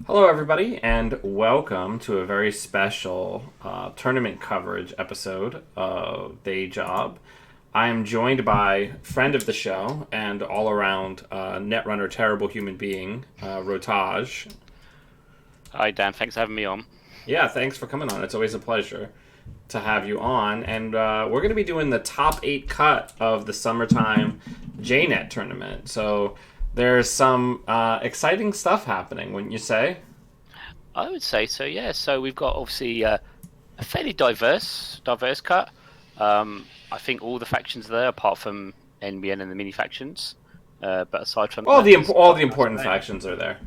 Hello, everybody, and welcome to a very special tournament coverage episode of Day Job. I am joined by friend of the show and all around netrunner, terrible human being, Rotage. Hi Dan, thanks for having me on. Yeah, thanks for coming on. It's always a pleasure to have you on. And we're going to be doing the top 8 cut of the summertime JNet tournament. So there's some exciting stuff happening, wouldn't you say? I would say so, yeah. So we've got obviously a fairly diverse cut. I think all the factions are there, apart from NBN and the mini factions. But aside from that, there's All quite the a nice important array. factions are there.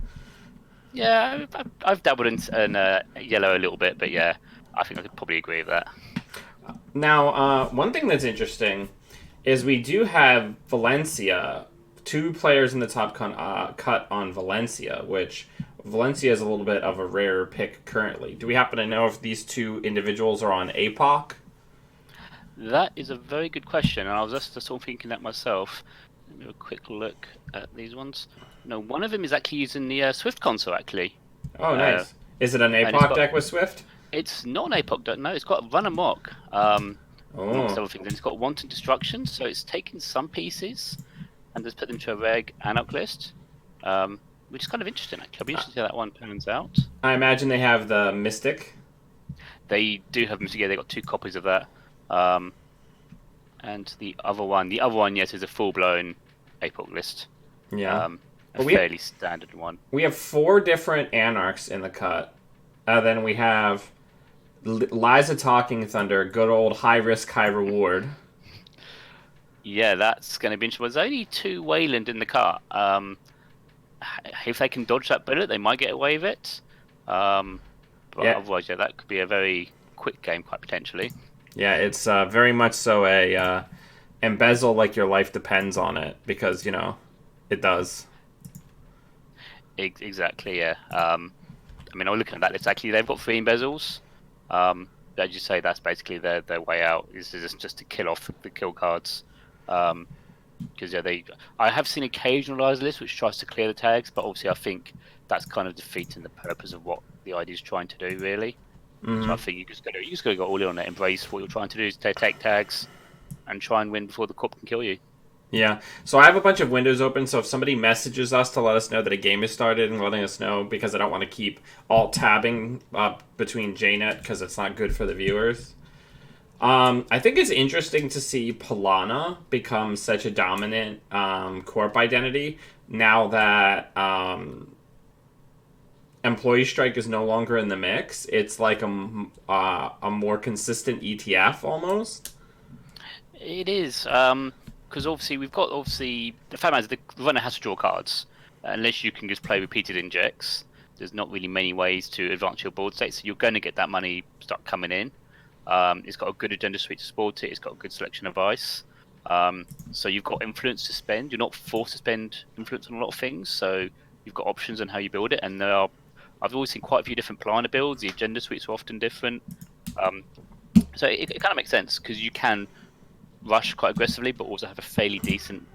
Yeah, I've dabbled in yellow a little bit, but yeah, I think I could probably agree with that. Now, one thing that's interesting is we do have Valencia, 2 players in the cut on Valencia, which Valencia is a little bit of a rare pick currently. Do we happen to know if these 2 individuals are on APOC? That is a very good question, and I was just sort of thinking that myself. Let me have a quick look at these ones. No, one of them is actually using the Swift console actually. Oh, Uh, nice. Is it an and it's APOC got deck with Swift? It's not an APOC, don't know. It's got Run Amok, amongst Oh, other things. And it's got Wanton Destruction, so it's taken some pieces and just put them to a reg Anarch list, which is kind of interesting, actually. I'll be interested to see how that one pans out. I imagine they have the Mystic. They do have them together. They've got 2 copies of that. Um, and the other one, yes, is a full-blown APOC list, Yeah. a But fairly standard one. we have 4 different Anarchs in the cut. Then we have Liza Talking Thunder, good old high risk, high reward. Yeah, that's going to be interesting. There's only 2 Wayland in the car. If they can dodge that bullet, they might get away with it. Um, but Yeah, otherwise, yeah, that could be a very quick game, quite potentially. yeah, it's very much so a embezzle like your life depends on it because it does. Exactly, yeah. I mean, I'm looking at that list. Actually, they've got 3 embezzles. As you say, that's basically their way out. Is just to kill off the kill cards. Because yeah, I have seen occasional Liza list which tries to clear the tags, but obviously I think that's kind of defeating the purpose of what the idea is trying to do, really. So I Hmm. think you just gotta go all in on it. Embrace what you're trying to do is take tags and try and win before the cop can kill you. Yeah. So I have a bunch of windows open. So if somebody messages us to let us know that a game has started and letting us know, because I don't want to keep alt tabbing between JNet because it's not good for the viewers. I think it's interesting to see Polana become such a dominant corp identity now that Employee Strike is no longer in the mix. It's like a more consistent ETF almost. It is, because obviously we've got obviously the fact is the runner has to draw cards unless you can just play repeated injects. There's not really many ways to advance your board state, so you're going to get that money start coming in. It's got a good agenda suite to support it. It's got a good selection of ice. So you've got influence to spend. You're not forced to spend influence on a lot of things, so you've got options on how you build it. And I've always seen quite a few different Plana builds. The agenda suites are often different. Um, so it kind of makes sense because you can rush quite aggressively, but also have a fairly decent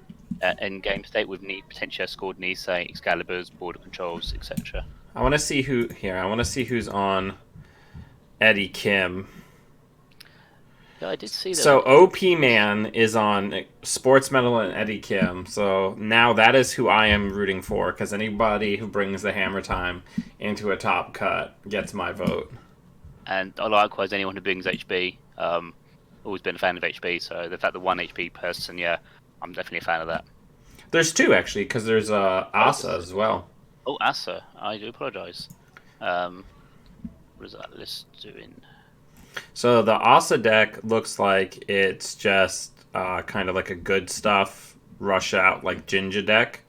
end game state with potentially scored Nisei, Excaliburs, border controls, etc. I want to see who here. I want to see who's on Eddie Kim. Yeah, I did see So that. OP Man is on Sports Metal and Eddie Kim. So now that is who I am rooting for because anybody who brings the Hammer Time into a top cut gets my vote. And likewise, anyone who brings HB, always been a fan of HB. So the fact that one HB person, yeah, I'm definitely a fan of that. There's 2 actually because there's Oh, Asa as well. oh, Asa, I do apologise. Um, what is that list doing? So the Asa deck looks like it's just kind of like a good stuff rush out like Jinja deck,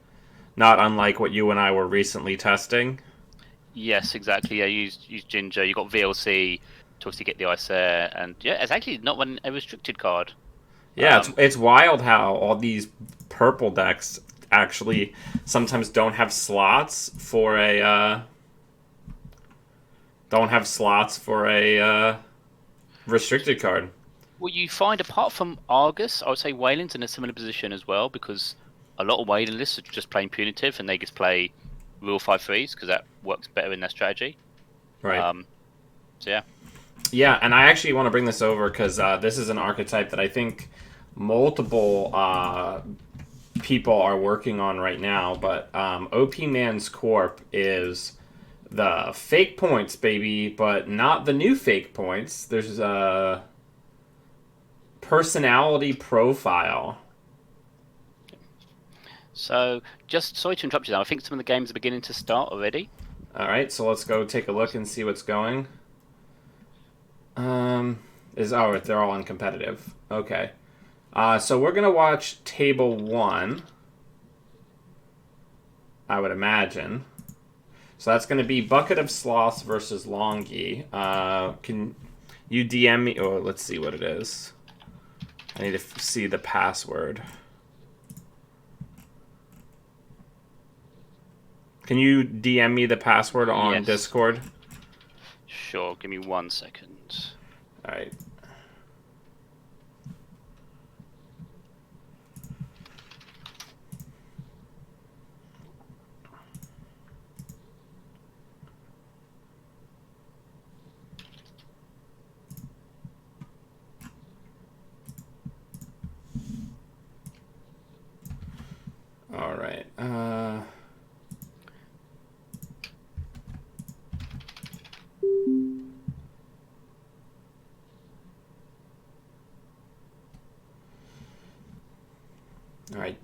not unlike what you and I were recently testing. Yes, exactly. Yeah, use Ginger. You got VLC to obviously get the ice there, and yeah, it's actually not a restricted card. Yeah, Um, it's wild how all these purple decks actually sometimes don't have slots for a restricted card. Well, you find apart from Argus, I would say Wayland's in a similar position as well because a lot of Wayland lists are just plain punitive and they just play real 5-3s because that works better in their strategy. Right. So yeah. Yeah, and I actually want to bring this over because this is an archetype that I think multiple people are working on right now. But OP Man's Corp is the fake points, baby, but not the new fake points. There's a personality profile. So just sorry to interrupt you. Now I think some of the games are beginning to start already. All right, so let's go take a look and see what's going. They're all uncompetitive. Okay. So we're gonna watch table 1. I would imagine. So that's gonna be Bucket of Sloths versus Longi. Can you DM me? Oh, let's see what it is. I need to see the password. Can you DM me the password on Yes. Discord? Sure. Give me 1 second. All right. All right. All right.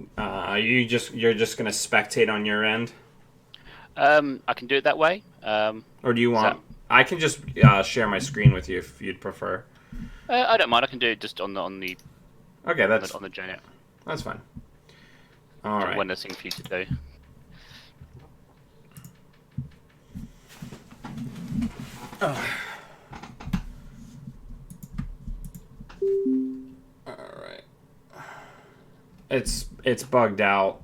You're just gonna spectate on your end, I can do it that way. or do you want? That... I can just share my screen with you if you'd prefer. I don't mind. I can do it just on the Okay, that's on the JNet. that's fine. All right. One less thing for you to do. All right. It's bugged out.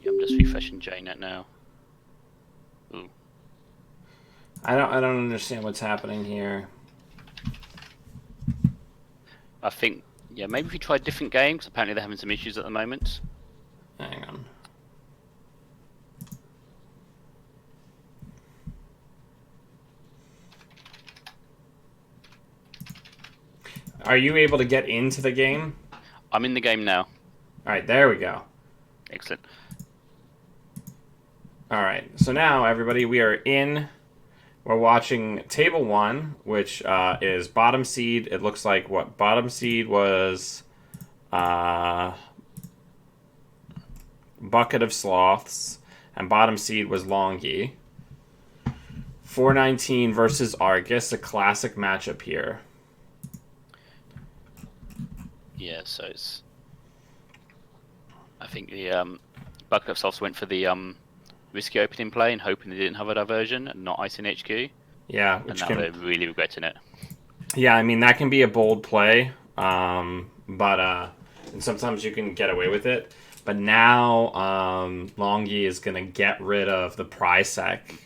Yeah, I'm just refreshing JNet now. Ooh. I don't understand what's happening here. I think maybe if we try a different game because apparently they're having some issues at the moment. Hang on. Are you able to get into the game? I'm in the game now. All right, there we go. Excellent. All right, so now everybody, we are in. We're watching table 1, which is bottom seed. It looks like what bottom seed was. Bucket of Sloths, and bottom seed was Longi. 419 versus Argus, a classic matchup here. Yeah, so it's. I think the Bucket of Softs went for the risky opening play and hoping they didn't have a diversion and not icing HQ. Yeah, And now they're really regretting it. Yeah, I mean that can be a bold play, but and sometimes you can get away with it. But now Longi is gonna get rid of the Prysac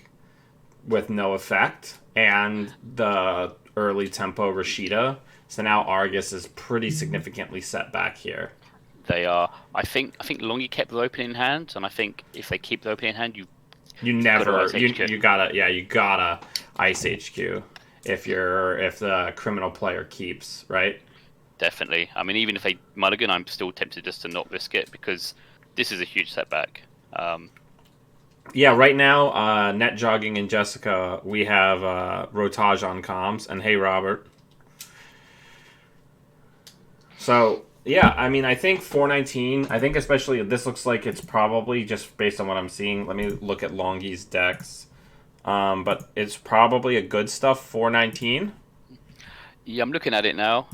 with no effect and the early tempo Rashida. So now Argus is pretty significantly set back here. They are. I think Longi kept the opening hand, and I think if they keep the opening hand, you gotta ice HQ if the criminal player keeps, right. Definitely. I mean, even if they mulligan, I'm still tempted just to not risk it because this is a huge setback. Yeah, right now, Net Jogging and Jessica, we have Rotage on comms, and hey, Robert. So, yeah, I mean, I think 419, I think especially this looks like it's probably, just based on what I'm seeing, let me look at Longi's decks, but it's probably a good stuff 419. Yeah, I'm looking at it now.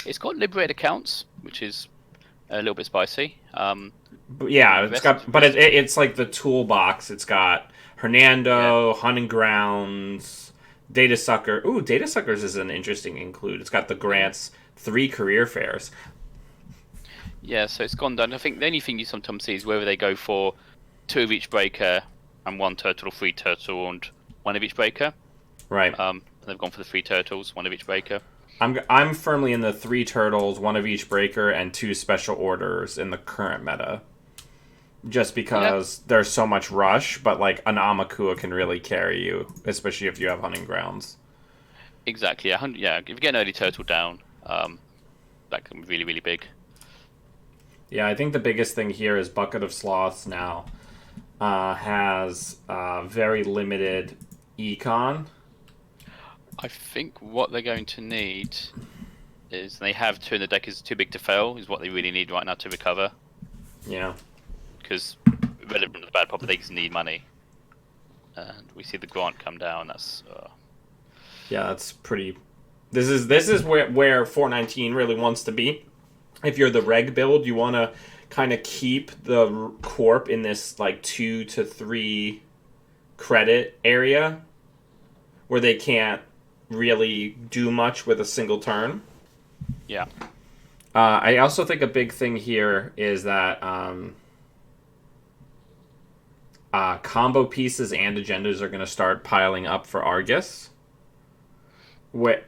It's got liberated accounts, which is a little bit spicy. Yeah, it's like the toolbox. It's got Hernando, Hunting Grounds, Data Sucker. Ooh, Data Suckers is an interesting include. It's got the grants, 3 career fairs. Yeah, so it's gone down. I think the only thing you sometimes see is whether they go for 2 of each breaker and 1 turtle or 3 turtle and 1 of each breaker. Right. and they've gone for the 3 turtles, one of each breaker. I'm firmly in the 3 turtles, one of each breaker, and 2 special orders in the current meta. Just Yeah, because there's so much rush, but like an Amakua can really carry you, especially if you have hunting grounds. exactly. Yeah, if you get an early turtle down, that can be really, really big. Yeah, I think the biggest thing here is Bucket of Sloths now has very limited econ. I think what they're going to need is they have 2 in the deck is too big to fail, is what they really need right now to recover. Yeah. Because relevant to the bad problem, they just need money. And we see the grant come down. That's Yeah, that's pretty. This is where 419 really wants to be. If you're the reg build, you want to kind of keep the corp in this like 2 to 3 credit area where they can't really do much with a single turn. yeah. I also think a big thing here is that combo pieces and agendas are going to start piling up for Argus.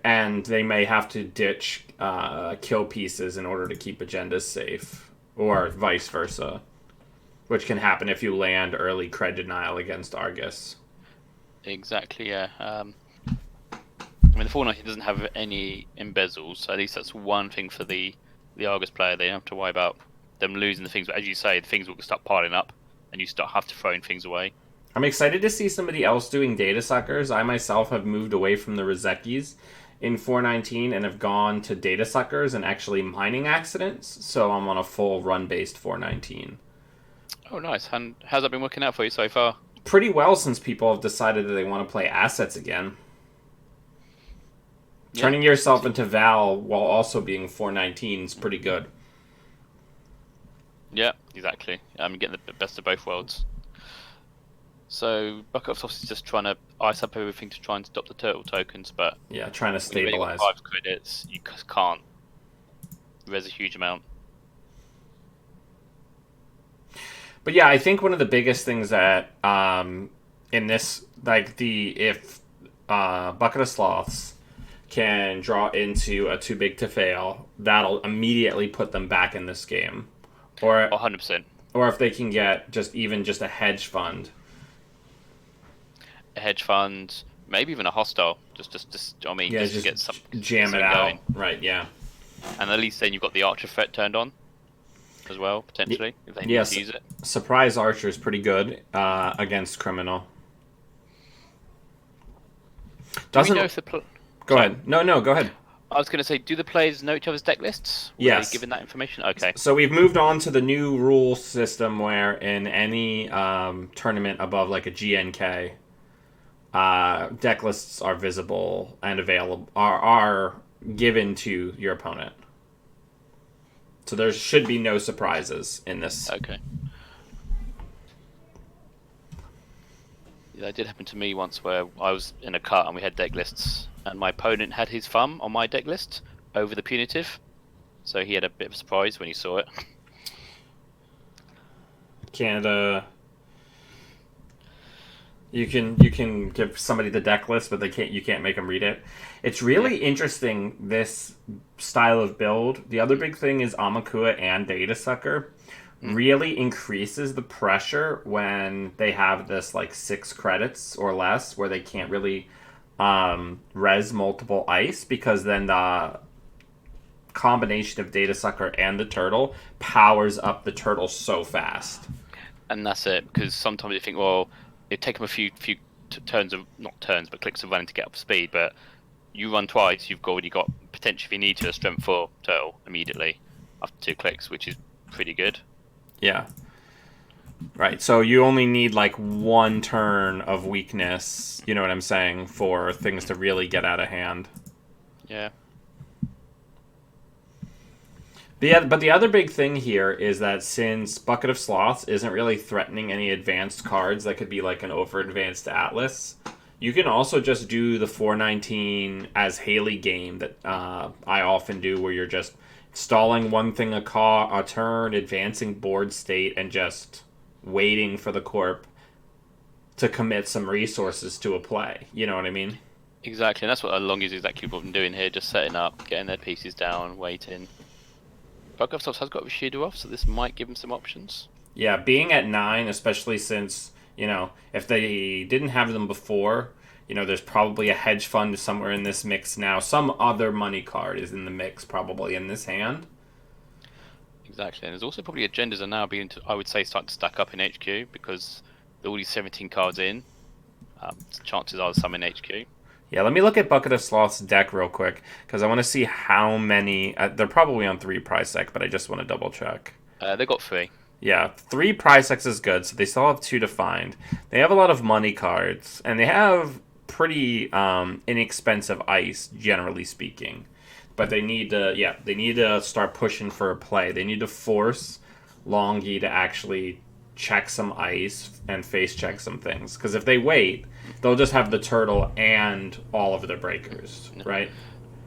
And they may have to ditch kill pieces in order to keep agendas safe, or vice versa, which can happen if you land early cred denial against Argus. Exactly. Yeah. I mean, the 490 doesn't have any embezzles, so at least that's one thing for the Argus player. They don't have to worry about them losing the things. But as you say, the things will start piling up, and you start have to throwing things away. I'm excited to see somebody else doing data suckers. I myself have moved away from the Rozekis in 419 and have gone to data suckers and actually mining accidents, so I'm on a full run-based 419. Oh, nice. And how's that been working out for you so far? Pretty well, since people have decided that they want to play assets again. Yeah. Turning yourself into Val while also being 419 is pretty good. Yeah, exactly. Getting the best of both worlds. So Bucket of Sauce is just trying to ice up everything to try and stop the turtle tokens, but Yeah, trying to when you've only stabilize. got 5 credits, you can't res a huge amount. But yeah, I think one of the biggest things that in this, like if Bucket of Sloths can draw into a too big to fail, that'll immediately put them back in this game. Or 100%. or if they can get just a hedge fund. A hedge fund, maybe even a hostile. I mean, Yeah, just to just get some jam it something out. going. Right, yeah. And at least then you've got the archer threat turned on as well, potentially, if they need Yes. to use it. Surprise Archer is pretty good against Criminal. Do we Doesn't know if the Go ahead. No, go ahead. I was going to say, do the players know each other's deck lists? Were Yes. they given that information? Okay. So we've moved on to the new rule system where in any tournament above like a GNK, deck lists are visible and available are given to your opponent. So there should be no surprises in this. Okay. Yeah, that did happen to me once where I was in a cut and we had deck lists, and my opponent had his thumb on my deck list over the punitive, so he had a bit of a surprise when he saw it. Canada, you can give somebody the deck list, but you can't make them read it. It's really interesting, this style of build. The other big thing is Amakua and Data Sucker really increases the pressure when they have this like 6 credits or less, where they can't really res multiple ice, because then the combination of Data Sucker and the turtle powers up the turtle so fast. And that's it, because sometimes you think, well, it'd take them a few turns of, not turns, but clicks of running to get up to speed, but you run twice, you've already got potentially, if you need to, a strength 4 turtle immediately after 2 clicks, which is pretty good. Yeah. Right, so you only need like 1 turn of weakness, you know what I'm saying, for things to really get out of hand. Yeah. But the other big thing here is that since Bucket of Sloths isn't really threatening any advanced cards that could be like an over-advanced Atlas, you can also just do the 419 as Haley game that I often do, where you're just stalling one thing a turn, advancing board state, and just waiting for the corp to commit some resources to a play. You know what I mean? Exactly, and that's what Longi is exactly what I'm doing here, just setting up, getting their pieces down, waiting. Buckoff has got Rashida off, so this might give him some options. Yeah, being at 9, especially since, if they didn't have them before, there's probably a hedge fund somewhere in this mix now. Some other money card is in the mix, probably in this hand. Exactly, and there's also probably agendas are now I would say, starting to stack up in HQ because with all these 17 cards in. Chances are some in HQ. Yeah, let me look at Bucket of Sloth's deck real quick, because I want to see how many. They're probably on 3 price deck, but I just want to double check. They got 3. Yeah, 3 price X is good, so they still have 2 to find. They have a lot of money cards, and they have pretty inexpensive ice, generally speaking. But they need to start pushing for a play. They need to force Longi to actually check some ice and face check some things. Because if they wait, they'll just have the turtle and all of their breakers, right?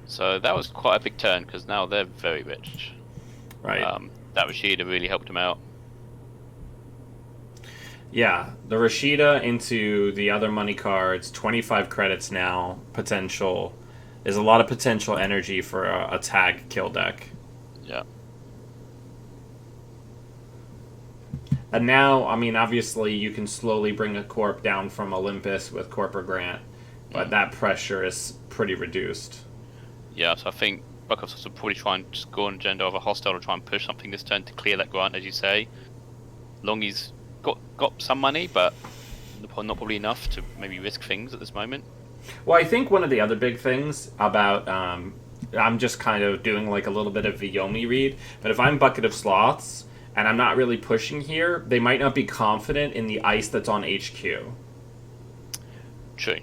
So that was quite a big turn, because now they're very rich. Right. That Rashida really helped them out. Yeah, the Rashida into the other money cards, 25 credits now, potential. Is a lot of potential energy for a tag kill deck. Yeah. And now, I mean, obviously, you can slowly bring a Corp down from Olympus with Corpor Grant, but that pressure is pretty reduced. Yeah, so I think Buckoffs will probably try and just go on agenda of a hostile to try and push something this turn to clear that Grant, as you say. Longi's got some money, but not probably enough to maybe risk things at this moment. Well, I think one of the other big things about I'm just kind of doing like a little bit of Vyomi read, but if I'm Bucket of Sloths and I'm not really pushing here, they might not be confident in the ice that's on HQ. True.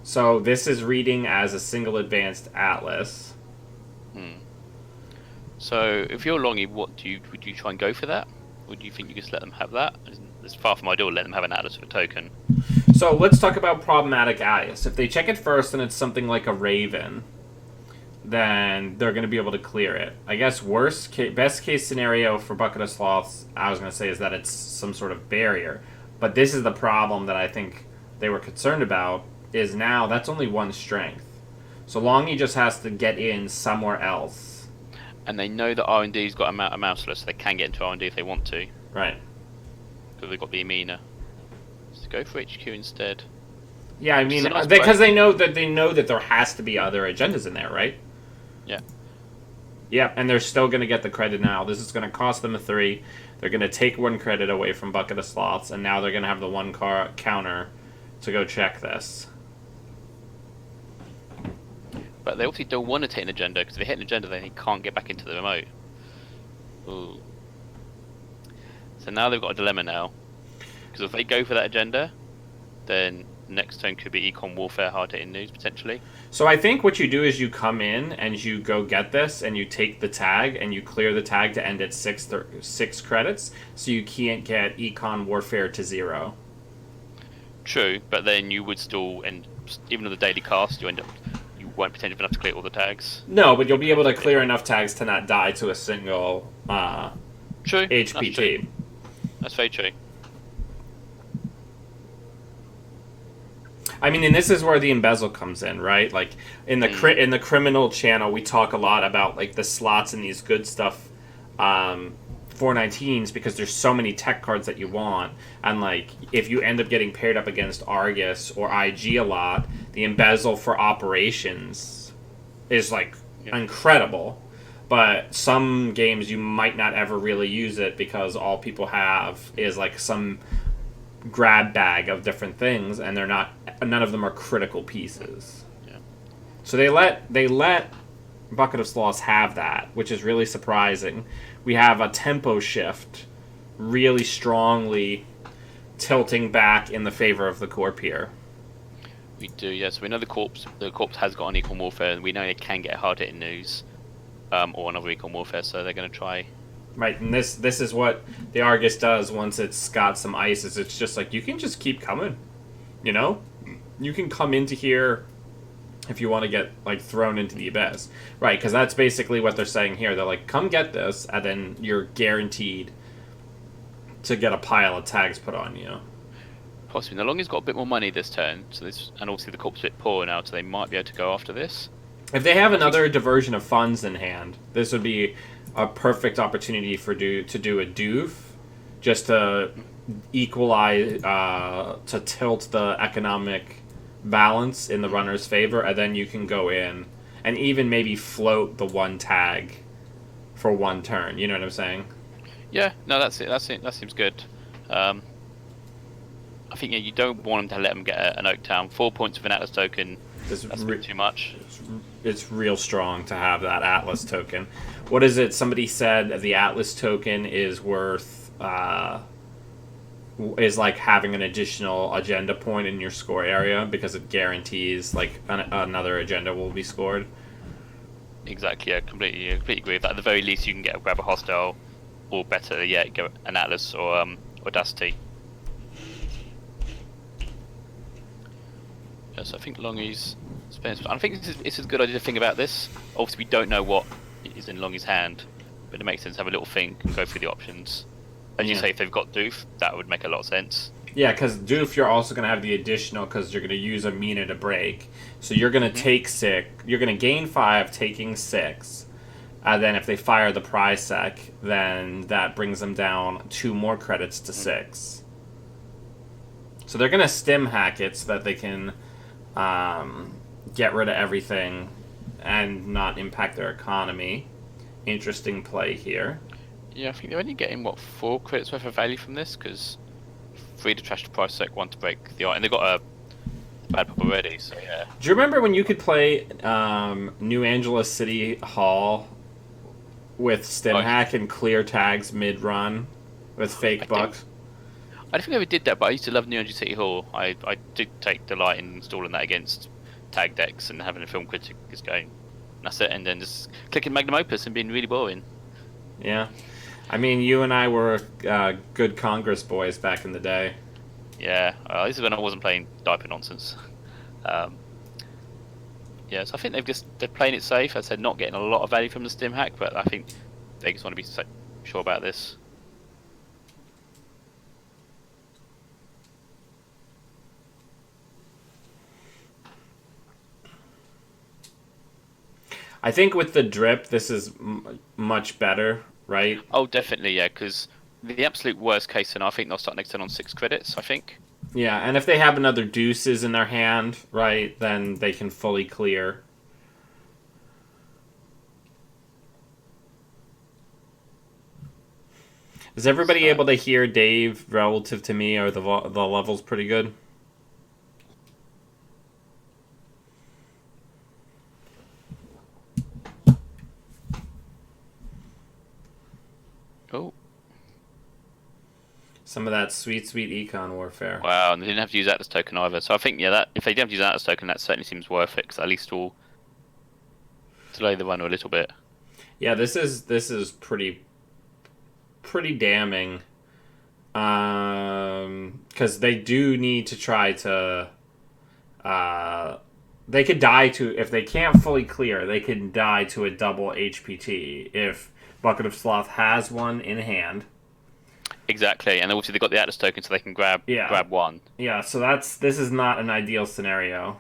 So this is reading as a single advanced Atlas. So if you're Longi, would you try and go for that? Or do you think you just let them have that? It's far from ideal to let them have an Atlas with a token. So let's talk about problematic ice. If they check it first and it's something like a Raven, then they're going to be able to clear it. I guess best case scenario for Bucket of Sloths, I was going to say, is that it's some sort of barrier. But this is the problem that I think they were concerned about, is now that's only 1 strength. So Longi just has to get in somewhere else. And they know that R&D's got a mouseless, so they can get into R&D if they want to. Right. Because they've got the Amina. So go for HQ instead. Yeah, I mean, because they know that there has to be other agendas in there, right? Yeah. Yeah, and they're still going to get the credit now. This is going to cost them a 3. They're going to take 1 credit away from Bucket of Sloths, and now they're going to have the 1 counter to go check this. But they obviously don't want to take an agenda, because if they hit an agenda, then they can't get back into the remote. Ooh. So now they've got a dilemma now. Because if they go for that agenda, then next turn could be Econ Warfare hard-hitting news, potentially. So I think what you do is you come in and you go get this, and you take the tag, and you clear the tag to end at 6 credits, so you can't get Econ Warfare to 0. True, but then you would still end, even on the daily cast, you won't potentially have enough to clear all the tags. No, but you'll be able to clear enough tags to not die to a single True. HPT. That's very true. I mean, and this is where the embezzle comes in, right? Like in the criminal channel, we talk a lot about like the slots and these good stuff 419s, because there's so many tech cards that you want, and like if you end up getting paired up against Argus or IG a lot, the embezzle for operations is like incredible. But some games you might not ever really use it, because all people have is like some grab bag of different things, and none of them are critical pieces. Yeah. So they let Bucket of Sloths have that, which is really surprising. We have a tempo shift really strongly tilting back in the favor of the Corp here. We do, yes. We know the Corpse has got an Econ Warfare, and we know they can get hard-hitting news or another Econ Warfare, so they're going to try. Right, and this is what the Argus does once it's got some ices. It's just like, you can just keep coming, you know? You can come into here if you want to get like thrown into the abyss. Right, because that's basically what they're saying here. They're like, come get this, and then you're guaranteed to get a pile of tags put on you. Possibly. Now Longi's got a bit more money this turn, so this, and obviously the corp's a bit poor now, so they might be able to go after this. If they have another diversion of funds in hand, this would be a perfect opportunity to do a doof, just to equalize, to tilt the economic balance in the runner's favor, and then you can go in and even maybe float the one tag for one turn. You know what I'm saying? Yeah, no, that's it. That's it. That seems good. I think you don't want them to let them get an Oak Town. 4 points with an Atlas token. That's a bit too much. It's real strong to have that Atlas token. What is it? Somebody said the Atlas token is worth is like having an additional agenda point in your score area because it guarantees like another agenda will be scored. Exactly. Yeah, completely agree with that. At the very least, you can grab a hostile, or better yet, go an Atlas or Audacity. Yes, I think Longi's. I think this is a good idea to think about this. Obviously, we don't know what is in Longi's hand, but it makes sense to have a little think and go through the options. As you say, if they've got Doof, that would make a lot of sense. Yeah, because Doof, you're also going to have the additional because you're going to use a Mina to break. So you're going to take 6. You're going to gain 5, taking 6. Then if they fire the prize sec, then that brings them down 2 more credits to 6. So they're going to stim hack it so that they can get rid of everything and not impact their economy. Interesting play here. Yeah, I think they're only getting, 4 credits worth of value from this, because 3 to trash the price sec, 1 to break the art, and they've got a bad pop already, so yeah. Do you remember when you could play New Angeles City Hall with stim hack and clear tags mid-run with fake bucks? I don't think I ever did that, but I used to love New Angeles City Hall. I did take delight in installing that against tag decks and having a film critic just going, that's it, and then just clicking Magnum Opus and being really boring. Yeah. I mean, you and I were good Congress boys back in the day. Yeah, this is when I wasn't playing diaper nonsense. Yeah, so I think they're playing it safe. As I said, not getting a lot of value from the stim hack, but I think they just want to be sure about this. I think with the drip, this is much better, right? Oh, definitely, yeah, because the absolute worst case scenario, I think they'll start next turn on 6 credits, I think. Yeah, and if they have another deuces in their hand, right, then they can fully clear. Is everybody able to hear Dave relative to me? Are the levels pretty good? Oh. Some of that sweet, sweet econ warfare. Wow, and they didn't have to use Atlas token either. So I think, yeah, that if they didn't have to use Atlas token, that certainly seems worth it, because at least will delay the runner a little bit. Yeah, this is pretty damning. Because they do need to try to. They could die to, if they can't fully clear, they can die to a double HPT if Bucket of Sloth has one in hand. Exactly, and obviously they got the Atlas token, so they can grab one. Yeah, so this is not an ideal scenario.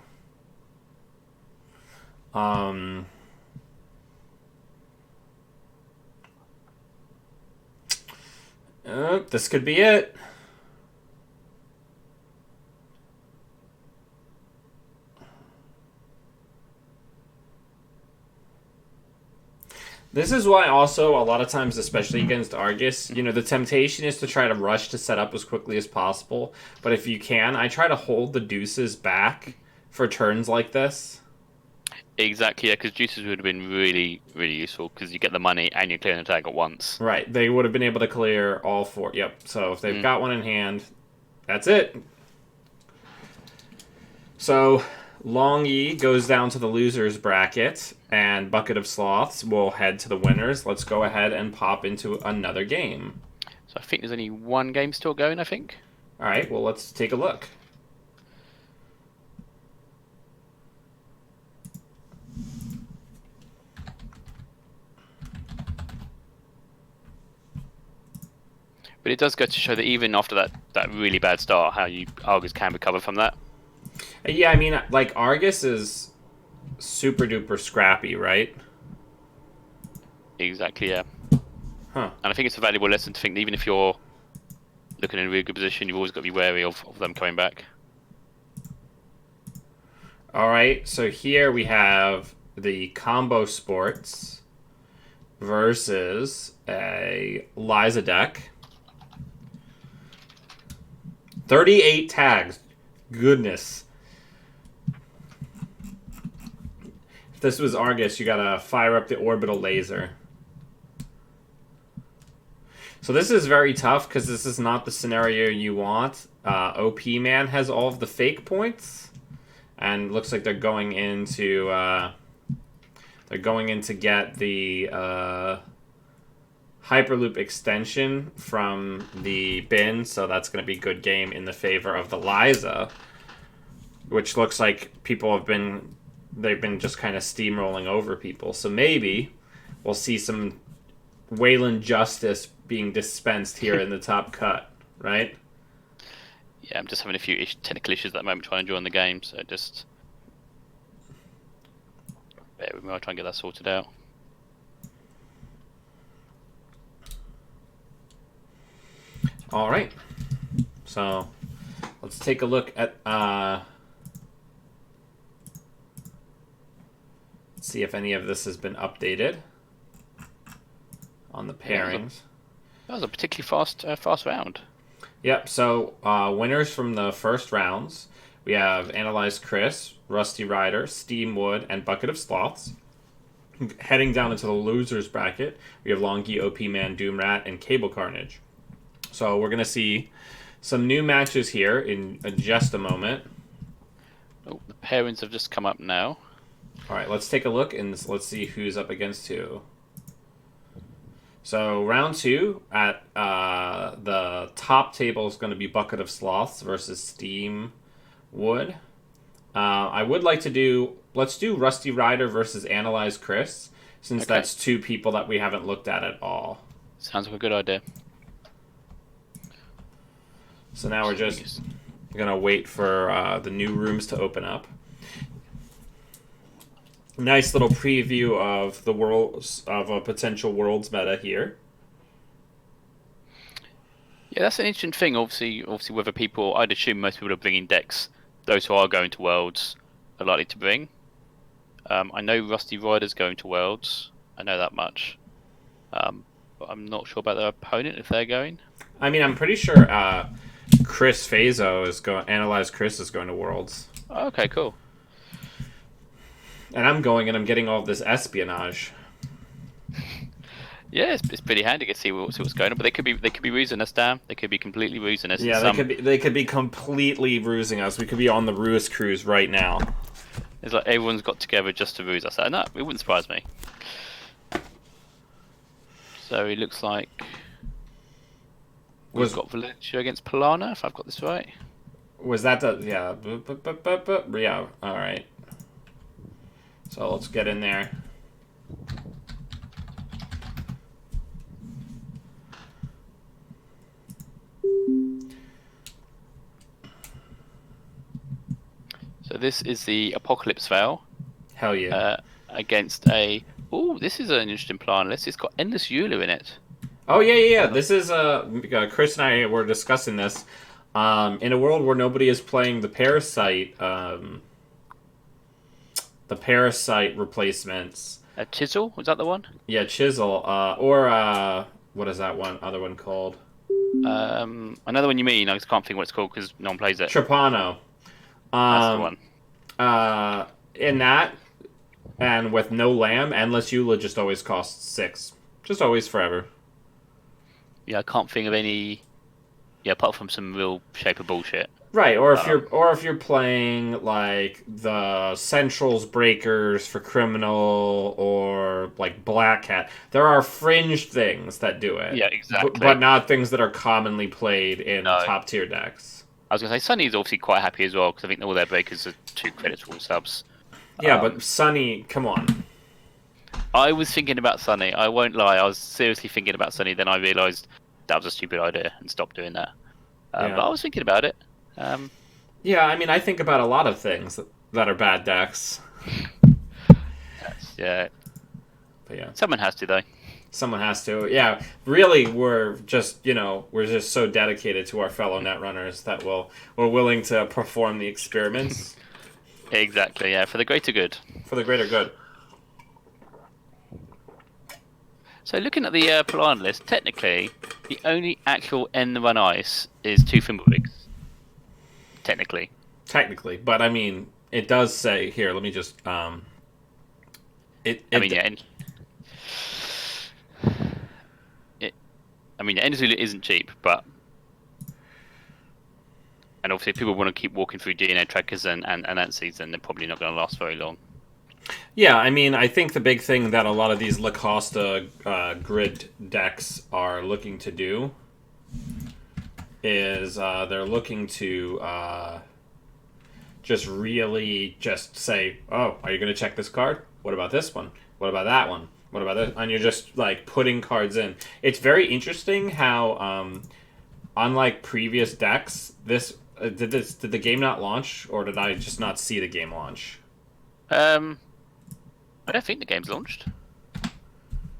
This could be it. This is why also a lot of times, especially against Argus, the temptation is to try to rush to set up as quickly as possible. But if you can, I try to hold the deuces back for turns like this. Exactly, yeah, because juices would have been really, really useful, because you get the money and you're clearing the tag at once. Right, they would have been able to clear all 4. Yep, so if they've got one in hand, that's it. So Longi goes down to the losers bracket, and Bucket of Sloths will head to the winners. Let's go ahead and pop into another game. So I think there's only one game still going, I think. All right, well, let's take a look. But it does go to show that even after that really bad start, how you Argus can recover from that. Yeah, I mean, like, Argus is super duper scrappy, right? Exactly, yeah. Huh. And I think it's a valuable lesson to think that even if you're looking in a really good position, you've always got to be wary of them coming back. All right, so here we have the combo sports versus a Liza deck. 38 tags. Goodness. If this was Argus, you gotta fire up the orbital laser. So this is very tough because this is not the scenario you want. OP Man has all of the fake points, and looks like they're going into get the Hyperloop extension from the bin, so that's going to be good game in the favor of the Liza, which looks like they've been just kind of steamrolling over people. So maybe we'll see some Wayland justice being dispensed here in the top cut, right? Yeah, I'm just having a few technical issues at the moment trying to join the game, so just bear with me. I'll try and get that sorted out. All right. So let's take a look at see if any of this has been updated on the pairings. That was a particularly fast round. Yep, so winners from the first rounds, we have Analyze Chris, Rusty Rider, Steamwood, and Bucket of Sloths. Heading down into the losers bracket, we have Longi, OP Man, Doomrat, and Cable Carnage. So we're going to see some new matches here in just a moment. Oh, the pairings have just come up now. All right, let's take a look and let's see who's up against who. So round 2 at the top table is going to be Bucket of Sloths versus Steamwood. I would like to let's do Rusty Rider versus Analyze Chris, since that's two people that we haven't looked at all. Sounds like a good idea. So now we're just going to wait for the new rooms to open up. Nice little preview of the worlds of a potential worlds meta here. Yeah, that's an interesting thing. Obviously, whether people, I'd assume most people are bringing decks. Those who are going to worlds are likely to bring. I know Rusty Rider's going to worlds. I know that much. But I'm not sure about their opponent if they're going. I mean, I'm pretty sure Chris Fazo is going. Analyze Chris is going to worlds. Oh, okay, cool. And I'm going, and I'm getting all of this espionage. Yeah, it's pretty handy to see what's going on. But they could be rusing us down. They could be completely rusing us. Yeah, they could be completely rusing us. We could be on the ruse cruise right now. It's like everyone's got together just to ruse us. No, it wouldn't surprise me. So it looks like we've got Valencia against Polana, if I've got this right. Was that the yeah? All right. So let's get in there. So this is the Apocalypse Veil. Hell yeah. Against a... Oh, this is an interesting plan list. It's got Endless Eula in it. Oh, yeah. This is... Chris and I were discussing this. In a world where nobody is playing the Parasite... the Parasite replacements. Chisel? Was that the one? Yeah, Chisel. What is that other one called? Another one you mean. I just can't think what it's called because no one plays it. Trapano. That's the one. In that, and with no Lamb, Endless Eula just always costs 6. Just always forever. Yeah, I can't think of any... Yeah, apart from some real shape of bullshit. Right, or if you're playing like the Centrals Breakers for Criminal or like Black Hat, there are fringe things that do it. Yeah, exactly. But not things that are commonly played in top tier decks. I was going to say Sunny's obviously quite happy as well because I think all their breakers are 2 credits for all subs. Yeah, but Sunny, come on. I was thinking about Sunny. I won't lie. I was seriously thinking about Sunny. Then I realised that was a stupid idea and stop doing that. But Yeah. I was thinking about it. Um, Yeah, I mean, I think about a lot of things that are bad decks. yeah, But yeah, someone has to though. someone has to. Yeah, really, we're just so dedicated to our fellow netrunners that we're willing to perform the experiments Exactly. Yeah, for the greater good. for the greater good. So looking at the Polana list, technically, the only actual end run ice is two Fimbulwigs. Technically. Technically, but I mean, it does say here. Let me just it I mean, it yeah, Endozula isn't cheap, but and obviously if people want to keep walking through DNA trackers and Anansies, then they're probably not going to last very long. Yeah, I mean, I think the big thing that a lot of these Lacosta grid decks are looking to do is they're looking to just really just say, "Oh, are you going to check this card? What about this one? What about that one? What about this?" And you're just like putting cards in. It's very interesting how, unlike previous decks, did the game not launch, or did I just not see the game launch? Um, I don't think the game's launched.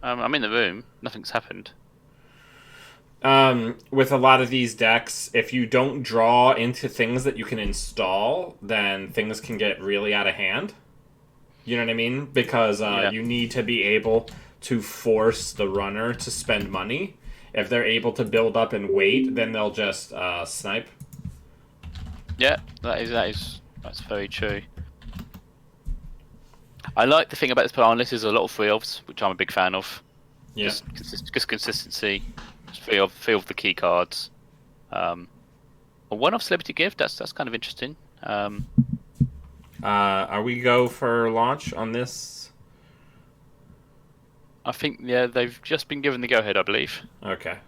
I'm in the room. Nothing's happened. With a lot of these decks, if you don't draw into things that you can install, then things can get really out of hand. You know what I mean? Because Yeah. you need to be able to force the runner to spend money. If they're able to build up and wait, then they'll just snipe. Yeah, that's very true. I like the thing about this Polana list is a lot of free offs, which I'm a big fan of. Yeah. Just consistency. Just free of the key cards. A one-off celebrity gift. That's kind of interesting. Are we go for launch on this? I think they've just been given the go-ahead, I believe. Okay.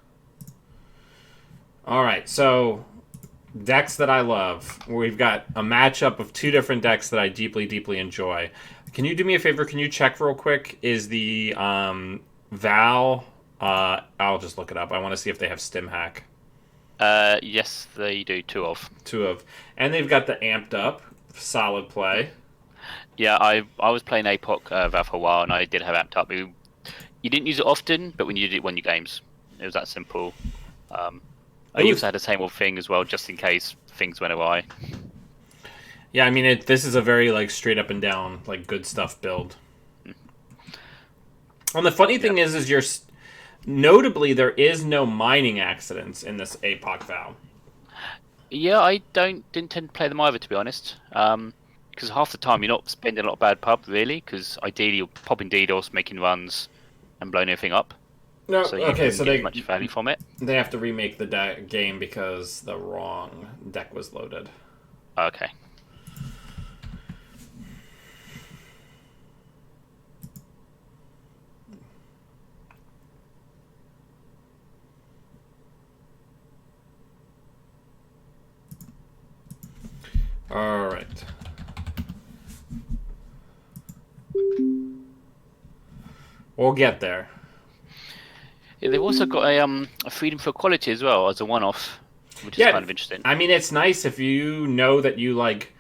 All right. So decks that I love. We've got a matchup of two different decks that I deeply, deeply enjoy. Can you do me a favor? Can you check real quick? Is the Val? I'll just look it up. I want to see if they have Stim Hack. Yes, they do. Two of, and they've got the amped up. Solid play. Yeah, I was playing APOC Val for a while, and I did have amped up. You didn't use it often, but when you did it, won your games. It was that simple. You also had the same old thing as well, just in case things went awry. Yeah, I mean, this is a very like straight up and down, like good stuff build. And the funny thing is you're notably there is no mining accidents in this APOC Val. Yeah, I didn't tend to play them either, to be honest. Because half the time you're not spending a lot of bad pub, really. Because ideally you're popping DDoS, making runs, and blowing everything up. No, So you okay, can so get much value from it. they have to remake the game because the wrong deck was loaded. Okay. All right. We'll get there. Yeah, they've also got a Freedom for Equality as well as a one-off, which is kind of interesting. I mean, it's nice if you know that you like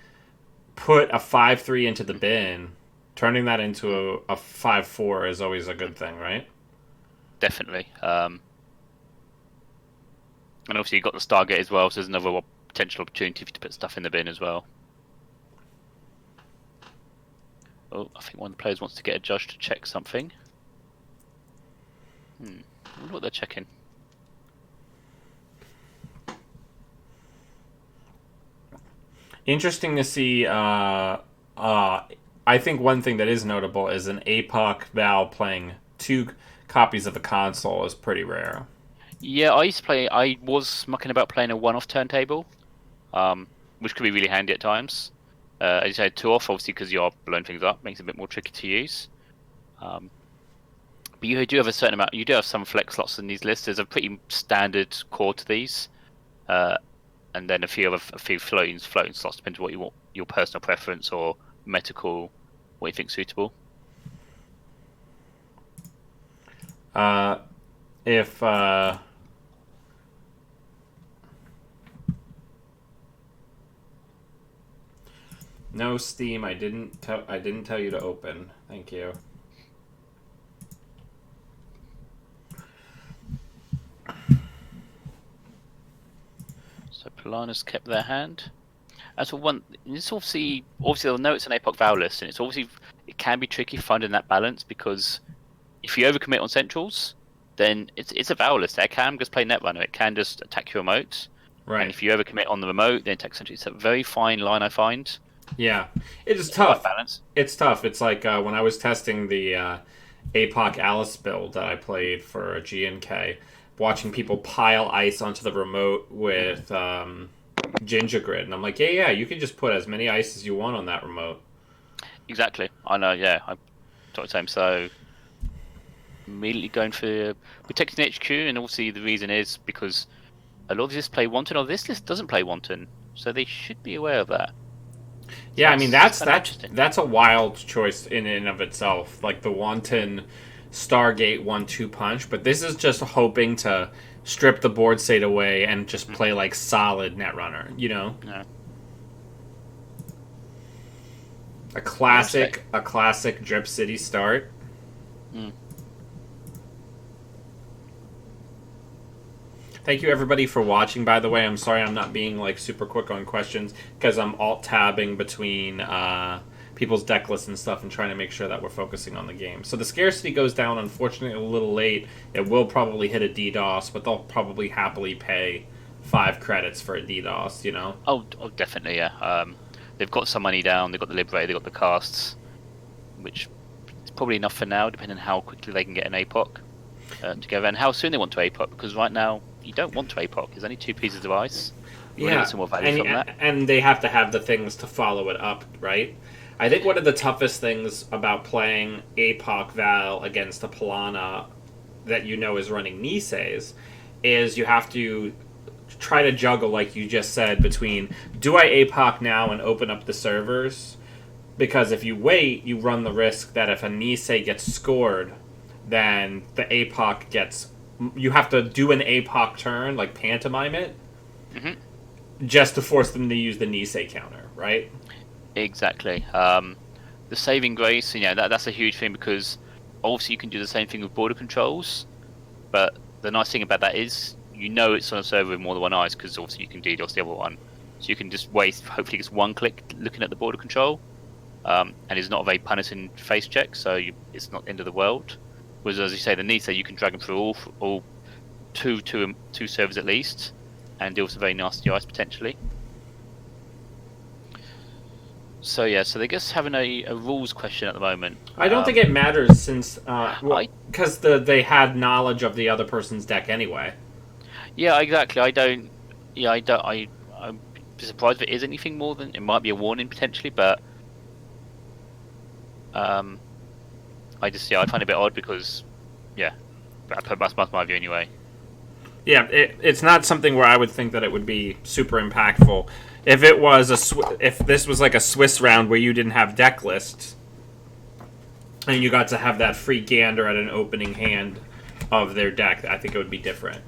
put a 5-3 into the bin. Turning that into a 5-4 is always a good thing, right? Definitely. And obviously you've got the Stargate as well, so there's another potential opportunity for you to put stuff in the bin as well. Oh, I think one of the players wants to get a judge to check something. I wonder what they're checking. Interesting to see. I think one thing that is notable is an APOC Val playing two copies of a console is pretty rare. Yeah, I was mucking about playing a one-off turntable, which could be really handy at times. As you say, two off, obviously, because you're blowing things up, makes it a bit more tricky to use. But you do have a certain amount. You do have some flex slots in these lists. There's a pretty standard core to these, and then a few floating slots, depending on what you want, your personal preference or medical, what you think suitable. If No Steam. I didn't tell you to open. Thank you. So Polana's kept their hand. As for one, it's obviously they'll know it's an APOC Vow list, and it can be tricky finding that balance because if you overcommit on centrals, then it's a Vow list. It can just play Netrunner. It can just attack your remote. And Right. if you overcommit on the remote, then attack central. It's a very fine line, I find. Yeah. It is It's the right tough. balance. It's tough. It's like when I was testing the APOC Alice build that I played for a GNK, watching people pile ice onto the remote with Ginger Grid, and I'm like, yeah, you can just put as many ice as you want on that remote. Exactly. I know. Yeah, I thought the same. So immediately going for protecting HQ, and obviously the reason is because a lot of this play Wanton, or this list doesn't play Wanton, so they should be aware of that. So Yeah, I mean that's kind of interesting. that's a wild choice in and of itself, like the wanton Stargate 1-2 punch. But this is just hoping to strip the board state away and just play like solid Netrunner. You know, Yeah. a classic Drip City start. Mm. Thank you everybody for watching. By the way, I'm sorry I'm not being like super quick on questions because I'm alt tabbing between people's deck lists and stuff and trying to make sure that we're focusing on the game. So the scarcity goes down, unfortunately, a little late. It will probably hit a DDoS, but they'll probably happily pay 5 credits for a DDoS. You know. Oh, definitely, yeah. They've got some money down. They've got the Liberator. They've got the casts, which is probably enough for now, depending on how quickly they can get an APOC together and how soon they want to APOC. Because right now, you don't want to APOC. There's only 2 pieces of ice. You want to get some more value from that. And they have to have the things to follow it up, right? I think one of the toughest things about playing APOC Val against a Polana that you know is running Niseis is you have to try to juggle, like you just said, between do I APOC now and open up the servers? Because if you wait, you run the risk that if a Nisei gets scored, then the APOC gets. You have to do an APOC turn, like pantomime it, just to force them to use the Nisei counter, right? Exactly. The saving grace, that's a huge thing because obviously you can do the same thing with border controls, but the nice thing about that is it's on a server with more than one ice because obviously you can DDoS the other one, so you can just waste hopefully just one click looking at the border control, and it's not a very punishing face check, so it's not end of the world. Whereas as you say, the Nisa you can drag them through all two servers at least, and deal with some very nasty ice potentially. So yeah, so they're just having a rules question at the moment. I don't think it matters since because they had knowledge of the other person's deck anyway. Yeah, exactly. I don't. Yeah, I don't. I'm surprised if it is anything more than it might be a warning potentially, but I find it a bit odd because that's my view anyway. Yeah, it's not something where I would think that it would be super impactful. If it was if this was like a Swiss round where you didn't have deck lists, and you got to have that free gander at an opening hand of their deck, I think it would be different.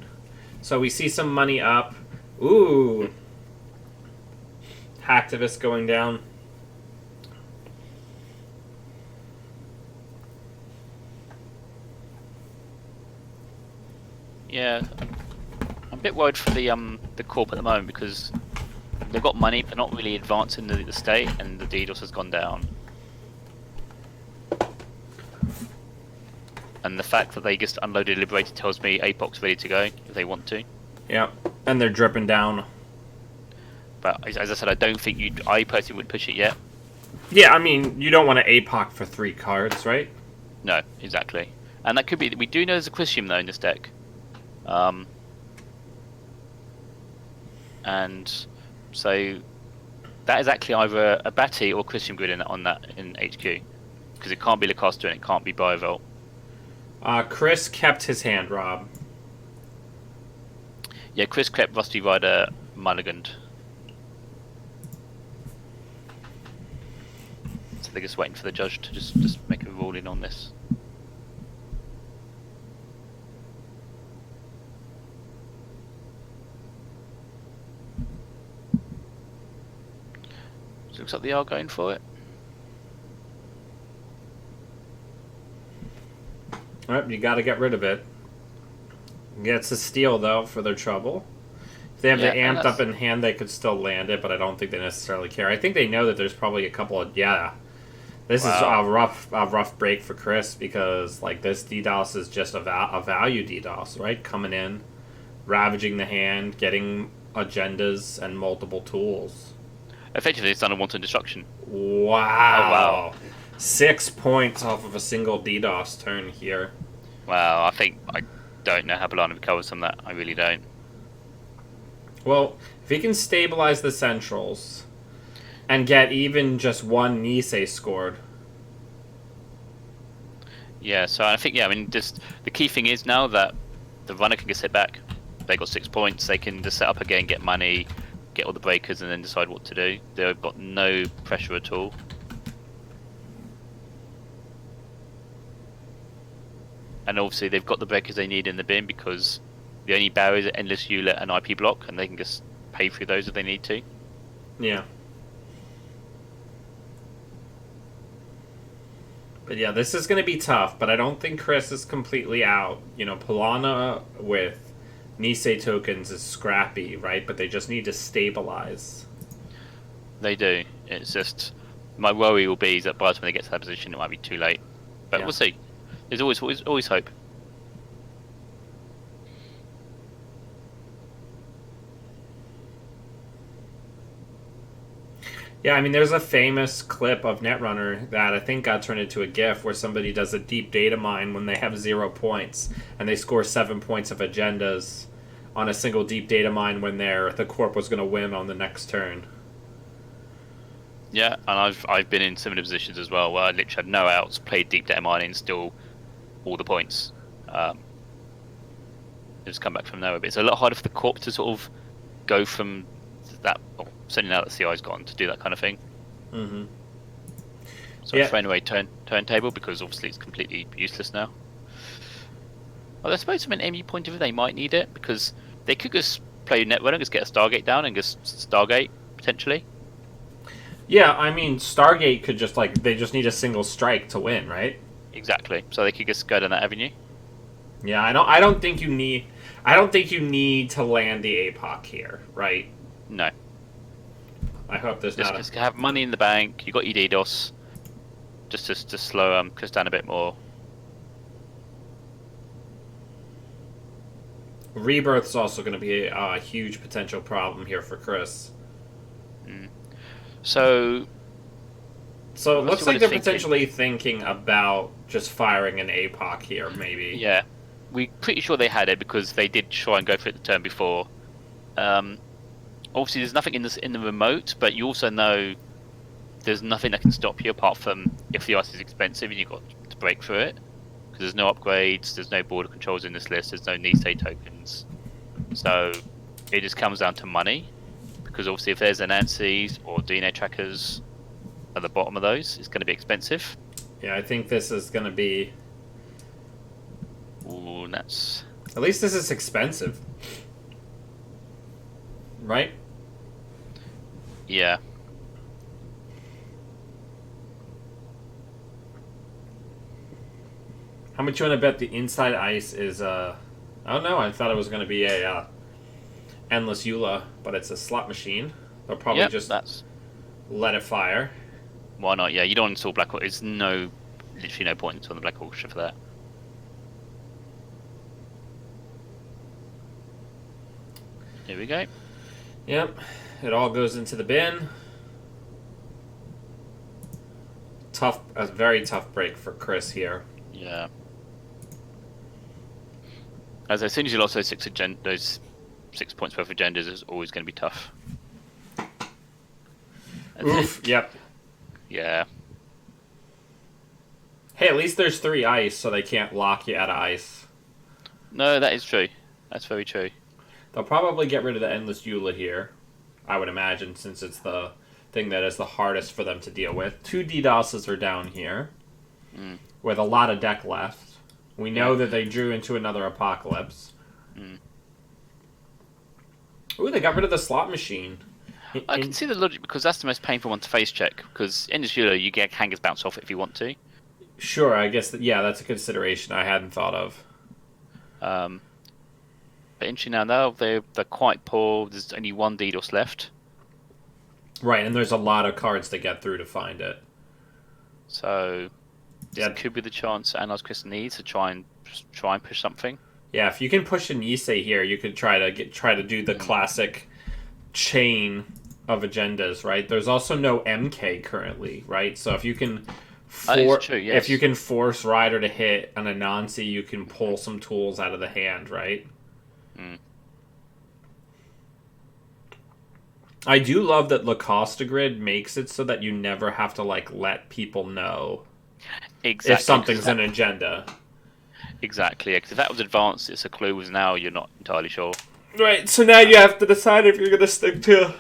So we see some money up. Ooh, Hacktivist going down. Yeah, I'm a bit worried for the corp at the moment because they've got money but not really advancing the state, and the DDoS has gone down. And the fact that they just unloaded Liberator tells me APOC's ready to go if they want to. Yeah, and they're dripping down. But as I said, I personally wouldn't push it yet. Yeah, I mean, you don't want to APOC for 3 cards, right? No, exactly. And that could be. We do know there's a Quisium though in this deck. And so that is actually either a Batty or Quisium Grid in HQ. Because it can't be Lacoste and it can't be Biovolt. Chris kept his hand, Rob. Yeah, Chris kept Rusty Rider mulliganed. So they're just waiting for the judge to just make a ruling on this. So Looks like they are going for it. Alright, you gotta get rid of it. Gets a steal, though, for their trouble. If they have the amped up in hand, they could still land it, but I don't think they necessarily care. I think they know that there's probably a couple of... Yeah. This is a rough break for Chris, because like this DDoS is just a value DDoS, right? Coming in, ravaging the hand, getting agendas and multiple tools. Effectively, it's done a wanton destruction. Wow. 6 points off of a single DDoS turn here. Wow, I don't know how Balana recovers from that. I really don't. Well, if he can stabilize the centrals and get even just one Nisei scored. Yeah, so I think, I mean, just the key thing is now that the runner can just sit back. They got 6 points, they can just set up again, get money, get all the breakers, and then decide what to do. They've got no pressure at all. And obviously they've got the breakers they need in the bin, because the only barriers are Endless Eula and IP block, and they can just pay through those if they need to. Yeah. But yeah, this is going to be tough, but I don't think Chris is completely out. You know, Polana with Nisei tokens is scrappy, right? But they just need to stabilize. They do. It's just, my worry will be that by the time they get to that position, it might be too late. But we'll see. There's always hope. Yeah, I mean, there's a famous clip of Netrunner that I think got turned into a GIF where somebody does a deep data mine when they have 0 points and they score 7 points of agendas on a single deep data mine when the corp was going to win on the next turn. Yeah, and I've been in similar positions as well where I literally had no outs, played deep data mining, still all the points. Just come back from nowhere. But it's a lot harder for the corp to sort of go from that. Well, certainly now that CI's gone, to do that kind of thing. Mm-hmm. So I'm throwing away turntable because obviously it's completely useless now. Well, I suppose from an MU point of view they might need it, because they could just play Netrunner, just get a Stargate down and just Stargate potentially. Yeah, I mean, Stargate could just they just need a single strike to win, right? Exactly. So they could just go down that avenue. Yeah, I don't think you need to land the APOC here, right? No. I hope there's not. Just have money in the bank. You got EDDOS. Just to slow Chris down a bit more. Rebirth's also going to be a huge potential problem here for Chris. So it looks like they're potentially thinking about just firing an APOC here, maybe. Yeah, we're pretty sure they had it because they did try and go for it the turn before. Obviously, there's nothing in the remote, but you also know there's nothing that can stop you apart from if the ice is expensive and you've got to break through it. Because there's no upgrades, there's no border controls in this list, there's no Nisei tokens. So it just comes down to money. Because obviously if there's Anansi's or DNA trackers at the bottom of those, it's going to be expensive. Yeah, I think this is going to be... Ooh, that's... At least this is expensive. Right? Yeah. How much you want to bet the inside ice is, I don't know, I thought it was going to be a, Endless Eula, but it's a slot machine. They'll probably let it fire. Why not? Yeah, you don't install Black Orchestra. There's literally no point installing the Black Orchestra for that. Here we go. Yep, it all goes into the bin. A very tough break for Chris here. Yeah. As soon as you lost those 6 points worth of agendas, it's always going to be tough. Oof, yep. Yeah. Hey, at least there's 3 ice, so they can't lock you out of ice. No, that is true. That's very true. They'll probably get rid of the Endless Eula here, I would imagine, since it's the thing that is the hardest for them to deal with. 2 DDoSes are down here, with a lot of deck left. We know that they drew into another Apocalypse. Ooh, they got rid of the slot machine. I can see the logic because that's the most painful one to face check. Because in this Euro, you get hangers bounce off it if you want to. Sure, I guess yeah, that's a consideration I hadn't thought of. Um, but interesting now they're quite poor. There's only one DDoS left, Right, and there's a lot of cards to get through to find it. so this Yeah, could be the chance Analyze Chris needs to try and push something. yeah. If you can push a Nisei here, you could try to do the classic chain of agendas. Right. There's also no MK currently. Right. So if you can That is true. Yes. if you can force Ryder to hit an Anansi, you can pull some tools out of the hand. Right. Mm. I do love that Lacoste Grid makes it so that you never have to like let people know Exactly. if something's an agenda. Exactly. Because if that was advanced, it's a clue. Was now you're not entirely sure. Right. So now you have to decide if you're going to stick to.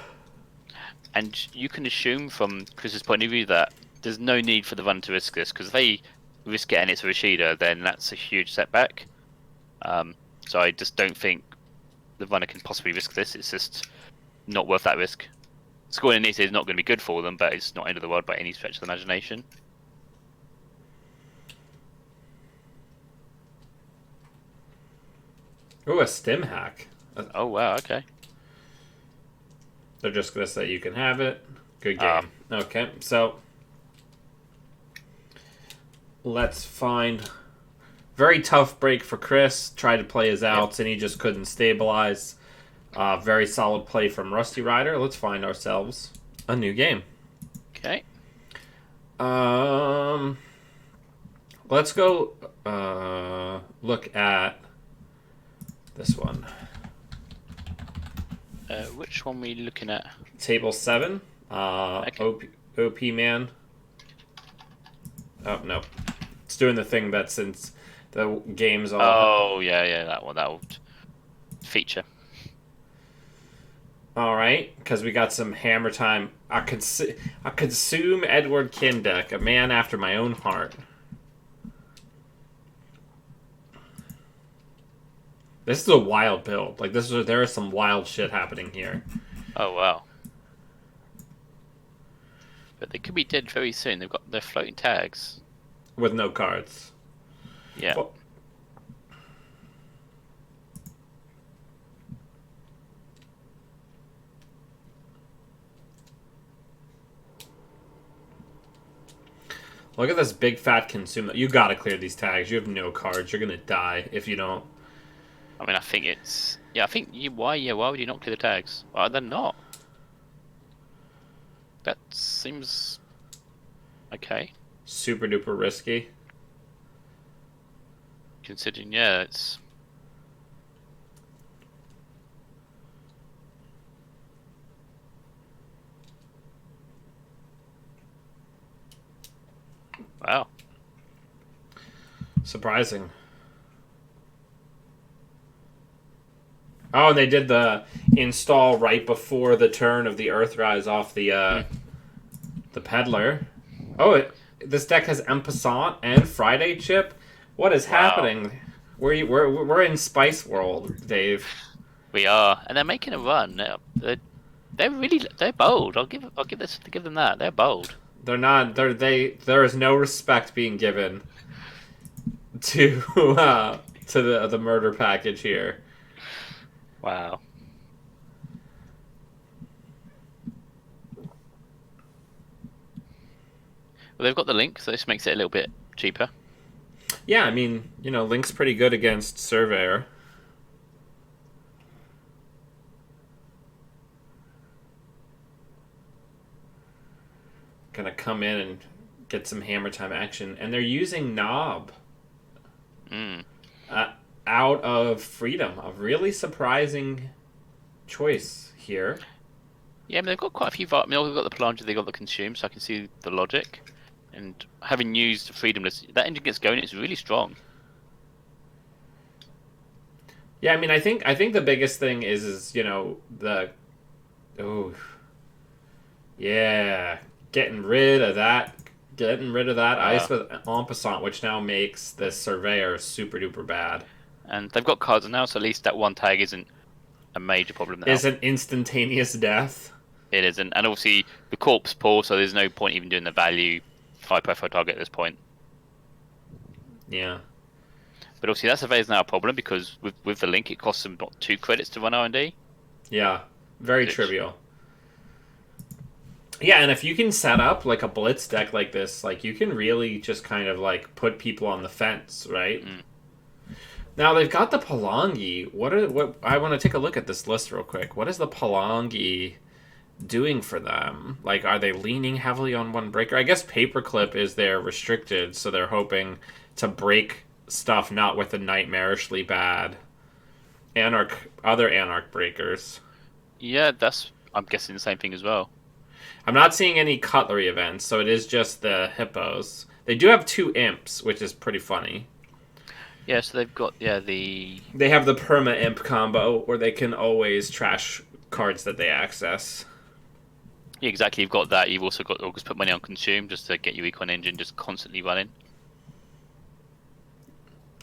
And you can assume from Chris's point of view that there's no need for the run to risk this, because if they risk it and it's Rashida, then that's a huge setback. So I just don't think the runner can possibly risk this. It's just not worth that risk. Scoring an is not going to be good for them, but it's not end of the world by any stretch of the imagination. Ooh, a stim hack. Oh wow, okay. They're just going to say you can have it. Good game. Okay, so let's find. Very tough break for Chris. Tried to play his outs, and he just couldn't stabilize. Very solid play from Rusty Rider. Let's find ourselves a new game. Okay. Let's go look at this one. Which one are we looking at? Table 7. Okay. OP Man. Oh, no. It's doing the thing that since the game's all... Oh, yeah, that one. That old feature. Alright, because we got some hammer time. I consume Edward Kindeck, a man after my own heart. This is a wild build. Like there is some wild shit happening here. Oh wow. But they could be dead very soon. They've got their floating tags. With no cards. Yeah. Well, look at this big fat consumer. You gotta clear these tags. You have no cards. You're gonna die if you don't. I mean, I think it's... Yeah, I think you... Why would you not clear the tags? Why they're not? That seems... Okay. Super duper risky. Considering, yeah, it's... Wow. Surprising. Oh, and they did the install right before the turn of the Earthrise off the Peddler. Oh, this deck has En Passant and Friday Chip. What is happening? We're in Spice World, Dave. We are, and they're making a run. They're bold. I'll give them that. They're bold. They're not. There is no respect being given to the murder package here. Wow. Well, they've got the link, so this makes it a little bit cheaper. Yeah, I mean, Link's pretty good against Surveyor. Gonna come in and get some hammer time action, and they're using Knob out of Freedom. A really surprising choice here. Yeah, I mean, they've got quite a few. I mean, they've got the Pelagia, they've got the Consume, so I can see the logic. And having used Freedomless, that engine gets going. It's really strong. Yeah, I mean, I think the biggest thing is getting rid of that ice with En Passant, which now makes this Surveyor super duper bad. And they've got cards now, so at least that one tag isn't a major problem now. Is an instantaneous death. It isn't, and obviously the corp's poor, so there's no point even doing the value high profile target at this point. Yeah. But obviously that's always now a problem because with the link, it costs them not 2 credits to run R&D. Yeah. Very Which, trivial. Yeah, and if you can set up like a blitz deck like this, like you can really just kind of like put people on the fence, right? mm. Now they've got the Palangi. What I want to take a look at this list real quick. What is the Palangi doing for them? Like, are they leaning heavily on one breaker? I guess Paperclip is their restricted, so they're hoping to break stuff not with the nightmarishly bad other Anarch breakers. Yeah, that's I'm guessing the same thing as well. I'm not seeing any cutlery events, so it is just the hippos. They do have 2 imps, which is pretty funny. Yeah, so they've got the They have the perma imp combo where they can always trash cards that they access. yeah, exactly. You've got that. You've also got August put money on consume just to get your econ engine just constantly running.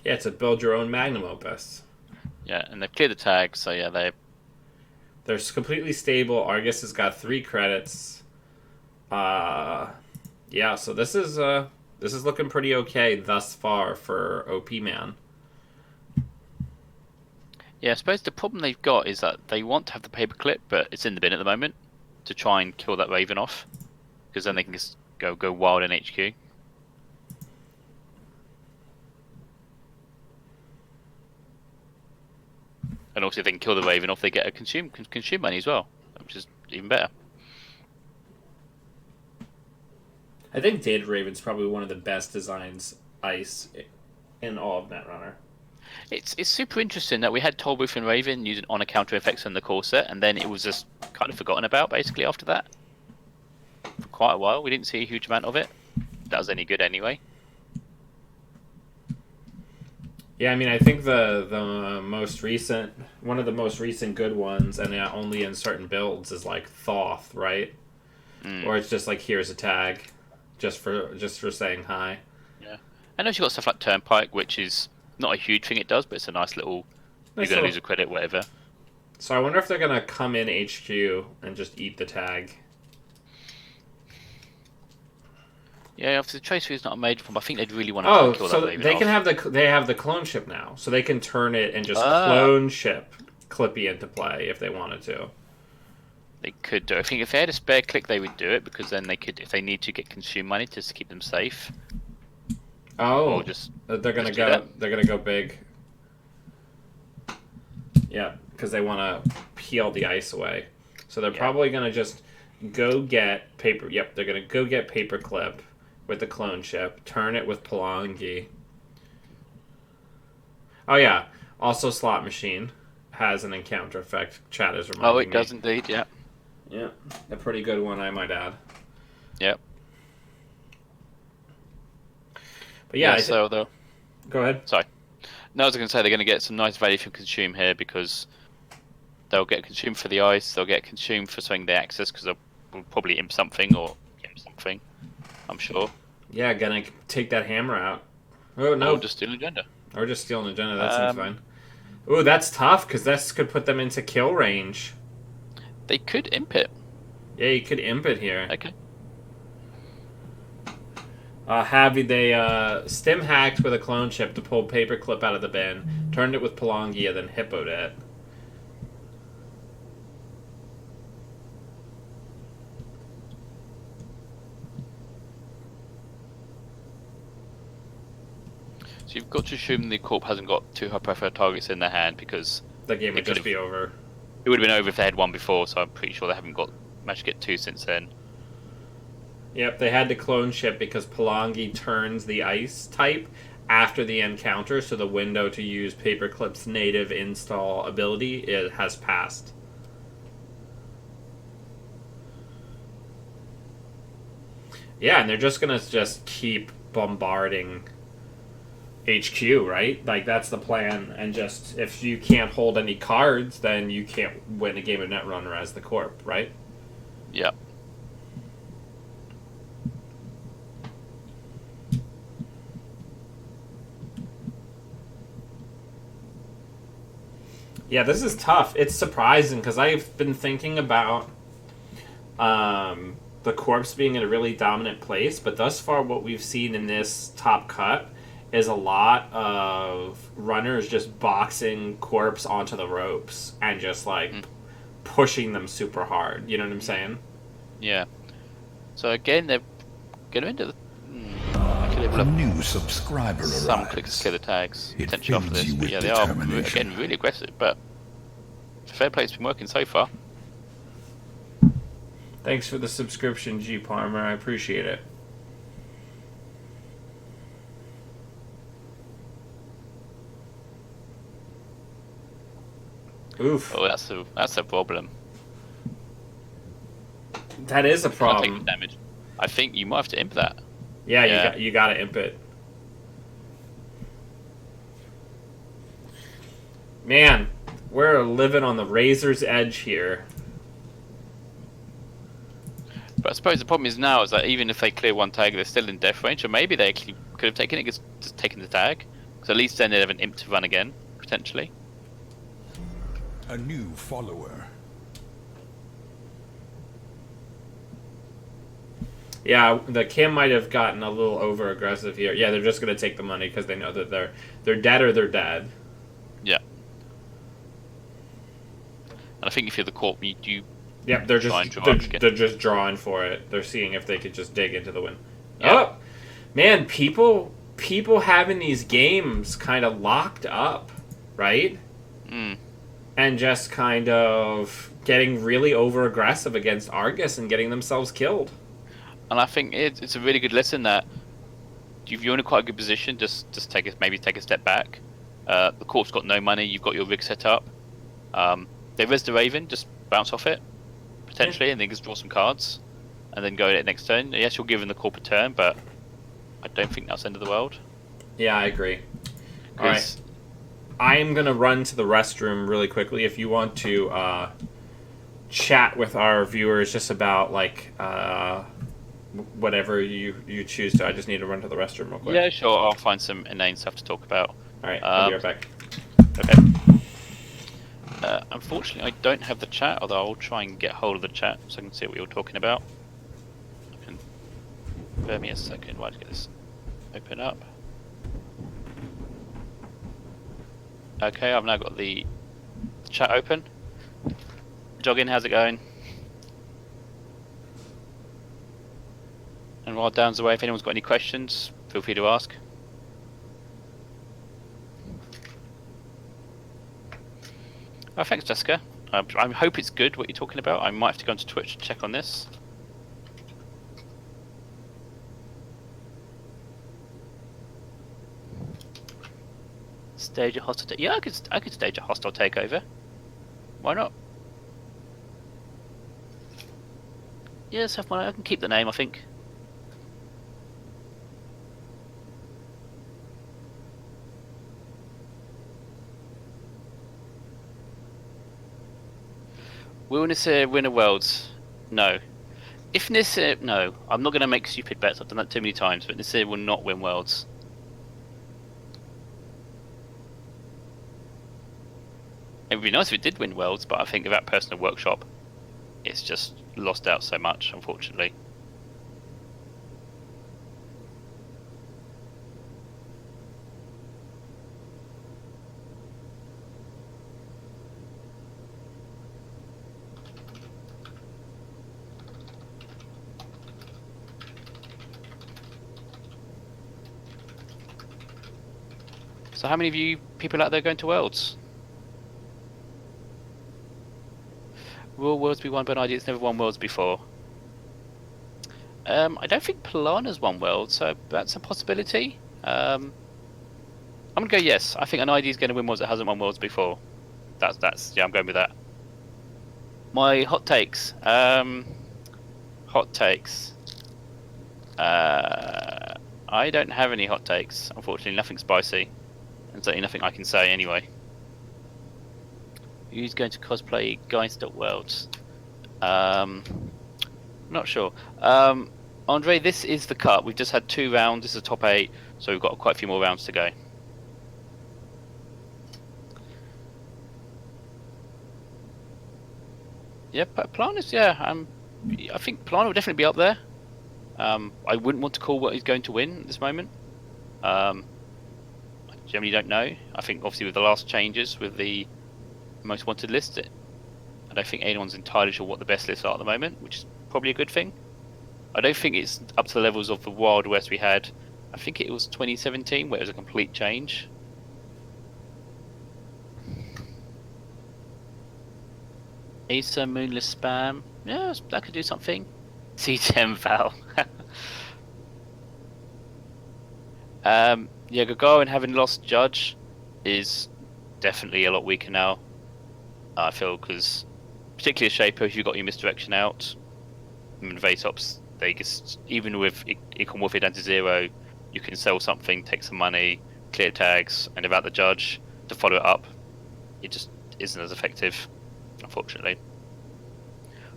Yeah, it's a build your own magnum opus. Yeah, and they've cleared the tag, so yeah, They're completely stable. Argus has got 3 credits. Yeah, so this is looking pretty okay thus far for OP Man. yeah. I suppose the problem they've got is that they want to have the paperclip, but it's in the bin at the moment to try and kill that Raven off, because then they can just go wild in HQ. And also, if they can kill the Raven off, they get a consume money as well, which is even better. I think Data Raven's probably one of the best designs ice in all of Netrunner. It's super interesting that we had Tollbooth and Raven using on a counter effects in the core set, and then it was just kind of forgotten about basically after that. For quite a while, we didn't see a huge amount of it. That was any good anyway. Yeah, I mean, I think the most recent one of the most recent good ones, and only in certain builds, is like Thoth, right? Or it's just like here's a tag, just for saying hi. Yeah, I know you've got stuff like Turnpike, which is not a huge thing it does, but it's a nice little. Nice You're gonna little- lose a credit, whatever. So I wonder if they're gonna come in HQ and just eat the tag. Yeah, obviously the Tracer is not a major problem. I think they'd really want to try and kill that so Raven they off. can have they have the clone ship now, so they can turn it and just Ah. clone ship Clippy into play if they wanted to. They could do. I think if they had a spare click, they would do it because then they could, if they need to, get consume money just to keep them safe. Oh, Or just they're gonna just do go. that. They're gonna go big. Yeah, because they want to peel the ice away. So they're Yeah. probably gonna just go get paper. Yep, they're gonna go get Paperclip with the clone ship. Turn it with Palangi. Oh yeah, also Slot Machine has an encounter effect. Chat is reminding Oh, me. it does indeed. Yeah. Yeah, a pretty good one, I might add. Yep. But yeah, So though, go ahead. sorry. No, I was going to say they're going to get some nice value from consume here because they'll get consume for the ice, they'll get consume for something they access because they'll probably imp something or imp something. I'm sure. Yeah, gonna take that hammer out. Oh no, Or just steal an agenda. or just steal an agenda. That seems fine. Ooh, that's tough because this could put them into kill range. They could imp it. Yeah, you could imp it here. Okay. They stim hacked with a clone chip to pull Paperclip out of the bin, turned it with Palangia, then hippoed it. So you've got to assume the corp hasn't got 2 high profile targets in their hand because The game would It just could've- be over. it would have been over if they had one before. So I'm pretty sure they haven't managed to get 2 since then. Yep, they had to clone ship because Palangi turns the ice type after the encounter, so the window to use Paperclip's native install ability has passed. Yeah, and they're just gonna keep bombarding HQ, right? Like that's the plan. And just if you can't hold any cards, then you can't win a game of Netrunner as the corp, right? Yeah. Yeah, this is tough. It's surprising because I've been thinking about the corpse being in a really dominant place, but thus far what we've seen in this top cut is a lot of runners just boxing corpse onto the ropes and just like pushing them super hard. You know what I'm saying? Yeah. So again, they're going into the. A new subscriber Some arrives. clicks clear the tags It potentially after fills this, you but with yeah, they are determination. again really aggressive. But fair play's been working so far. Thanks for the subscription, G Palmer. I appreciate it. Oof. Oh, that's a problem. That is a Can't take problem. the damage. I think you might have to imp that. Yeah, you gotta imp it. Man, we're living on the razor's edge here. But I suppose the problem is now is that even if they clear one tag, they're still in death range, or maybe they actually could have taken it, just taken the tag. Because at least then they'd have an imp to run again, potentially. A new follower. Yeah, the Kim might have gotten a little over aggressive here. Yeah, they're just gonna take the money because they know that they're dead or they're dead. Yeah. And I think if you're the corp, you Yep, they're try and just draw up again. they're just drawing for it. They're seeing if they could just dig into the win. Yeah. Oh, man, people having these games kind of locked up, right? Mm. And just kind of getting really over aggressive against Argus and getting themselves killed. And I think it's a really good lesson that if you're in a quite a good position, just maybe take a step back. The corp's got no money. You've got your rig set up. They res the Raven, just bounce off it potentially, and then just draw some cards, and then go at it next turn. Yes, you're giving the corp a turn, but I don't think that's the end of the world. Yeah, I agree. All right, I am gonna run to the restroom really quickly. If you want to chat with our viewers just about like whatever you choose to, I just need to run to the restroom real quick. Yeah, sure. I'll find some inane stuff to talk about. All right, I'll be right back. Okay. Unfortunately, I don't have the chat, although I'll try and get hold of the chat so I can see what you're talking about. Bear me a second while I get this open up. Okay, I've now got the chat open. Jogging, how's it going? And while Dan's away, if anyone's got any questions, feel free to ask. Oh, thanks, Jessica. I hope it's good what you're talking about. I might have to go onto Twitch to check on this. Stage a hostile. Yeah, I could stage a hostile takeover. Why not? Yes, have I can keep the name. I think. Will Nasir win a Worlds? No. If Nasir... No. I'm not going to make stupid bets. I've done that too many times. But Nasir will not win Worlds. It would be nice if it did win Worlds, but I think without personal workshop, it's just lost out so much, unfortunately. So how many of you people out there going to Worlds? Will Worlds be won by an idea that's never won Worlds before? I don't think Polana's won Worlds, so that's a possibility. I'm gonna go yes. I think an ID is going to win Worlds that hasn't won Worlds before. That's yeah. I'm going with that. My hot takes. Hot takes. I don't have any hot takes. Unfortunately, nothing spicy, and certainly nothing I can say anyway. Who's going to cosplay Geist.Worlds? Not sure. Andre, this is the cut. We've just had 2 rounds. This is the top 8, so we've got quite a few more rounds to go. Yep, Planus, yeah. I think Plana will definitely be up there. I wouldn't want to call what he's going to win at this moment. I generally don't know. I think obviously with the last changes with the most wanted list, I don't think anyone's entirely sure what the best lists are at the moment, which is probably a good thing. I don't think it's up to the levels of the Wild West we had. I think it was 2017 where it was a complete change. Asa Moonless Spam. Yeah, that could do something. C10 Val. Yeah, Gagarin having lost Judge is definitely a lot weaker now. I feel, because particularly as Shaper, if you've got your misdirection out, and Vatops, they just, even with Econ Warfare down to 0, you can sell something, take some money, clear tags, and without the Judge to follow it up, it just isn't as effective, unfortunately.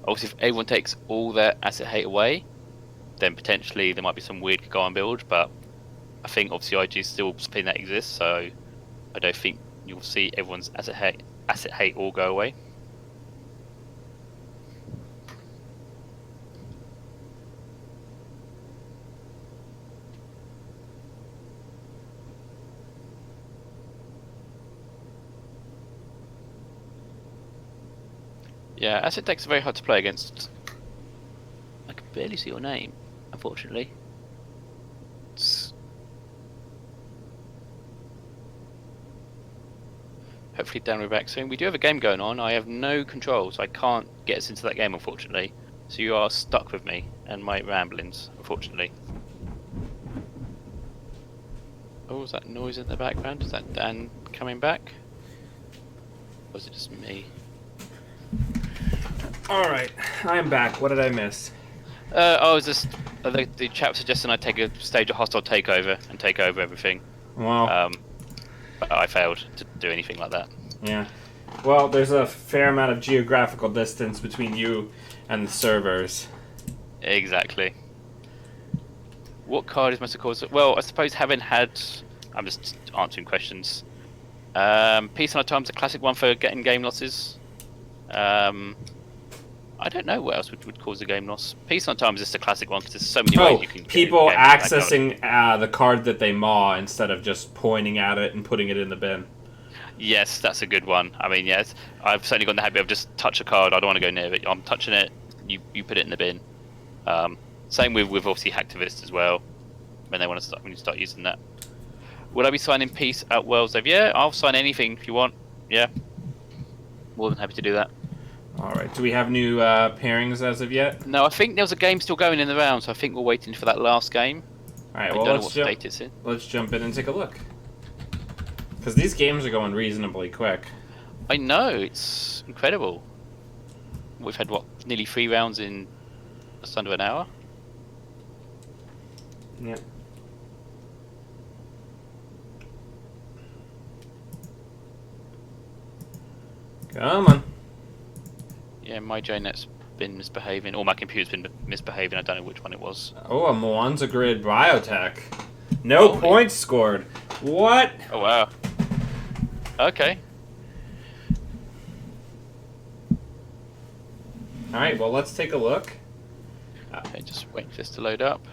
Obviously, if everyone takes all their asset hate away, then potentially there might be some weird Gagarin build, but I think obviously IG is still something that exists, so I don't think you'll see everyone's asset hate all go away. Yeah, asset decks are very hard to play against. I can barely see your name, unfortunately. Hopefully Dan will be back soon. We do have a game going on. I have no control, so I can't get us into that game, unfortunately. So you are stuck with me and my ramblings, unfortunately. Oh, is that noise in the background? Is that Dan coming back? Or is it just me? Alright, I'm back. What did I miss? I was just... the chat suggesting I take a stage of hostile takeover and take over everything. Well, but I failed to do anything like that. yeah. Well, there's a fair amount of geographical distance between you and the servers. Exactly. What card is most cause? Well, I suppose having had... I'm just answering questions. Peace and Our Time's a classic one for getting game losses. I don't know what else would cause a game loss. Peace on Time is just a classic one because there's so many ways you can people accessing the card that they maw instead of just pointing at it and putting it in the bin. Yes, that's a good one. I mean, yes, I've certainly got in the habit of just touch a card. I don't want to go near it. I'm touching it. You put it in the bin. Same with obviously hacktivists as well. When they want to start, when you start using that. Would I be signing Peace at Worlds? Yeah, I'll sign anything if you want. Yeah, more than happy to do that. Alright, do we have new pairings as of yet? No, I think there was a game still going in the round, so I think we're waiting for that last game. Alright, well, I don't know what state it's in. Let's jump in and take a look. Because these games are going reasonably quick. I know, it's incredible. We've had, what, nearly 3 rounds in just under an hour? Yeah. Come on. Yeah, my JNet's been misbehaving, or my computer's been misbehaving. I don't know which one it was. Oh, a Mwanza Grid Biotech. No points scored. What? Oh, wow. Okay. Alright, well, let's take a look. Okay, just wait for this to load up.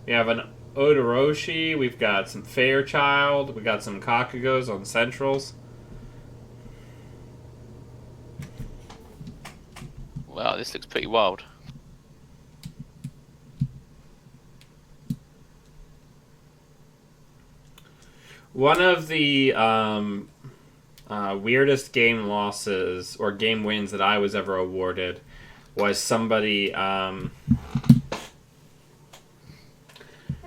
We have an Odoroshi, we've got some Fairchild, we got some Kakugos on Centrals. Wow, this looks pretty wild. One of the weirdest game losses or game wins that I was ever awarded was somebody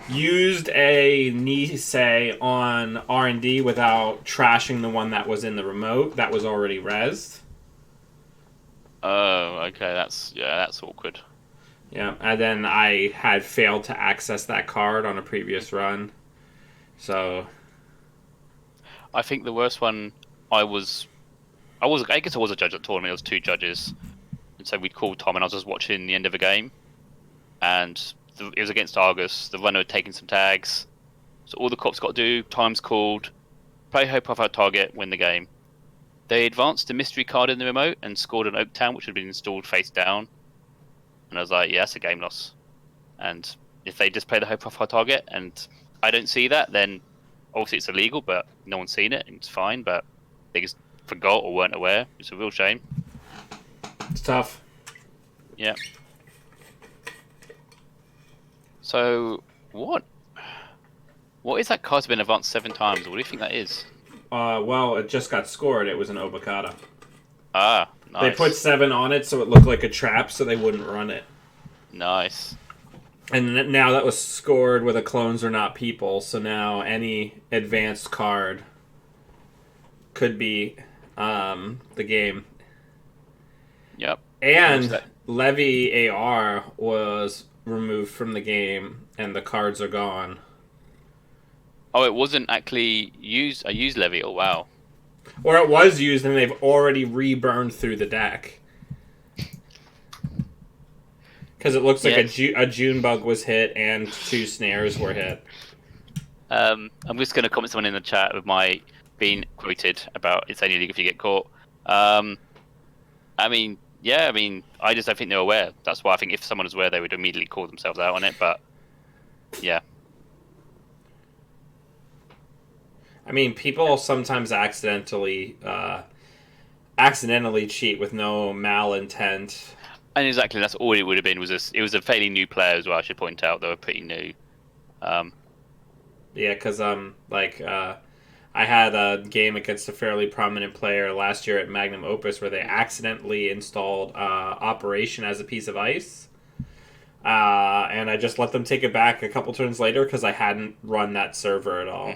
used a Nisei on R&D without trashing the one that was in the remote that was already rezzed. Oh, okay, that's awkward. Yeah, and then I had failed to access that card on a previous run. So I think the worst one I guess I was a judge at the tournament. There was 2 judges, and so we'd called Tom, and I was just watching the end of the game, and it was against Argus. The runner had taken some tags, so all the cops got to do, time's called, play high profile target, win the game. They advanced a mystery card in the remote and scored an Oak Town, which had been installed face down. And I was like, yeah, that's a game loss. And if they just play the high profile target, and I don't see that, then obviously it's illegal, but no one's seen it, and it's fine. But they just forgot or weren't aware. It's a real shame. It's tough. Yeah. So what is that card's been advanced 7 times? What do you think that is? Well, it just got scored. It was an Obokata. Ah, nice. They put 7 on it so it looked like a trap, so they wouldn't run it. Nice. And now that was scored with a clones are not people, so now any advanced card could be the game. Yep. And Levy AR was removed from the game, and the cards are gone. Oh, it wasn't actually used. I used Levy. Oh, wow. Or it was used, and they've already reburned through the deck. Because it looks like a June bug was hit, and 2 snares were hit. I'm just going to comment someone in the chat with my being quoted about it's only legal if you get caught. I mean, I just don't think they're aware. That's why I think if someone was aware, they would immediately call themselves out on it. But yeah. I mean, people sometimes accidentally cheat with no malintent. And exactly, that's all it would have been. It was a fairly new player as well. I should point out they were pretty new. Yeah, because I had a game against a fairly prominent player last year at Magnum Opus where they accidentally installed Operation as a piece of ice. And I just let them take it back a couple turns later because I hadn't run that server at all.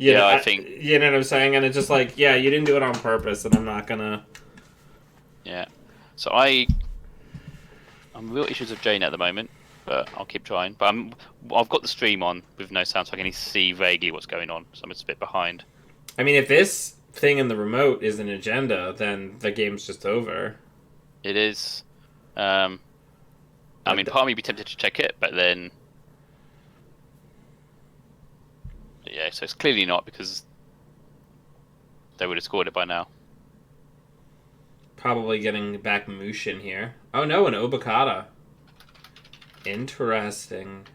I think... You know what I'm saying? And it's just like, yeah, you didn't do it on purpose, and I'm not gonna... Yeah. So I'm real issues with Jane at the moment, but I'll keep trying. But I've got the stream on with no sound, so I can see vaguely what's going on. So I'm just a bit behind. I mean, if this thing in the remote is an agenda, then the game's just over. It is. I mean, part of me would be tempted to check it, but then... Yeah, so it's clearly not, because they would have scored it by now. Probably getting back Mushin here. Oh no, an Obokata. Interesting.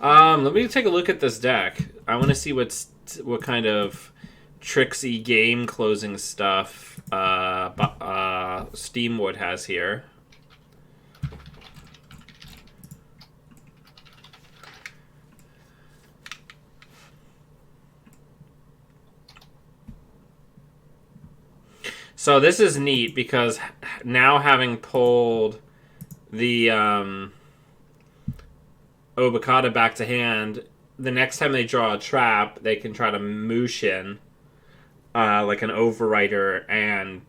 Let me take a look at this deck. I want to see what kind of tricksy game closing stuff Steamwood has here. So this is neat because now having pulled the Obokata back to hand, the next time they draw a trap, they can try to Mushin like an Overwriter, and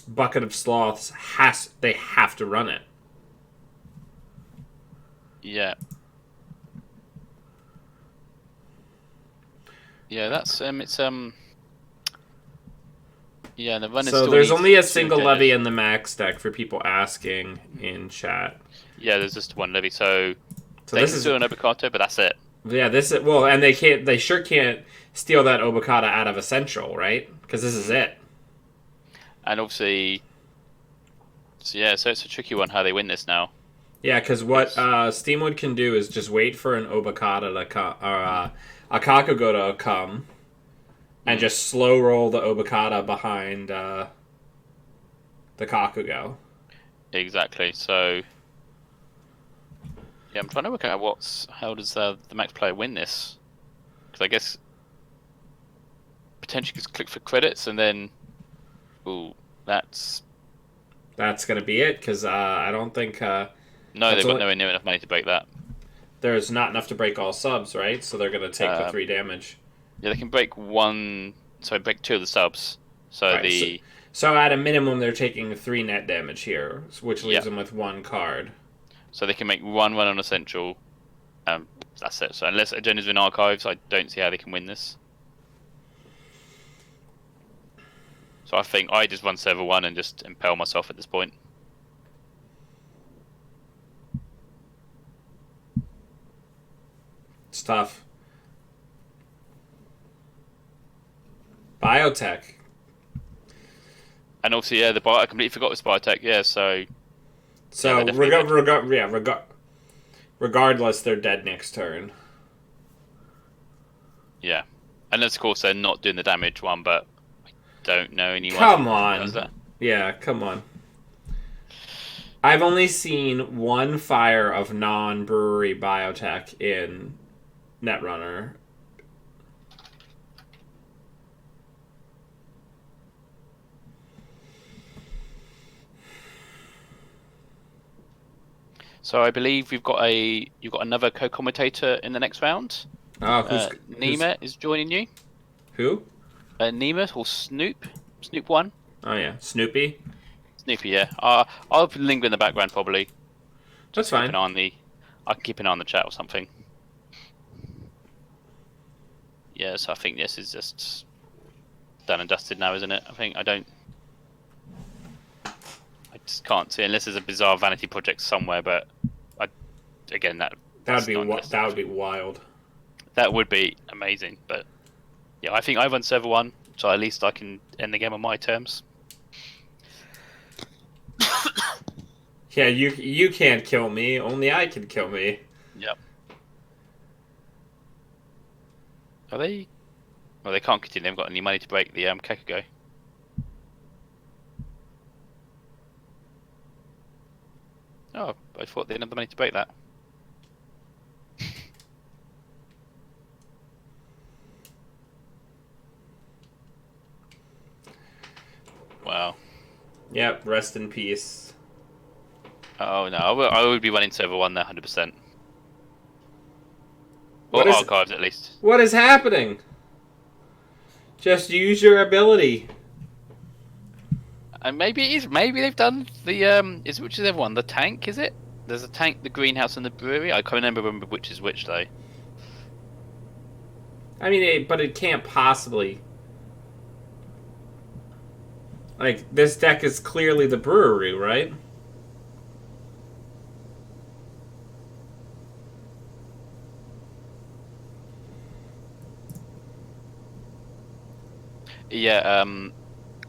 Bucket of Sloths they have to run it. Yeah. Yeah, that's it's Yeah, the runner. So there's only a single levy in the max deck for people asking in chat. Yeah, there's just one levy. So they this is still an Obokata, but that's it. Yeah, and they sure can't steal that Obokata out of Essential, right? Because this is it. And obviously, so it's a tricky one how they win this now. Yeah, because what Steamwood can do is just wait for an Obokata to come, or a Kakugo to come, and just slow roll the Obokata behind the Kakugo. Exactly. So, yeah, I'm trying to work out how does the max player win this? Because I guess potentially just click for credits and then, that's going to be it. Because I don't think no, they've got nowhere near enough money to break that. There's not enough to break all subs, right? So they're going to take the 3 damage. Yeah, they can break break 2 of the subs. So right, so at a minimum, they're taking 3 net damage here, which leaves them with 1 card. So they can make 1 run on Essential. That's it. So unless Agenda's in Archives, I don't see how they can win this. So I think I just run server 1 and just impale myself at this point. It's tough. Biotech. And also, yeah, I completely forgot with Biotech. Yeah, so So they're definitely dead. regardless, they're dead next turn. Yeah, unless of course they're not doing the damage one, but I don't know anyone Come who does on. that. Yeah, come on. I've only seen one fire of non-brewery biotech in Netrunner. So I believe you've got another co-commentator in the next round. Oh, who's Nima is joining you. who? Nima or Snoop one. Oh yeah, Snoopy. Snoopy, yeah. I'll linger in the background probably. That's Just keep fine. an eye on the. I can keep an eye on the chat or something. Yeah, so I think this is just done and dusted now, isn't it? I just can't see unless there's a bizarre vanity project somewhere. But again, That would be wild. that would be amazing. But yeah, I think I won server one, so at least I can end the game on my terms. Yeah, you can't kill me. Only I can kill me. Yep. Are they? Well, they can't continue. They haven't got any money to break the Kekugo. Oh, I thought they didn't have the money to break that. Wow. Yep, rest in peace. Oh no, I would be running server one there, 100%. What Or is- archives at least. What is happening? Just use your ability. And maybe it is. Maybe they've done the which is everyone? The tank, is it? There's a tank, the greenhouse, and the brewery. I can't remember which is which though. I mean, but it can't possibly. Like, this deck is clearly the brewery, right? Yeah,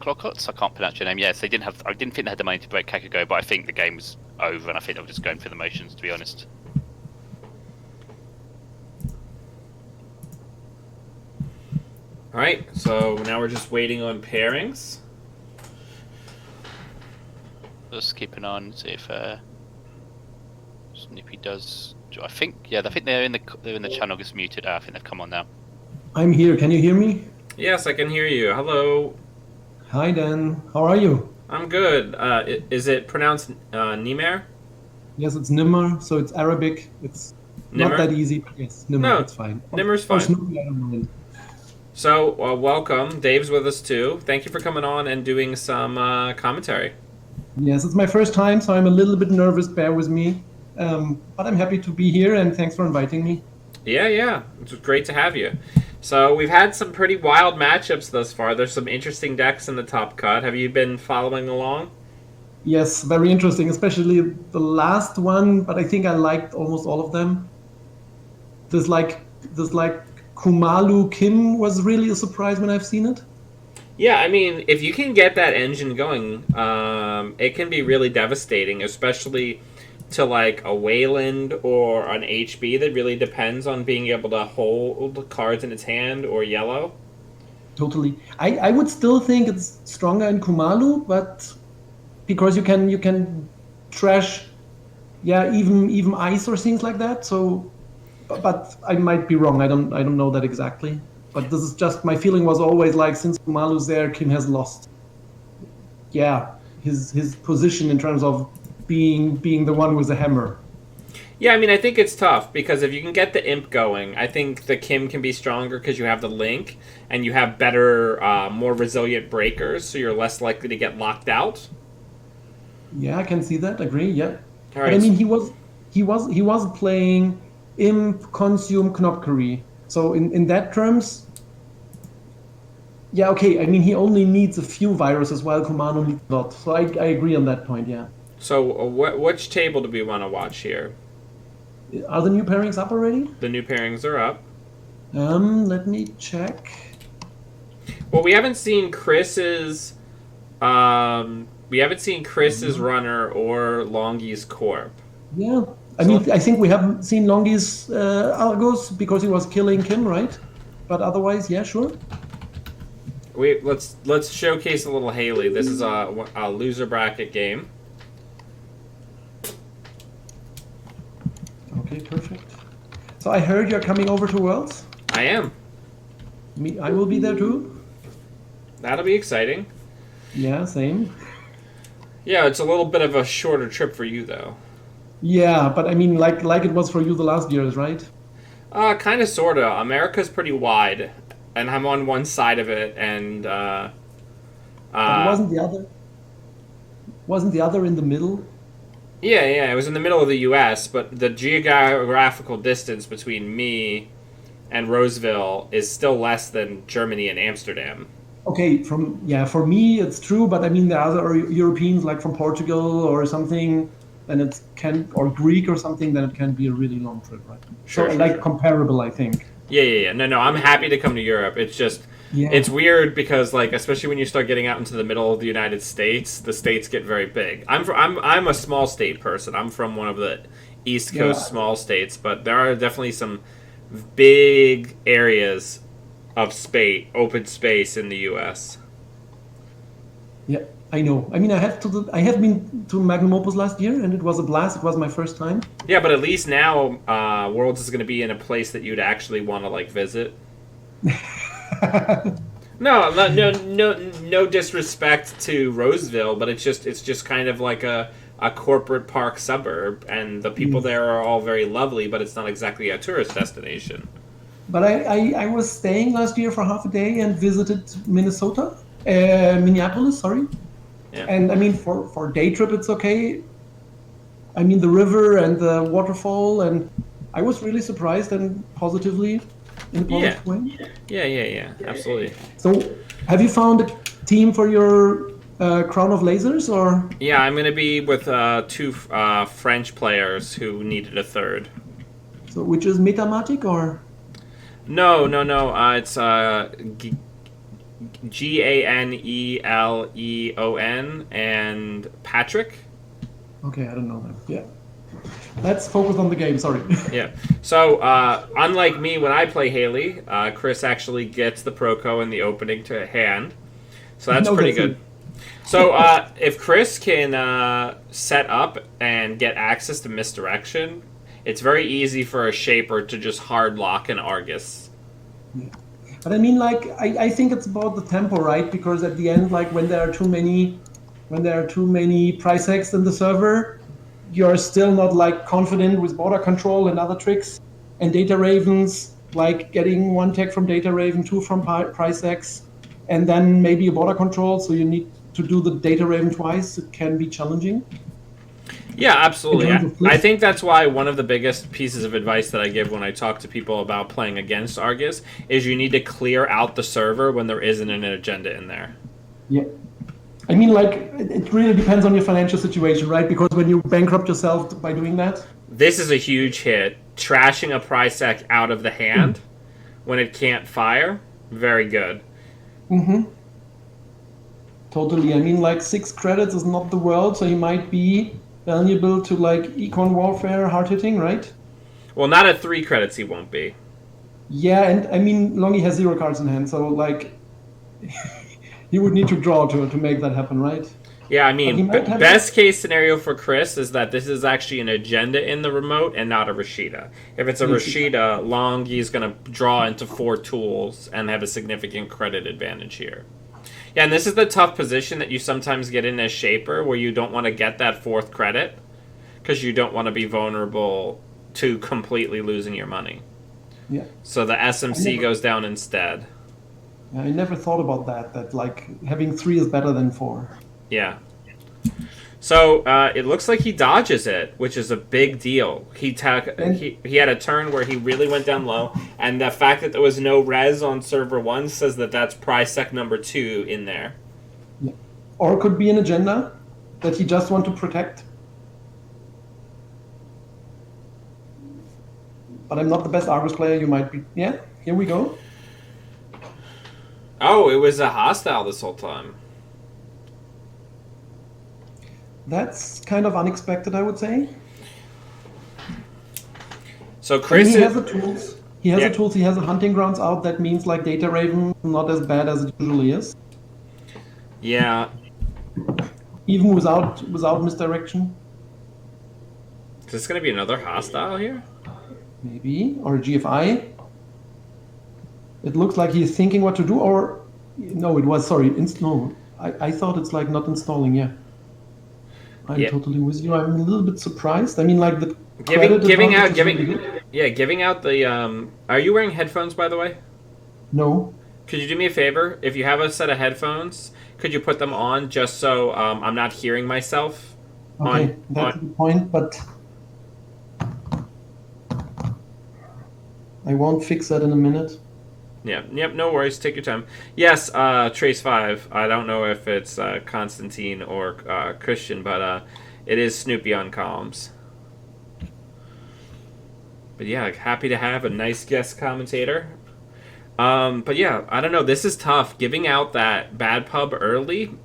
Clockots. I can't pronounce your name. Yes, they didn't have. I didn't think they had the money to break Kekugo, but I think the game was over, and I think they were just going through the motions. To be honest. Alright, so now we're just waiting on pairings. Just keeping on, see if Snippy does. I think they're in the channel. Gets muted. I think they've come on now. I'm here. Can you hear me? Yes, I can hear you. Hello. Hi, Dan. How are you? I'm good. Is it pronounced Nimer? Yes, it's Nimmer, so it's Arabic. It's Nimmer? not that easy, but yes, Nimmer, No, it's fine. Nimmer's Or fine. Snoopy, I don't mind. So, welcome. Dave's with us too. Thank you for coming on and doing some commentary. Yes, it's my first time, so I'm a little bit nervous. Bear with me. But I'm happy to be here, and thanks for inviting me. Yeah. It's great to have you. So, we've had some pretty wild matchups thus far. There's some interesting decks in the top cut. Have you been following along? Yes, very interesting, especially the last one, but I think I liked almost all of them. This Kumalu Kim was really a surprise when I've seen it. Yeah, I mean, if you can get that engine going, it can be really devastating, especially to like a Wayland or an HB that really depends on being able to hold cards in its hand or yellow. Totally. I would still think it's stronger in Kumalu, but because you can trash, yeah, even ice or things like that. So, but I might be wrong. I don't know that exactly. But this is just my feeling was always like since Kumalu's there, Kim has lost. Yeah, his position in terms of being the one with the hammer. Yeah, I mean, I think it's tough because if you can get the imp going, I think the Kim can be stronger because you have the link and you have better, more resilient breakers, so you're less likely to get locked out. Yeah, I can see that. Agree. Yeah. All But right. I mean, he was playing imp, consume, knopkery. So in that terms, yeah, okay. I mean, he only needs a few viruses while Kumano needs a lot. So I agree on that point. Yeah. So, which table do we want to watch here? Are the new pairings up already? The new pairings are up. Let me check. Well, we haven't seen Chris's We haven't seen Chris's runner or Longi's corp. Yeah. I mean, I think we haven't seen Longi's Argos because he was killing Kim, right? But otherwise, yeah, sure. Let's showcase a little Haley. This is a loser bracket game. Okay, perfect. So I heard you're coming over to Worlds. I am. I will be there too. That'll be exciting. Yeah, same. Yeah, it's a little bit of a shorter trip for you though. Yeah, but I mean, like it was for you the last years, right? Kind of, sorta. America's pretty wide, and I'm on one side of it, and But wasn't the other? Wasn't the other in the middle? yeah, it was in the middle of the U.S., but the geographical distance between me and Roseville is still less than Germany and Amsterdam. Okay, for me it's true, but I mean there are other Europeans like from Portugal or something, then it can, or Greek or something, then it can be a really long trip, right? Sure, so sure. Comparable, I think. Yeah. No, I'm happy to come to Europe. It's just, it's weird because, like, especially when you start getting out into the middle of the United States, the states get very big. I'm a small state person. I'm from one of the East Coast small states, but there are definitely some big areas of open space in the U.S. Yeah, I know. I mean, I have been to Magnum Opus last year, and it was a blast. It was my first time. Yeah, but at least now Worlds is going to be in a place that you'd actually want to like visit. No disrespect to Roseville, but it's just kind of like a corporate park suburb, and the people there are all very lovely, but it's not exactly a tourist destination. But I was staying last year for half a day and visited Minneapolis, sorry. Yeah. And I mean, for a day trip, it's okay. I mean, the river and the waterfall, and I was really surprised and positively in a positive way. Yeah, absolutely. So, have you found a team for your Crown of Lasers, or? Yeah, I'm going to be with two French players who needed a third. So, which is Metamatic, or? No. It's Ganeleon and Patrick. Okay, I don't know that. Yeah. Let's focus on the game, sorry. Yeah. So, unlike me, when I play Haley, Chris actually gets the Proco in the opening to hand. So that's pretty good. So, if Chris can set up and get access to misdirection, it's very easy for a Shaper to just hard lock an Argus. Yeah. But I mean, like, I think it's about the tempo, right? Because at the end, like, when there are too many price hacks in the server, you're still not like confident with border control and other tricks. And data ravens, like getting one tag from data raven, two from price hacks, and then maybe a border control. So you need to do the data raven twice. It can be challenging. Yeah, absolutely. I think that's why one of the biggest pieces of advice that I give when I talk to people about playing against Argus is you need to clear out the server when there isn't an agenda in there. Yeah. I mean, like, it really depends on your financial situation, right? Because when you bankrupt yourself by doing that. This is a huge hit. Trashing a price deck out of the hand when it can't fire, very good. Mm-hmm. Totally. I mean, like, 6 credits is not the world, so he might be valuable to, like, Econ Warfare, hard-hitting, right? Well, not at 3 credits he won't be. Yeah, and I mean, Longi has 0 cards in hand, so, like, he would need to draw to make that happen, right? Yeah, I mean, best case scenario for Chris is that this is actually an agenda in the remote and not a Rashida. If it's a Rashida, Longi's going to draw into 4 tools and have a significant credit advantage here. Yeah, and this is the tough position that you sometimes get in as Shaper, where you don't want to get that 4th credit because you don't want to be vulnerable to completely losing your money. Yeah. So the SMC goes down instead. Yeah, I never thought about that, like, having 3 is better than 4. Yeah. So it looks like he dodges it, which is a big deal. He had a turn where he really went down low, and the fact that there was no res on server 1 says that that's prize sec number 2 in there. Yeah. Or it could be an agenda that he just want to protect. But I'm not the best Argus player. You might be. Yeah, here we go. Oh, it was a hostile this whole time. That's kind of unexpected, I would say. So I mean, Chris, he has the tools. He has Yeah. the tools. He has the hunting grounds out. That means like Data Raven, not as bad as it usually is, yeah, even without misdirection, is this gonna be another hostile here? maybe, or GFI. It looks like he's thinking what to do, or no, it was sorry. No, I thought it's like not installing. Yeah, I'm Yeah. totally with you. I'm a little bit surprised. I mean, like the Giving credit giving out advantage is really giving good. yeah giving out the Are you wearing headphones, by the way? No, Could you do me a favor? If you have a set of headphones, could you put them on just so I'm not hearing myself okay, that's on a good point, but I won't fix that in a minute. Yeah, yep, no worries. Take your time. Yes, Trace 5. I don't know if it's Constantine or Christian, but it is Snoopy on comms. But yeah, happy to have a nice guest commentator. But yeah, I don't know. This is tough. Giving out that bad pub early Two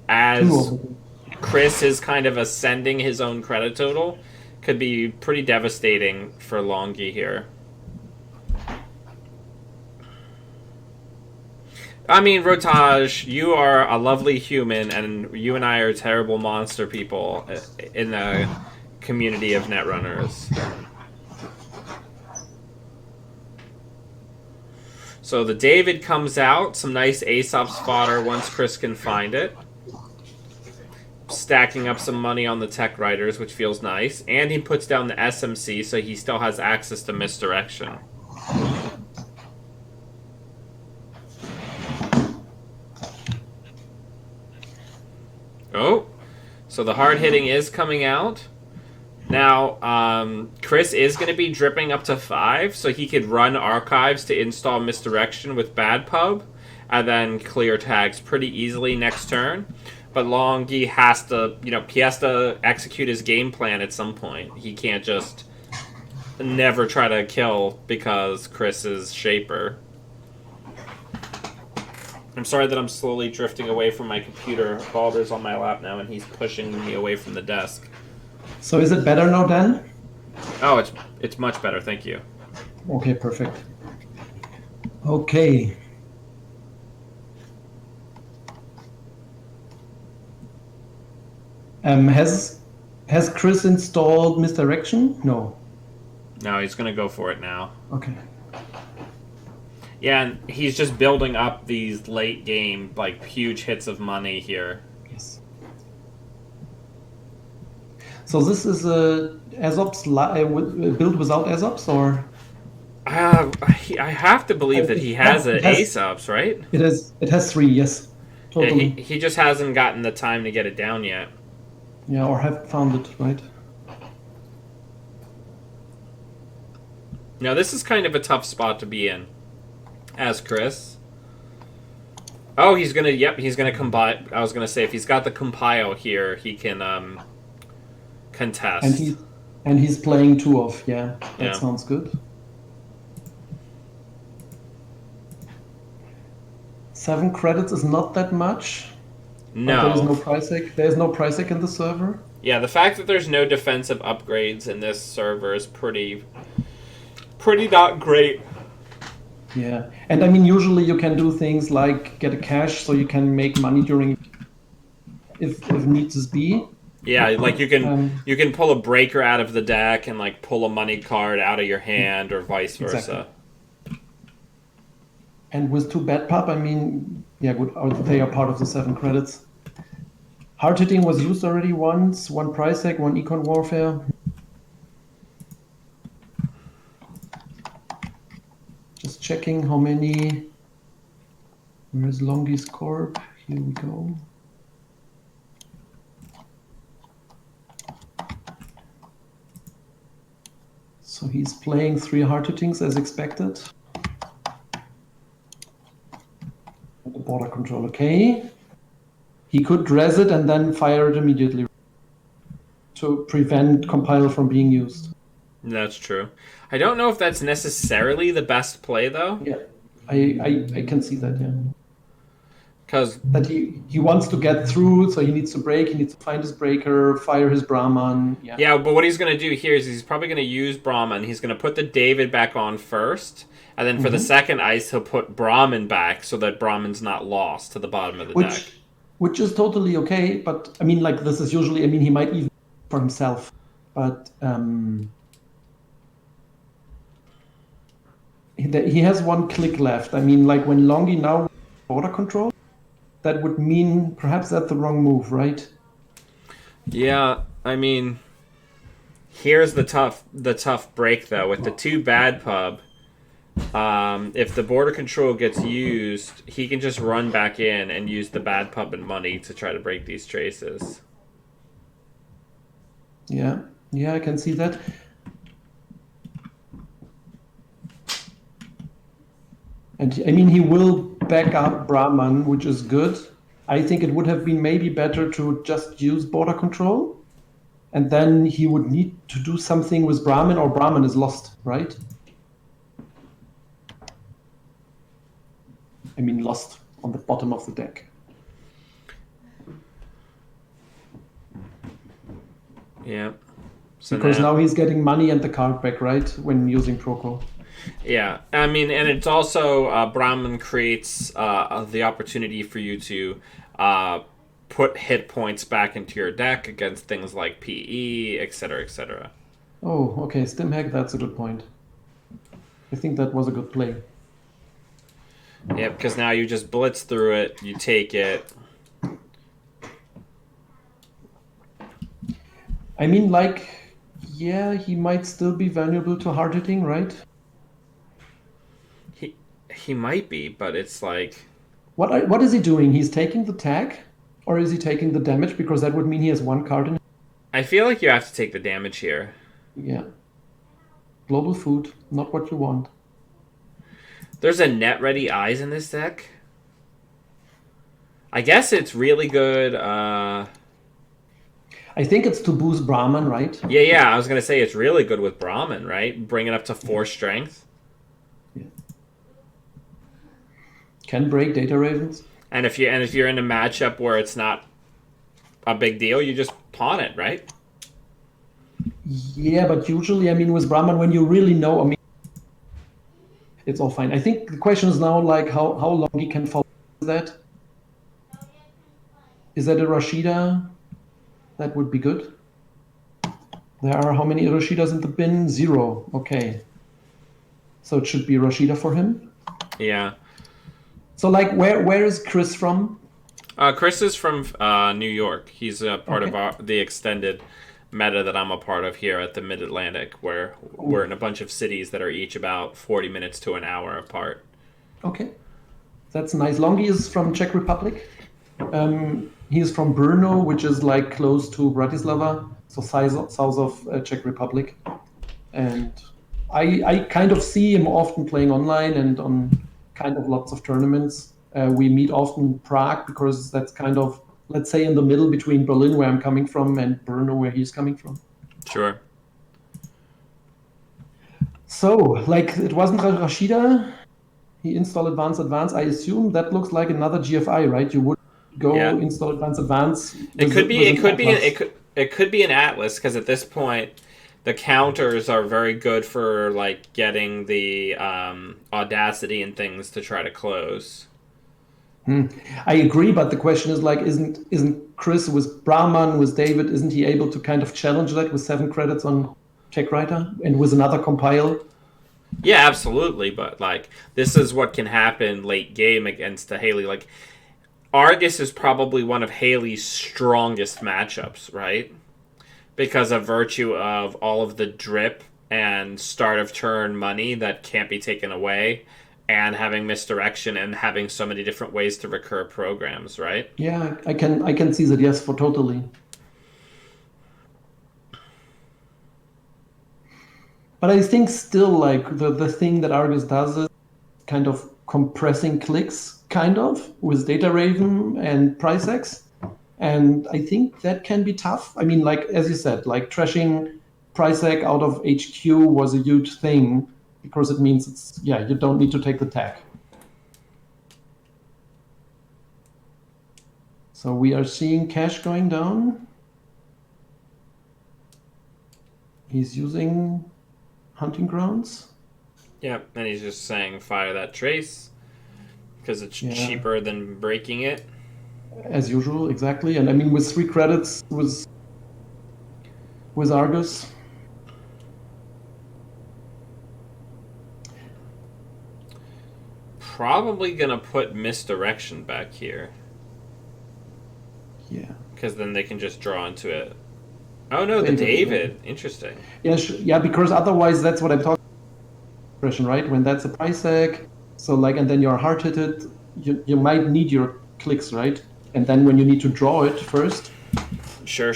as of them. Chris is kind of ascending his own credit total could be pretty devastating for Longi here. I mean, Rotage, you are a lovely human, and you and I are terrible monster people in the community of netrunners. So the David comes out, some nice Aesop's fodder once Chris can find it. Stacking up some money on the tech writers, which feels nice. And he puts down the SMC, so he still has access to misdirection. Oh, so the hard hitting is coming out. Now, Chris is going to be dripping up to 5, so he could run archives to install misdirection with bad pub, and then clear tags pretty easily next turn. But Longi has to, he has to execute his game plan at some point. He can't just never try to kill because Chris is Shaper. I'm sorry that I'm slowly drifting away from my computer. Balder's on my lap now, and he's pushing me away from the desk. So is it better now, Dan? Oh, it's much better, thank you. Okay, perfect. Okay. Has Chris installed misdirection? No. No, he's gonna go for it now. Okay. Yeah, and he's just building up these late game, like, huge hits of money here. Yes. So this is a Aesop's build without Aesop's, or I have to believe that he has an Aesop's, right? it is? It has 3. Yes, Yeah, totally. he just hasn't gotten the time to get it down yet. Yeah, or have found it, right? Now, this is kind of a tough spot to be in, as Chris. Oh, he's gonna combine. I was gonna say, if he's got the compile here, he can contest. And he's playing 2 off. Yeah, that Yeah. sounds good. 7 credits is not that much. But there's no price hack. There's no price hack in the server. Yeah, the fact that there's no defensive upgrades in this server is pretty not great. Yeah, and I mean, usually you can do things like get a cash, so you can make money during if needs be. Yeah, like you Um, can pull a breaker out of the deck and like pull a money card out of your hand or vice versa. Exactly. And with 2 bad pub, I mean, yeah, good. They are part of the 7 credits. Hard hitting was used already once. 1 price hack, 1 econ warfare. Just checking how many. Where's Longi's Corp? Here we go. So he's playing 3 hard hittings as expected. The border control, okay. He could dress it and then fire it immediately to prevent compile from being used. That's true. I don't know if that's necessarily the best play though. Yeah, I can see that, yeah. Because that he wants to get through, so he needs to break, he needs to find his breaker, fire his Brahman. yeah, but what he's going to do here is he's probably going to use Brahman. He's going to put the David back on first, and then for the second ice, he'll put Brahman back so that Brahman's not lost to the bottom of the deck. Which is totally okay, but I mean, like, this is usually, I mean, he might even for himself, but he has one click left. I mean, like, when Longi now border control, that would mean perhaps that's the wrong move, right? Yeah, I mean, here's the tough break though with the 2 bad pub. If the border control gets used, he can just run back in and use the bad pub and money to try to break these traces. Yeah, I can see that. And I mean, he will back up Brahman, which is good. I think it would have been maybe better to just use border control, and then he would need to do something with Brahman, or Brahman is lost, right? I mean, lost on the bottom of the deck. Yeah. So because now he's getting money and the card back, right, when using Proco. Yeah, I mean, and it's also Brahman creates the opportunity for you to put hit points back into your deck against things like PE, etc., etc. Oh, okay, Stimhack, that's a good point. I think that was a good play. Yeah, because now you just blitz through it, you take it. I mean, like, yeah, he might still be vulnerable to hard hitting, right? He might be, but it's like... What is he doing? He's taking the tag? Or is he taking the damage? Because that would mean he has 1 card in it. I feel like you have to take the damage here. Yeah. Global food, not what you want. There's a net ready eyes in this deck. I guess it's really good. I think it's to boost Brahman, right? Yeah. I was gonna say it's really good with Brahman, right? Bring it up to 4 strength. Yeah. Can break Data Ravens. And if you're in a matchup where it's not a big deal, you just pawn it, right? Yeah, but usually, I mean, with Brahman, when you really know, I mean, it's all fine. I think the question is now, like, how long he can follow that. Is that a Rashida? That would be good. There are how many Rashidas in the bin? 0. Okay. So it should be Rashida for him? Yeah. So, like, where is Chris from? Chris is from New York. He's a part of the extended meta that I'm a part of here at the Mid-Atlantic, where we're in a bunch of cities that are each about 40 minutes to an hour apart. Okay. That's nice. Longi is from Czech Republic. He's from Brno, which is, like, close to Bratislava, so south of Czech Republic. And I kind of see him often playing online and on kind of lots of tournaments. We meet often in Prague because that's kind of, let's say, in the middle between Berlin, where I'm coming from, and Brno, where he's coming from. Sure. So, like, it wasn't Rashida. He installed Advance. I assume that looks like another GFI, right? You would go install Advance. It could be an Atlas, because at this point the counters are very good for, like, getting the Audacity and things to try to close. I agree, but the question is, like, isn't Chris with Brahman, with David, isn't he able to kind of challenge that with 7 credits on Check Writer and with another compile? Yeah, absolutely, but, like, this is what can happen late game against the Haley. Like, Argus is probably one of Haley's strongest matchups, right? Because of virtue of all of the drip and start of turn money that can't be taken away, and having misdirection and having so many different ways to recur programs, right? Yeah, I can see that, yes, for totally. But I think still, like, the thing that Argus does is kind of compressing clicks, kind of, with Data Raven and Price X. And I think that can be tough. I mean, like, as you said, like, trashing Price X out of HQ was a huge thing, because it means you don't need to take the tag. So we are seeing cash going down. He's using hunting grounds. Yeah, and he's just saying fire that trace because it's Yeah. cheaper than breaking it. As usual, exactly. And I mean, with 3 credits with Argus. Probably gonna put misdirection back here Yeah. because then they can just draw into it. Oh no, the David. Interesting. Yeah, yeah, because otherwise that's what I'm talking about, right? When that's a price tag, so like, and then you're hard hit it, you might need your clicks, right? And then when you need to draw it first. Sure.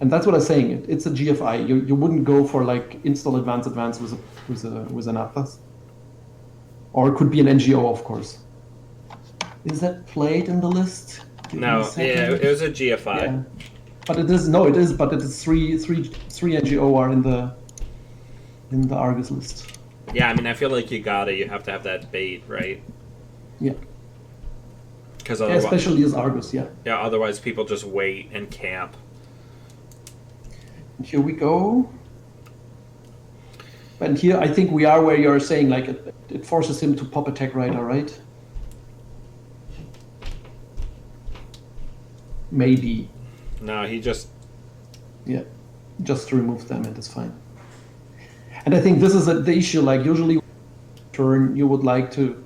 And that's what I'm saying. It's a GFI. You wouldn't go for like install advance with an Atlas. Or it could be an NGO, of course. Is that played in the list? No, yeah, it was a GFI. Yeah. But it is but it is three NGO are in the Argus list. Yeah, I mean, I feel like you have to have that bait, right? Yeah. Because especially as Argus, yeah. Yeah, otherwise people just wait and camp. And here we go. And here I think we are where you're saying like it forces him to pop a tech rider, right? Maybe. No, he just... Yeah, just remove them and it's fine. And I think this is the issue, like usually turn you would like to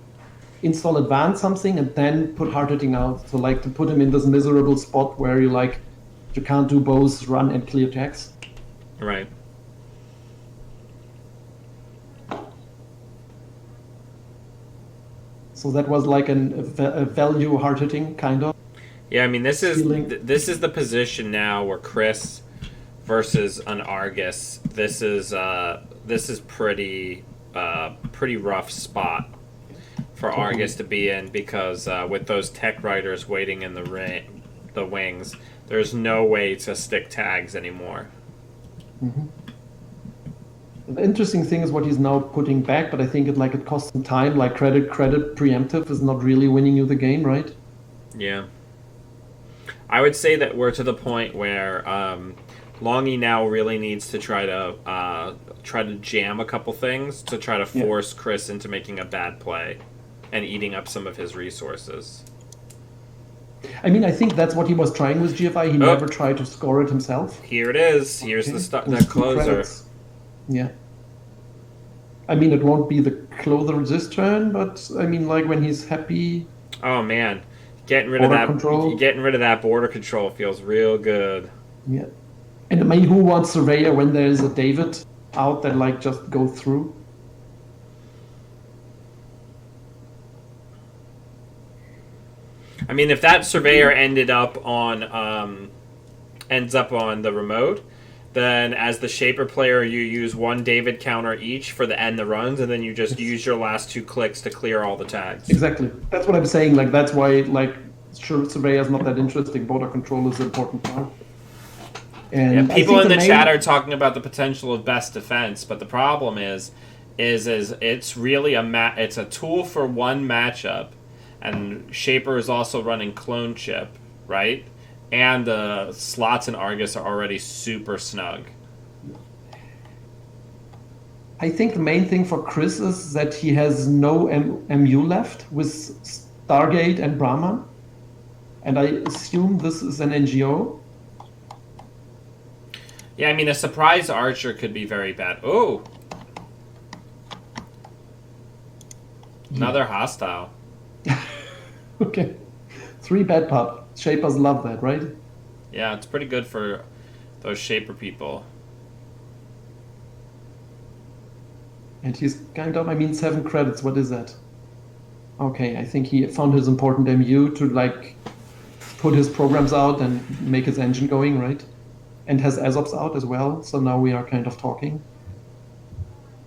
install advance something and then put hard hitting out. So like to put him in this miserable spot where you can't do both run and clear tags. Right. So that was like a value hard hitting kind of. Yeah, I mean this is the position now where Chris versus an Argus. This is pretty rough spot for Argus to be in because with those tech riders waiting in the wings, there's no way to stick tags anymore. Mm-hmm. The interesting thing is what he's now putting back, but I think it costs him time. Like credit preemptive is not really winning you the game, right? Yeah. I would say that we're to the point where Longi now really needs to try to jam a couple things to try to force Chris into making a bad play and eating up some of his resources. I mean, I think that's what he was trying with GFI. He never tried to score it himself. Here it is. Here's the closer. Credits. Yeah. I mean, it won't be the closer this turn, but I mean, like when he's happy. Oh man, getting rid of that border control feels real good. Yeah, and I mean, who wants Surveyor when there's a David out that like just go through? I mean, if that Surveyor ends up on the remote, then as the Shaper player, you use one David counter each for the end the runs, and then you just use your last 2 clicks to clear all the tags. Exactly. That's what I'm saying. Like that's why Surveyor is not that interesting. Border control is the important part. And yeah, people in the chat are talking about the potential of best defense, but the problem is it's really it's a tool for one matchup, and Shaper is also running clone chip, right? And the slots in Argus are already super snug. I think the main thing for Chris is that he has no MU left with Stargate and Brahma. And I assume this is an NGO. Yeah, I mean, a surprise archer could be very bad. Oh! Another hostile. Okay. 3 bad pop. Shapers love that, right? Yeah, it's pretty good for those Shaper people. And he's kind of, 7 credits, what is that? Okay, I think he found his important MU to, like, put his programs out and make his engine going, right? And has Azops out as well, so now we are kind of talking.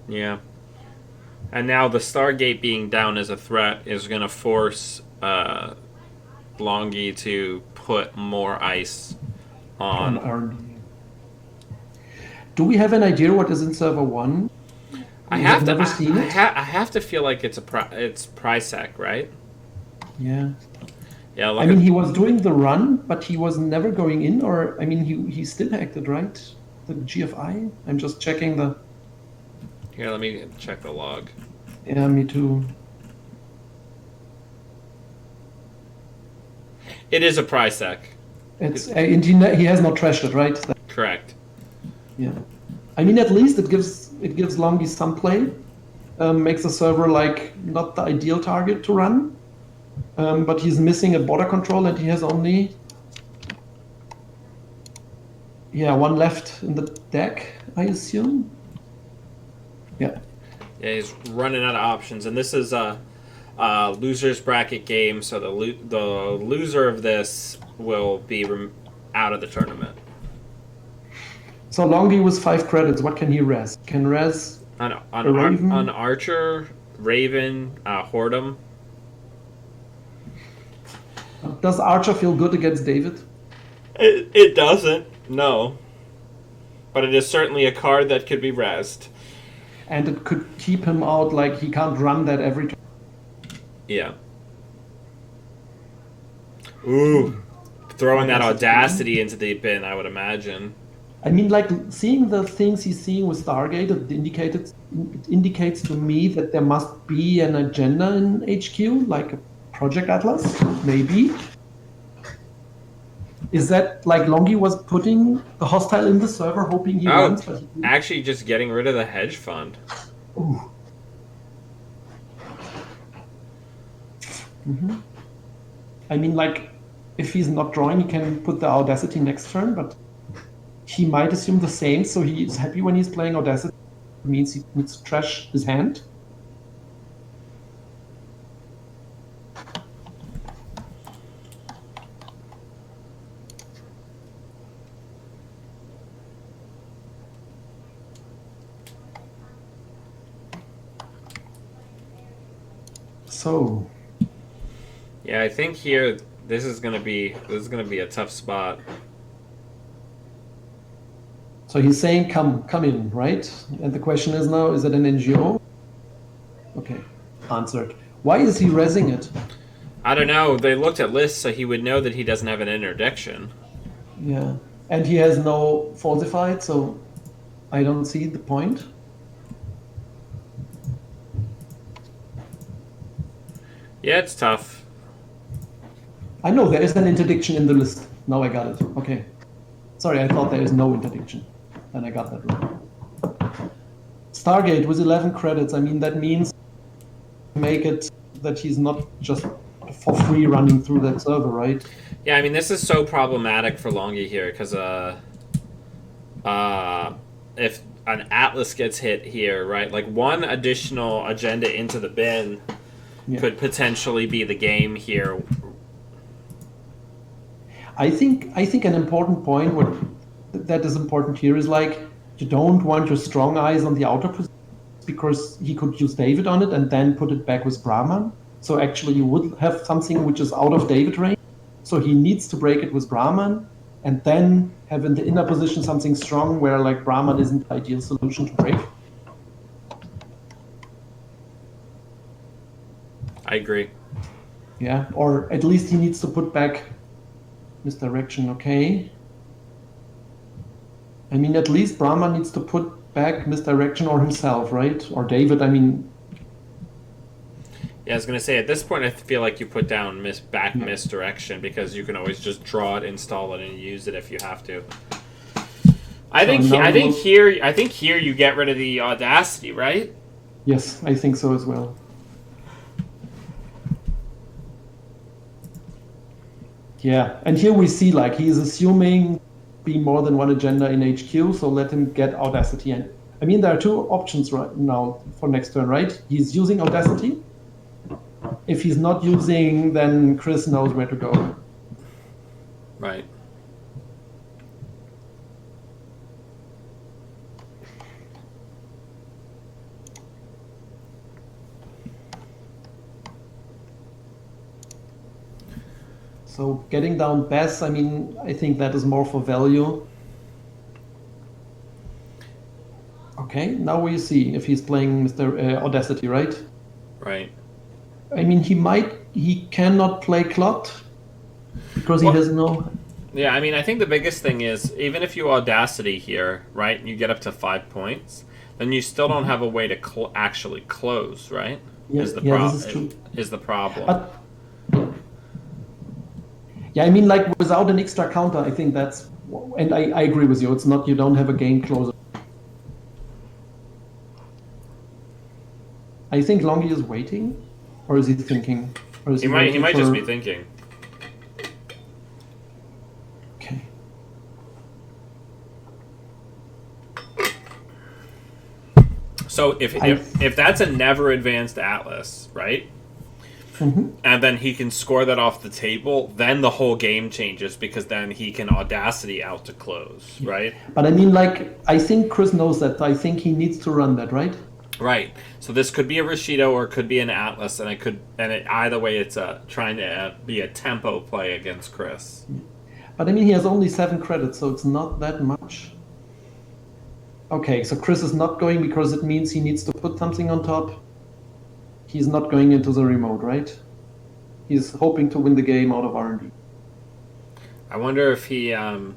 Yeah. And now the Stargate being down as a threat is going to force Longi to put more ice on R&D. Do we have an idea what is in server 1? I have to feel like it's Prisec, right? Yeah. Yeah, I mean, he was doing the run, but he was never going in, or I mean, he still acted, right? The GFI. I'm just checking the. Here, let me check the log. Yeah, me too. It is a prize deck. And he has not trashed it, right? Correct. Yeah. I mean, at least it gives Longi some play. Makes the server like not the ideal target to run. But he's missing a border control, and he has only one left in the deck, I assume. Yeah. Yeah, he's running out of options, and this is a losers bracket game, so the loser of this will be out of the tournament. So Longi was 5 credits. What can he res? Can res on Raven? Archer, Raven, Hordem. Does Archer feel good against David? It doesn't, no. But it is certainly a card that could be rezzed. And it could keep him out, like he can't run that every turn. Yeah. Ooh. Throwing that Audacity into the bin, I would imagine. I mean, like, seeing the things he's seeing with Stargate, it indicates to me that there must be an agenda in HQ, like a Project Atlas, maybe. Is that like Longi was putting the hostile in the server, hoping he runs? But actually just getting rid of the hedge fund. Ooh. Mm-hmm. I mean, like, if he's not drawing, he can put the Audacity next turn, but he might assume the same, so he's happy when he's playing Audacity. It means he needs to trash his hand. So, yeah, I think here this is gonna be a tough spot. So he's saying, "Come in," right? And the question is now: is it an NGO? Okay, answered. Why is he rezzing it? I don't know. They looked at lists, so he would know that he doesn't have an interdiction. Yeah, and he has no falsified, so I don't see the point. Yeah, it's tough. I know there is an interdiction in the list. Now I got it. Okay. Sorry, I thought there is no interdiction. And I got that wrong. Stargate with 11 credits. I mean, that means make it that he's not just for free running through that server, right? Yeah, I mean, this is so problematic for Longi here because if an Atlas gets hit here, right, like one additional agenda into the bin could potentially be the game here. I think an important point that is important here is like you don't want your strong eyes on the outer position because he could use David on it and then put it back with Brahman. So actually you would have something which is out of David range. So he needs to break it with Brahman and then have in the inner position something strong where like Brahman isn't the ideal solution to break. I agree. Yeah, or at least he needs to put back misdirection, okay. I mean, at least Brahma needs to put back misdirection or himself, right? Or David, I mean. Yeah, I was going to say, at this point, I feel like you put down misdirection because you can always just draw it, install it, and use it if you have to. I think here you get rid of the Audacity, right? Yes, I think so as well. Yeah, and here we see like he's assuming be more than one agenda in HQ, so let him get Audacity. And I mean, there are two options right now for next turn, right? He's using Audacity. If he's not using, then Chris knows where to go. Right. So getting down Bass, I mean, I think that is more for value. Okay, now we see if he's playing Mr. Audacity, right? Right. I mean, he cannot play Clot because he has no. Yeah, I mean, I think the biggest thing is even if you Audacity here, right, and you get up to 5 points, then you still don't have a way to actually close, right? Yeah, Is the this is true. Is the problem? But yeah, I mean, like without an extra counter, I think that's, and I agree with you. It's not, you don't have a game closer. I think Longi is waiting, or is he thinking? Or is he might just be thinking. Okay. So if that's a never advanced Atlas, right? Mm-hmm. And then he can score that off the table, then the whole game changes because then he can Audacity out to close, right? But I mean, like, I think Chris knows that. I think he needs to run that, right? Right. So this could be a Rashido or it could be an Atlas, and either way, it's trying to be a tempo play against Chris. But I mean, he has only 7 credits, so it's not that much. Okay, so Chris is not going because it means he needs to put something on top. He's not going into the remote, right? He's hoping to win the game out of R&D. I wonder if he... Oh,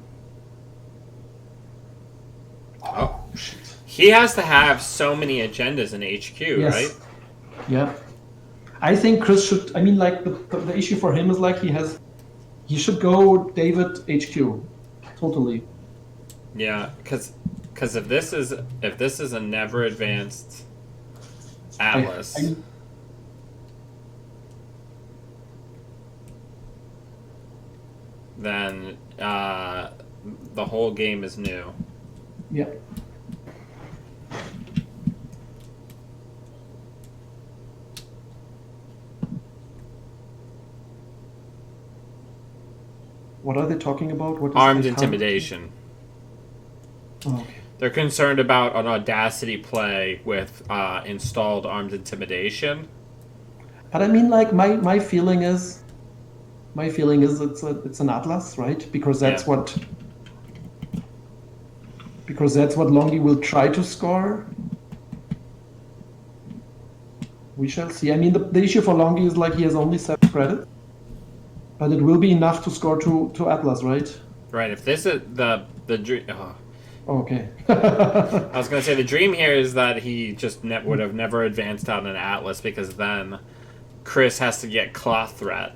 shit. He has to have so many agendas in HQ, Yes. right? Yeah. I think Chris should... I mean, like, the issue for him is, like, he should go David HQ. Totally. Yeah, because if this is a never advanced Atlas... then the whole game is new. Yeah. What are they talking about? What is Armed intimidation. Oh, okay. They're concerned about an Audacity play with installed armed intimidation. But I mean, like, my feeling is it's an Atlas, right? Because that's what Longi will try to score. We shall see. I mean, the issue for Longi is, like, he has only 7 credits, but it will be enough to score to Atlas, right? Right. If this is the dream. Okay. I was gonna say the dream here is that he just would have never advanced out an Atlas because then Chris has to get cloth threat.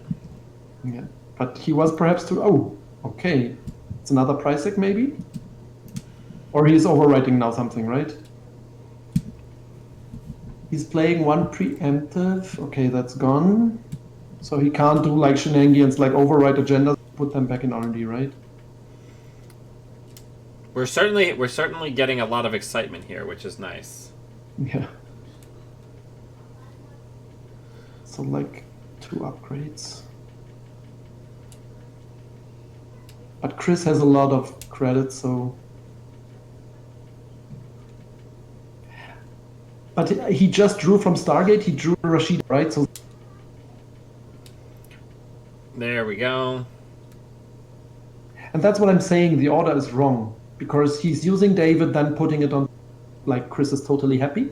Yeah, but he was perhaps too... Oh, okay. It's another price tag, maybe? Or he's overwriting now something, right? He's playing 1 preemptive. Okay, that's gone. So he can't do, like, shenanigans, like overwrite agendas, put them back in R&D, right? We're certainly getting a lot of excitement here, which is nice. Yeah. So, like, 2 upgrades. But Chris has a lot of credits, so... But he just drew from Stargate, he drew Rashid, right? So there we go. And that's what I'm saying, the order is wrong. Because he's using David, then putting it on, like, Chris is totally happy.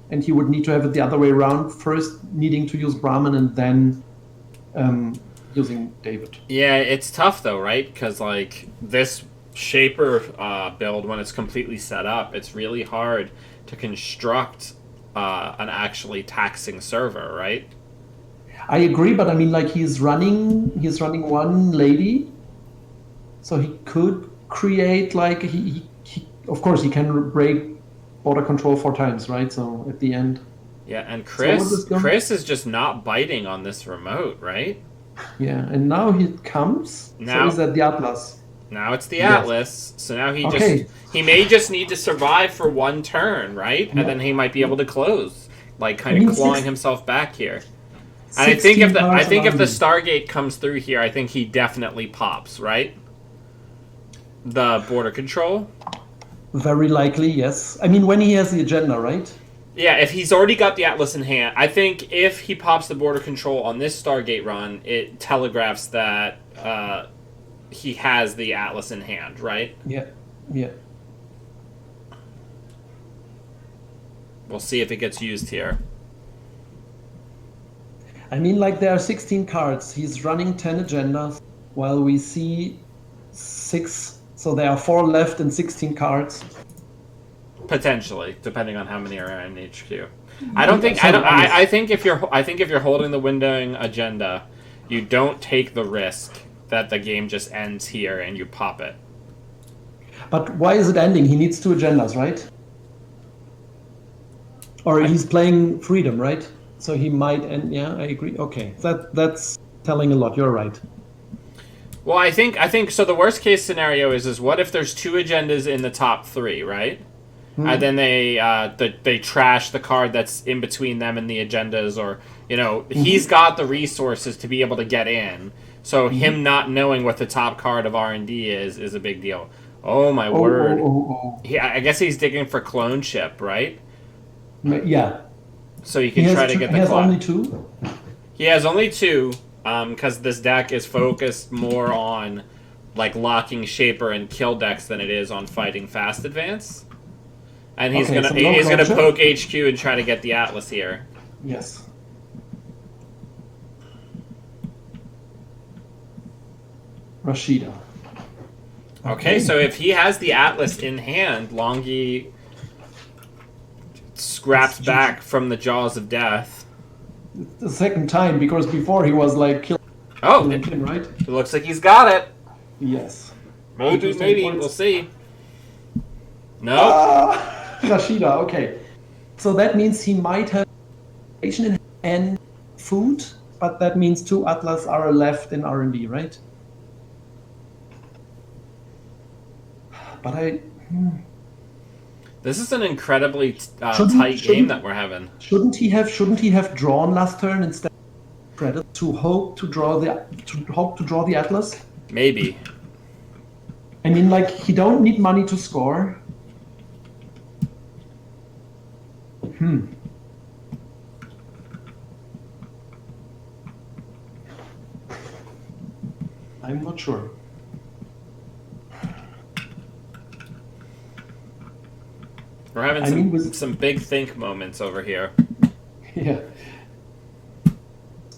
And he would need to have it the other way around, first needing to use Brahman and then using David. Yeah, it's tough though, right? Because, like, this Shaper build, when it's completely set up, it's really hard to construct an actually taxing server, right? I agree, but I mean, like, he's running 1 lady, so he could create, like, he of course he can break border control 4 times, right? So at the end. Yeah, and Chris is just not biting on this remote, right? Yeah, and now he comes. Now, so is that the Atlas? Now it's the Atlas. So now he may just need to survive for 1 turn, right? And then he might be able to close, like, kind of clawing himself back here. And I think if the Stargate comes through here, I think he definitely pops, right? The border control. Very likely, yes. I mean, when he has the agenda, right? Yeah, if he's already got the Atlas in hand, I think if he pops the border control on this Stargate run, it telegraphs that he has the Atlas in hand, right? Yeah, yeah. We'll see if it gets used here. I mean, like, there are 16 cards. He's running 10 agendas. while we see 6. So there are 4 left and 16 cards. Potentially, depending on how many are in HQ. I don't think. Sorry, I think if you're holding the windowing agenda, you don't take the risk that the game just ends here and you pop it. But why is it ending? He needs 2 agendas, right? Or he's playing freedom, right? So he might end. Yeah, I agree. Okay, that's telling a lot. You're right. Well, I think so. The worst case scenario is what if there's 2 agendas in the top 3, right? And then they trash the card that's in between them and the agendas, or he's got the resources to be able to get in. So him not knowing what the top card of R&D is a big deal. Oh my word! I guess he's digging for cloneship, right? Yeah. So you can try to get the. He has only 2. He has only 2, because this deck is focused more on like locking Shaper and kill decks than it is on fighting fast advance. And he's gonna poke HQ and try to get the Atlas here. Yes. Rashida. Okay, so if he has the Atlas in hand, Longi scraps back from the jaws of death. The second time, because before he was like killing. Oh, him, right? It looks like he's got it. Yes. Maybe. We'll see. No. Rashida, okay. So that means he might have and food, but that means 2 Atlas are left in R&D, right? But This is an incredibly tight game that we're having. Shouldn't he have drawn last turn instead of credit to hope to draw the Atlas? Maybe. I mean, like, he don't need money to score. I'm not sure. We're having some big think moments over here. Yeah.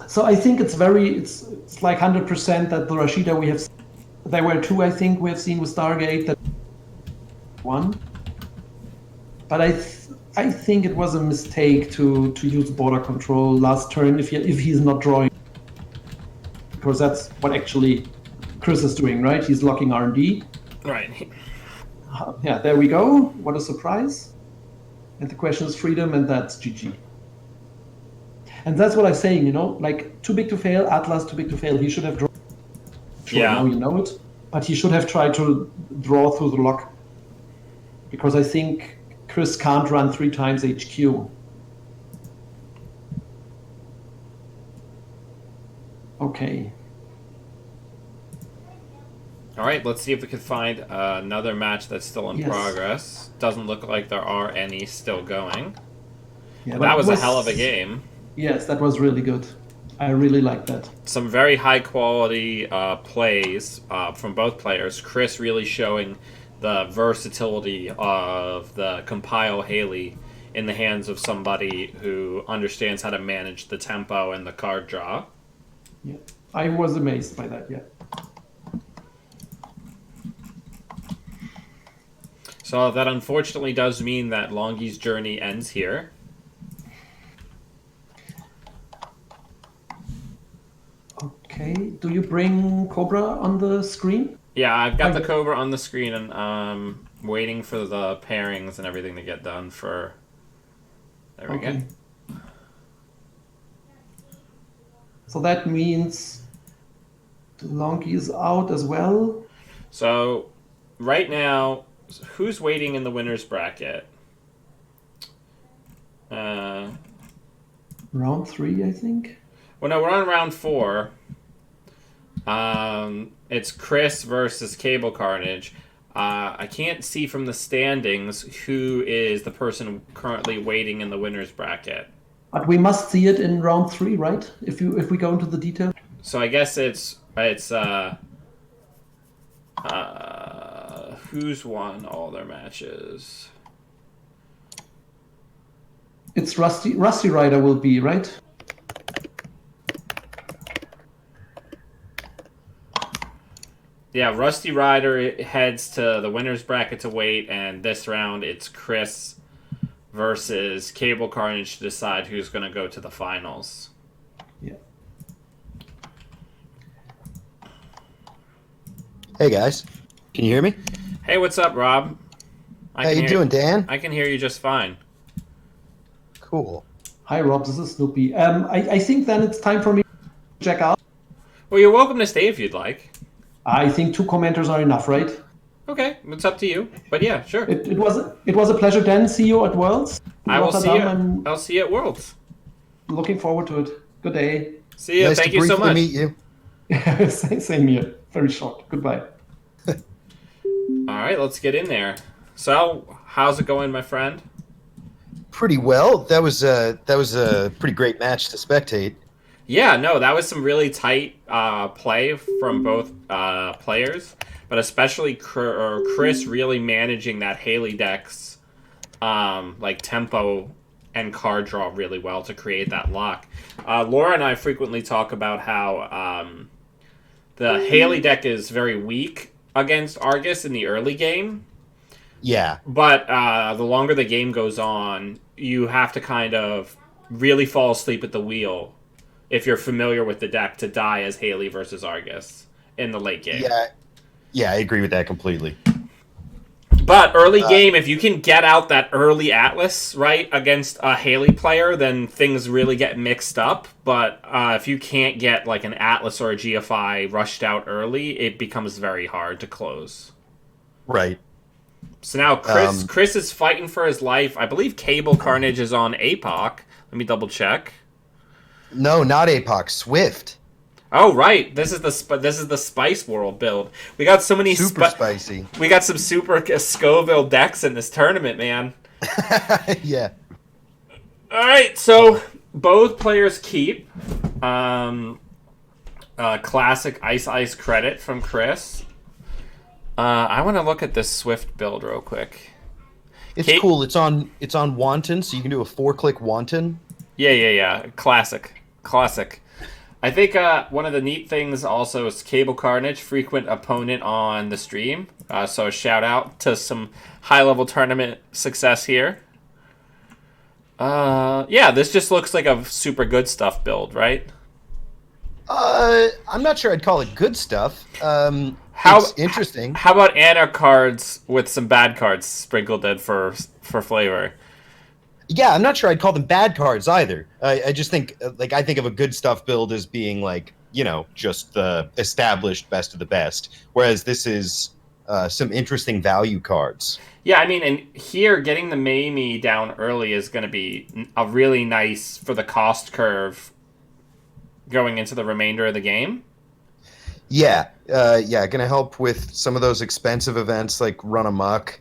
So I think it's like 100% that the Rashida we have. There were 2 I think we have seen with Stargate, that 1. But I think it was a mistake to use border control last turn if he's not drawing, because that's what actually Chris is doing, right? He's locking R&D. Right. Yeah, there we go. What a surprise. And the question is freedom, and that's GG. And that's what I'm saying, like, too big to fail, Atlas too big to fail. He should have drawn. Sure, yeah. Now you know it. But he should have tried to draw through the lock. Because I think Chris can't run 3 times HQ. Okay. All right, let's see if we can find another match that's still in progress. Doesn't look like there are any still going. Yeah, that was a hell of a game. Yes, that was really good. I really like that. Some very high quality plays from both players. Chris really showing the versatility of the Compile Haley in the hands of somebody who understands how to manage the tempo and the card draw. Yeah, I was amazed by that, yeah. So that unfortunately does mean that Longi's journey ends here. Okay, do you bring Cobra on the screen? Yeah, I've got the Cobra on the screen, and waiting for the pairings and everything to get done for... There we go. So that means Longi is out as well. So right now, who's waiting in the winner's bracket? Round 3, I think. Well, no, we're on round 4. It's Chris versus Cable Carnage. I can't see from the standings who is the person currently waiting in the winner's bracket. But we must see it in round 3, right? If we go into the detail. So I guess it's who's won all their matches? It's Rusty Rider will be, right? Yeah, Rusty Rider heads to the winner's bracket to wait, and this round it's Chris versus Cable Carnage to decide who's going to go to the finals. Yeah. Hey guys, can you hear me? Hey, what's up, Rob? How you doing, Dan? I can hear you just fine. Cool. Hi, Rob. This is Snoopy. I think then it's time for me to check out. Well, you're welcome to stay if you'd like. I think 2 commenters are enough, right? Okay, it's up to you. But yeah, sure. It was a pleasure, Dan. See you at Worlds. I will see you. I'm I'll see you at Worlds. looking forward to it. Good day. See you. Nice Thank to you so briefly much. meet you. Same here. Very short. Goodbye. All right, let's get in there. So, how's it going, my friend? Pretty well. That was a pretty great match to spectate. Yeah, no, that was some really tight play from both players, but especially Chris really managing that Haley deck's like tempo and card draw really well to create that lock. Laura and I frequently talk about how the Haley deck is very weak against Argus in the early game. Yeah. But the longer the game goes on, you have to kind of really fall asleep at the wheel if you're familiar with the deck to die as Haley versus Argus in the late game. Yeah, I agree with that completely. But early game, if you can get out that early Atlas, right, against a Haley player, then things really get mixed up. But if you can't get like an Atlas or a GFI rushed out early, it becomes very hard to close. Right. So now Chris is fighting for his life. I believe Cable Carnage is on APOC. Let me double check. No, not APOC. Swift. Oh right, this is the Spice World build. We got so many Super spicy. We got some super Scoville decks in this tournament, man. Yeah. All right, so both players keep classic Ice credit from Chris. I want to look at this Swift build real quick. It's cool. It's on Wanton, so you can do a 4-click Wanton. Yeah. Classic. I think one of the neat things also is Cable Carnage, frequent opponent on the stream. So a shout out to some high-level tournament success here. Yeah, this just looks like a super good stuff build, right? I'm not sure I'd call it good stuff. It's interesting. How about Anna cards with some bad cards sprinkled in for flavor? Yeah, I'm not sure I'd call them bad cards either. I just think, I think of a good stuff build as being just the established best of the best, whereas this is some interesting value cards. Yeah, I mean, and here getting the Mamie down early is going to be a really nice for the cost curve going into the remainder of the game. Yeah, going to help with some of those expensive events like Run Amok.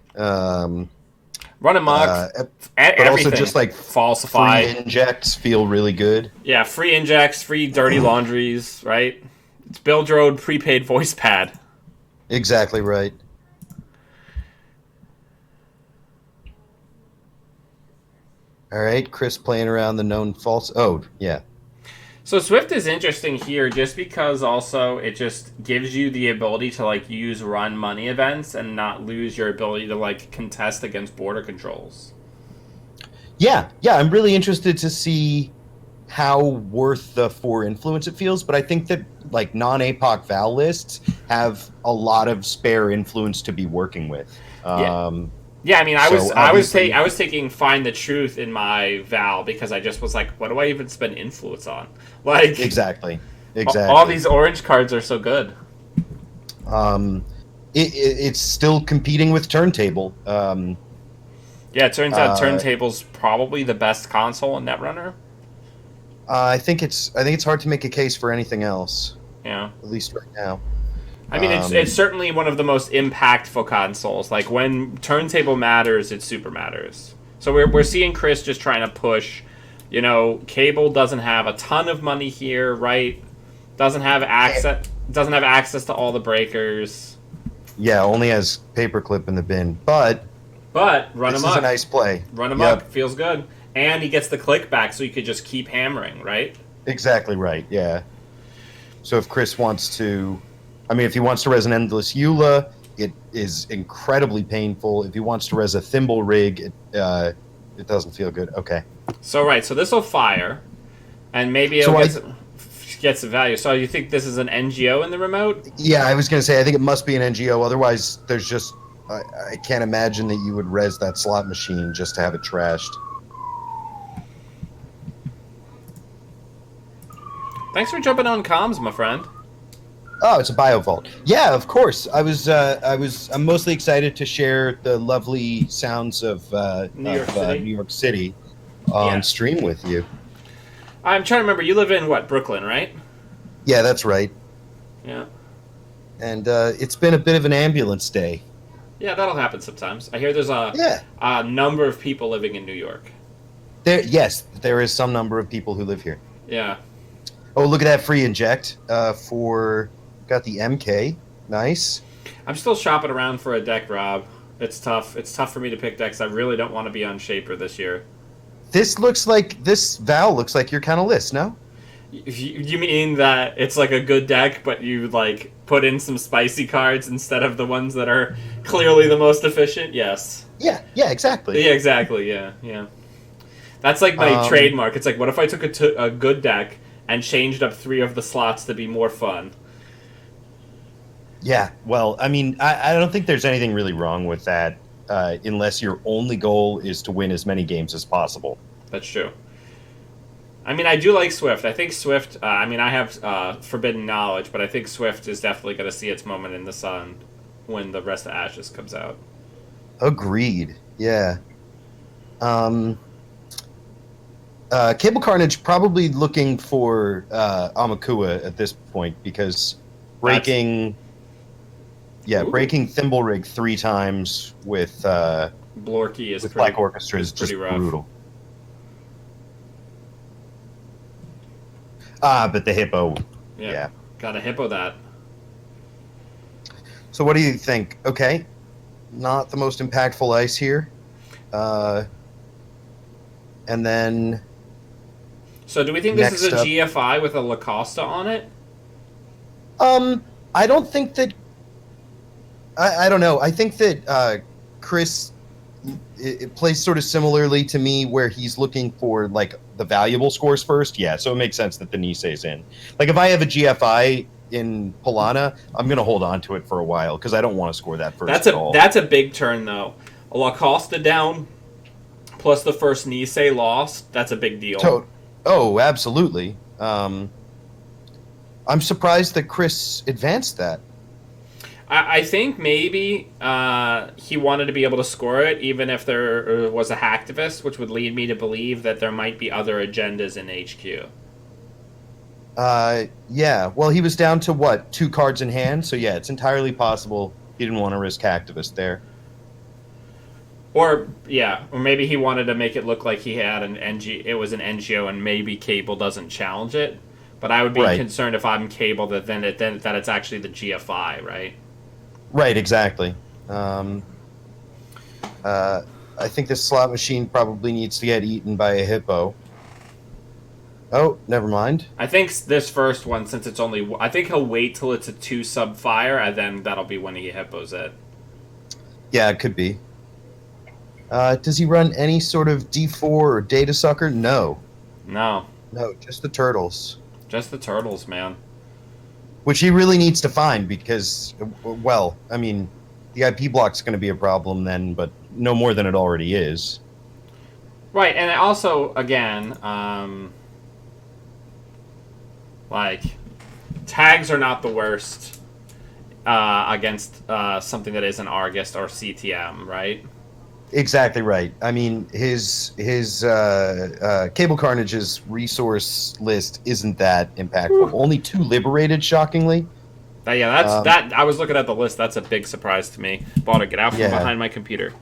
Run Amok, but everything. also just like Falsify. Free injects feel really good. Yeah, free injects, free dirty laundries, right? It's Build Your Own prepaid voice pad. Exactly right. All right, Chris playing around the known false. Oh, yeah. So Swift is interesting here just because also it just gives you the ability to use run money events and not lose your ability to contest against border controls. Yeah, I'm really interested to see how worth the 4 influence it feels, but I think that non-APOC Val lists have a lot of spare influence to be working with. Yeah, I mean, I was taking Find the Truth in my Val because I just was like, what do I even spend influence on? Exactly. All these orange cards are so good. It's still competing with Turntable. Yeah, it turns out Turntable's probably the best console in Netrunner. I think it's hard to make a case for anything else. Yeah, at least right now. I mean, it's certainly one of the most impactful consoles. When Turntable matters, it super matters. So we're seeing Chris just trying to push. Cable doesn't have a ton of money here, right? Doesn't have access to all the breakers. Yeah, only has Paperclip in the bin, but Run Amok. This is a nice play. Run Amok feels good, and he gets the click back, so you could just keep hammering, right? Exactly right. Yeah. So if Chris wants to I mean, if he wants to res an Endless Eula, it is incredibly painful. If he wants to res a Thimble Rig, it doesn't feel good. Okay. So right, so this will fire, and maybe So it'll get some value. So you think this is an NGO in the remote? Yeah, I was going to say, I think it must be an NGO. Otherwise, there's just... I can't imagine that you would res that slot machine just to have it trashed. Thanks for jumping on comms, my friend. Oh, it's a biovault. Yeah, of course. I'm mostly excited to share the lovely sounds of New York City on stream with you. I'm trying to remember. You live in what, Brooklyn, right? Yeah, that's right. Yeah. And it's been a bit of an ambulance day. Yeah, that'll happen sometimes. I hear there's a number of people living in New York. There is some number of people who live here. Yeah. Oh, look at that free inject for... Got the MK. Nice. I'm still shopping around for a deck, Rob. It's tough. It's tough for me to pick decks. I really don't want to be on Shaper this year. This Val looks like your kind of list, no? You mean that it's like a good deck, but you like put in some spicy cards instead of the ones that are clearly the most efficient? Yes. Yeah, exactly. Yeah, exactly. Yeah. That's like my trademark. It's like, what if I took a good deck and changed up 3 of the slots to be more fun? Yeah, well, I mean, I don't think there's anything really wrong with that, unless your only goal is to win as many games as possible. That's true. I mean, I do like Swift. I think Swift, I mean, I have Forbidden Knowledge, but I think Swift is definitely going to see its moment in the sun when the rest of Ashes comes out. Agreed, yeah. Cable Carnage probably looking for Amakua at this point, because breaking Thimble Rig 3 times with Blorky is with pretty, Black Orchestra is just rough. brutal. But the Hippo, yeah. Gotta Hippo that. So what do you think? Okay, not the most impactful ice here. And then... So do we think this is a Next up- GFI with a Lacosta on it? I don't think that... I don't know. I think that Chris it plays sort of similarly to me, where he's looking for like the valuable scores first. Yeah, so it makes sense that the Nisei's in. Like if I have a GFI in Polana, I'm going to hold on to it for a while because I don't want to score that first at all. That's a big turn, though. A Lacosta down plus the first Nisei lost, that's a big deal. Oh, absolutely. I'm surprised that Chris advanced that. I think maybe he wanted to be able to score it, even if there was a hacktivist, which would lead me to believe that there might be other agendas in HQ. Yeah. Well, he was down to, what, 2 cards in hand? So, yeah, it's entirely possible he didn't want to risk hacktivist there. Or maybe he wanted to make it look like he had it was an NGO and maybe Cable doesn't challenge it. But I would be concerned if I'm Cable that it's actually the GFI, right? Right, exactly. I think this slot machine probably needs to get eaten by a hippo. Oh, never mind. I think this first one, since it's only... I think he'll wait till it's a 2 sub fire, and then that'll be when he hippos it. Yeah, it could be. Does he run any sort of D4 or data sucker? No. No, just the turtles. Just the turtles, man. Which he really needs to find because, well, I mean, the IP block's going to be a problem then, but no more than it already is. Right, and also, again, like, tags are not the worst against something that isn't Argus or CTM, right? Exactly right. I mean, his Cable Carnage's resource list isn't that impactful. Only 2 liberated, shockingly. That I was looking at the list. That's a big surprise to me. Balder, get out from behind my computer.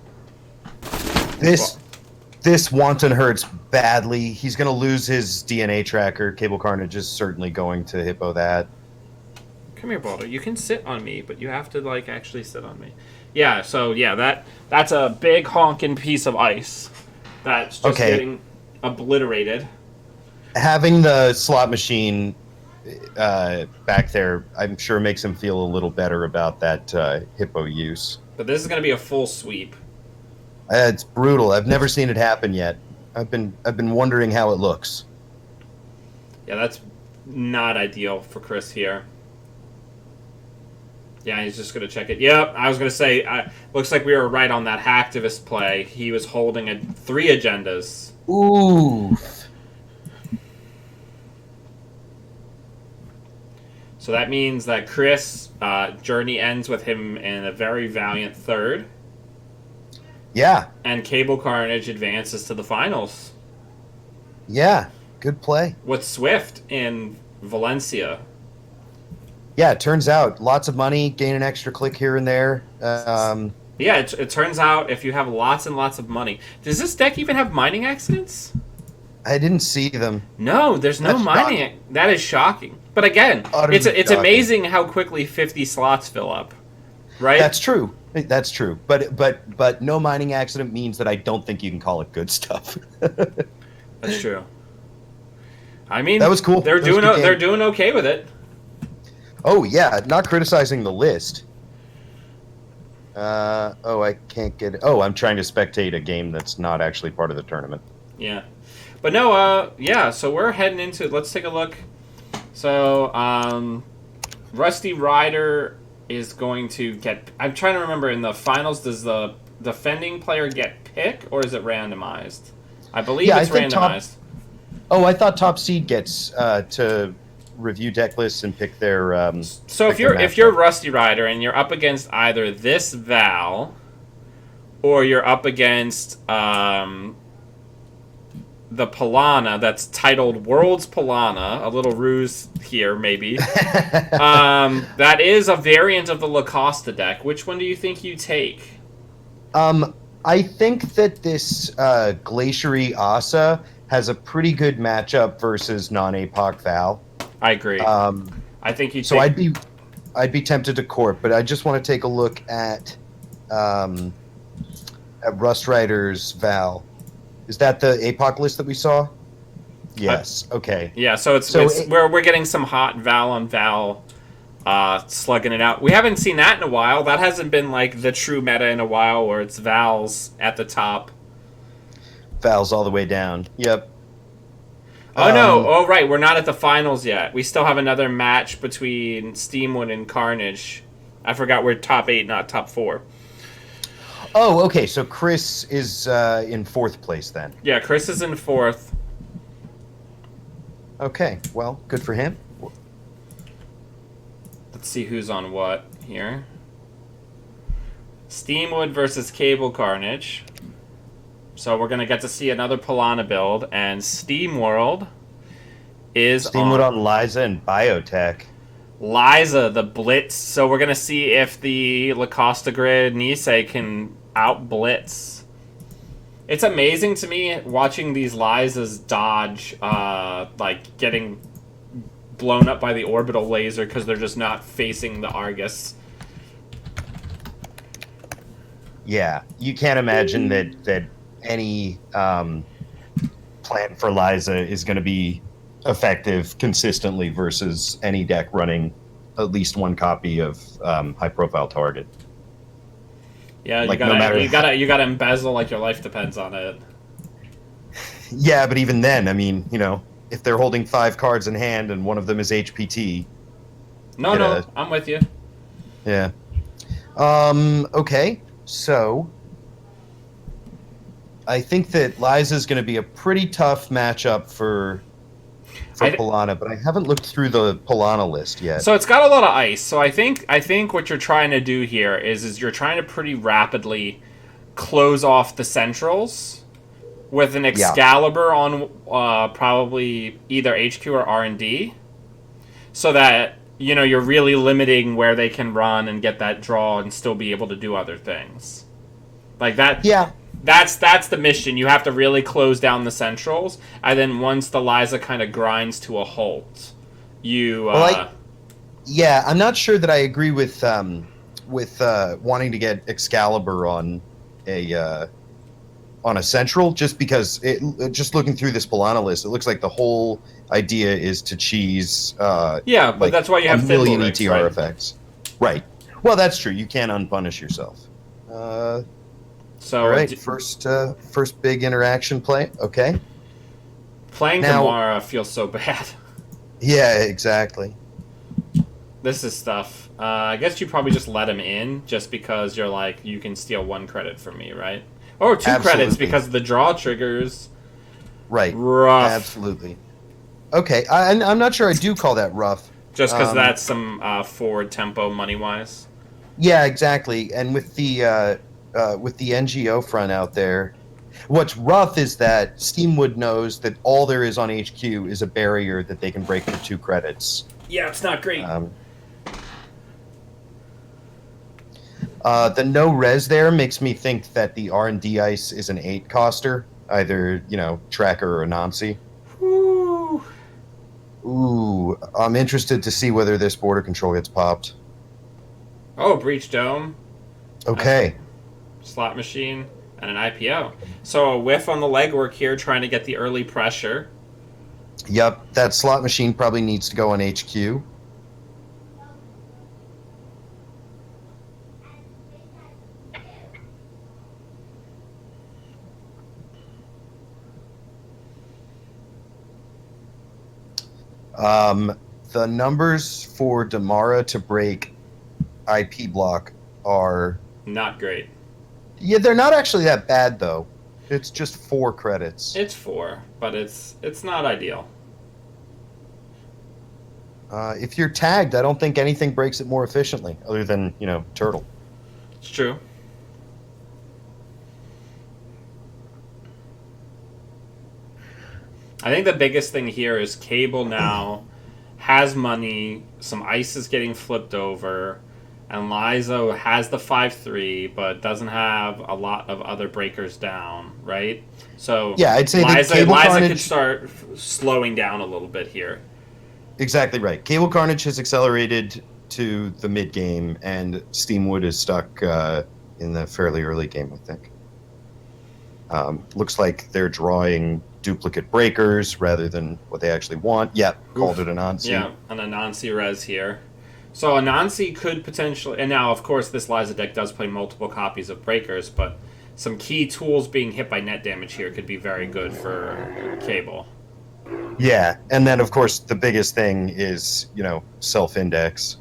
This Wanton hurts badly. He's going to lose his DNA tracker. Cable Carnage is certainly going to hippo that. Come here, Balder. You can sit on me, but you have to like actually sit on me. Yeah, so that's a big honking piece of ice that's just getting obliterated. Having the slot machine back there, I'm sure makes him feel a little better about that hippo use. But this is going to be a full sweep. It's brutal. I've never seen it happen yet. I've been wondering how it looks. Yeah, that's not ideal for Chris here. Yeah, he's just going to check it. Yep, I was going to say, looks like we were right on that hacktivist play. He was holding 3 agendas. Ooh. So that means that Chris' journey ends with him in a very valiant 3rd. Yeah. And Cable Carnage advances to the finals. Yeah. Good play. With Swift in Valencia. Yeah, it turns out lots of money, gain an extra click here and there. Yeah, it turns out if you have lots and lots of money. Does this deck even have mining accidents? I didn't see them. No, there's no That's mining. shocking. That is shocking. But again, Utterly it's shocking. amazing how quickly 50 slots fill up. Right? That's true. That's true. But no mining accident means that I don't think you can call it good stuff. That's true. I mean, that was cool. They're doing okay with it. Oh yeah, not criticizing the list. I can't get it. Oh, I'm trying to spectate a game that's not actually part of the tournament. Yeah. But no, yeah, so we're heading into, let's take a look. So, Rusty Rider is going to get, I'm trying to remember, in the finals, does the defending player get pick, or is it randomized? I believe it's randomized. I thought top seed gets to review deck lists and pick their. So if you're Rusty Rider and you're up against either this Val, or you're up against the Polana that's titled World's Polana, a little ruse here maybe. That is a variant of the Lacosta deck. Which one do you think you take? I think that this Glaciary Asa has a pretty good matchup versus non-APOC Val. I agree. I think you. So I'd be tempted to court, but I just want to take a look at Rust Rider's Val. Is that the APOC list that we saw? Yes. Okay. Yeah. So we're getting some hot Val on Val, slugging it out. We haven't seen that in a while. That hasn't been like the true meta in a while, where it's Val's at the top. Val's all the way down. Yep. Oh no! Oh right, we're not at the finals yet. We still have another match between Steamwood and Carnage. I forgot we're top 8, not top 4. Oh, okay. So Chris is in 4th place then. Yeah, Chris is in 4th. Okay. Well, good for him. Let's see who's on what here. Steamwood versus Cable Carnage. So we're going to get to see another Polana build, and SteamWorld is Steamwood on Liza and Biotech. Liza, the Blitz. So we're going to see if the Lacosta Grid Nisei can out-blitz. It's amazing to me watching these Lizas dodge, like getting blown up by the orbital laser because they're just not facing the Argus. Yeah, you can't imagine that any plan for Liza is going to be effective consistently versus any deck running at least one copy of high-profile target. Yeah, like, you gotta embezzle like your life depends on it. Yeah, but even then, I mean, if they're holding 5 cards in hand and one of them is HPT. No, I'm with you. Yeah. Okay, so I think that Liza's going to be a pretty tough matchup for Polana, but I haven't looked through the Polana list yet. So it's got a lot of ice. So I think what you're trying to do here is you're trying to pretty rapidly close off the centrals with an Excalibur on probably either HQ or R&D, so that you're really limiting where they can run and get that draw and still be able to do other things. Like that. Yeah. That's the mission. You have to really close down the centrals, and then once the Liza kind of grinds to a halt, you. Yeah, I'm not sure that I agree with wanting to get Excalibur on on a central, just because just looking through this Polana list, it looks like the whole idea is to cheese. Yeah, but that's why you have a million thimble rigs, ETR right? effects. Right. Well, that's true. You can't unpunish yourself. So All right, first big interaction play. Okay. playing Now- Gamara feels so bad. Yeah, exactly. This is stuff. I guess you probably just let him in just because you're like, you can steal 1 credit from me, right? Or 2 credits Absolutely. because of the draw triggers. Right. Rough. Absolutely. Okay, I'm not sure I do call that rough. Just because that's some forward tempo money-wise. Yeah, exactly. And with the NGO front out there, what's rough is that Steamwood knows that all there is on HQ is a barrier that they can break for 2 credits. Yeah, it's not great. The no res there makes me think that the R&D ice is an 8 coster, either Tracker or Anansi. Woo. Ooh, I'm interested to see whether this border control gets popped. Oh, Breach Dome, Okay. slot machine, and an IPO. So a whiff on the legwork here, trying to get the early pressure. Yep, that slot machine probably needs to go on HQ. The numbers for Damara to break IP block are... Not great. Yeah, they're not actually that bad, though. It's just 4 credits. It's 4, but it's not ideal. If you're tagged, I don't think anything breaks it more efficiently, other than, Turtle. It's true. I think the biggest thing here is Cable now has money, some ice is getting flipped over, and Liza has the 5-3, but doesn't have a lot of other breakers down, right? So Yeah, I'd say that Liza Cable Carnage... could start slowing down a little bit here. Exactly right. Cable Carnage has accelerated to the mid game, and Steamwood is stuck in the fairly early game, I think. Looks like they're drawing duplicate breakers rather than what they actually want. Yep, called it a Anansi. Yeah, an Anansi res here. So Anansi could potentially... And now, of course, this Liza deck does play multiple copies of breakers, but some key tools being hit by net damage here could be very good for Cable. Yeah, and then, of course, the biggest thing is, self-index.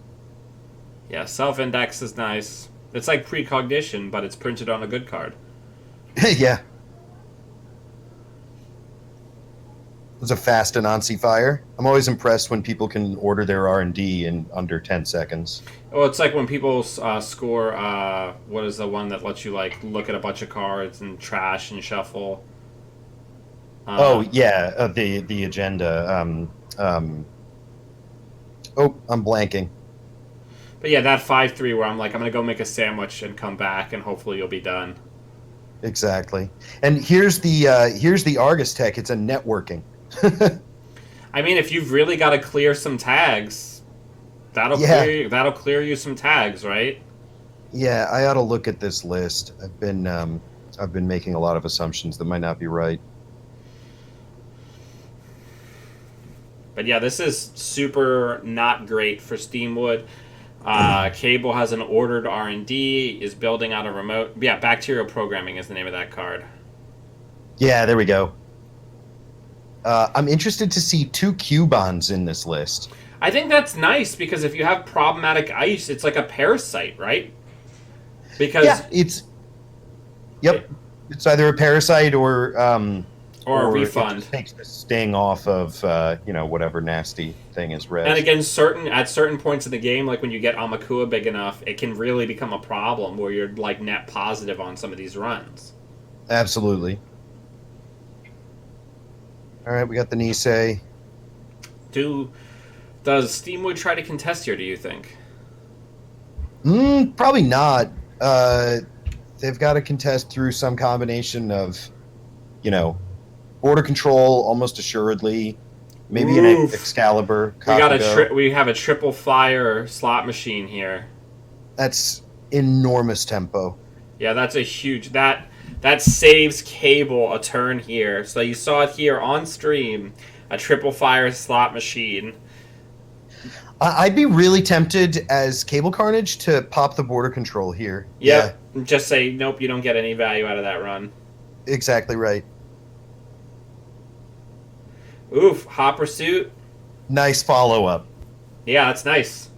Yeah, self-index is nice. It's like precognition, but it's printed on a good card. Yeah. It was a fast Anansi fire. I'm always impressed when people can order their R&D in under 10 seconds. Well, it's like when people score, what is the one that lets you, look at a bunch of cards and trash and shuffle? The agenda. I'm blanking. But yeah, that 5-3 where I'm like, I'm going to go make a sandwich and come back, and hopefully you'll be done. Exactly. And here's the Argus tech. It's a networking. I mean, if you've really got to clear some tags, that'll clear you some tags, right? Yeah, I ought to look at this list. I've been making a lot of assumptions that might not be right. But yeah, this is super not great for Steamwood. Cable has an ordered R&D, is building out a remote... Yeah, Bacterial Programming is the name of that card. Yeah, there we go. I'm interested to see 2 Cubons in this list. I think that's nice, because if you have problematic ice, it's like a parasite, right? Because... Yeah, it's either a parasite or a refund. It just takes the sting off of whatever nasty thing is red. And again, at certain points in the game, like when you get Amakua big enough, it can really become a problem where you're like net positive on some of these runs. Absolutely. All right, we got the Nisei. Does Steamwood try to contest here, do you think? Probably not. They've got to contest through some combination of, border control, almost assuredly. Maybe an Excalibur. We have a triple fire slot machine here. That's enormous tempo. Yeah, that's a huge... That That saves Cable a turn here. So you saw it here on stream. A triple fire slot machine. I'd be really tempted as Cable Carnage to pop the border control here. Yep. Yeah. Just say, nope, you don't get any value out of that run. Exactly right. Oof, Hot Pursuit. Nice follow-up. Yeah, that's nice.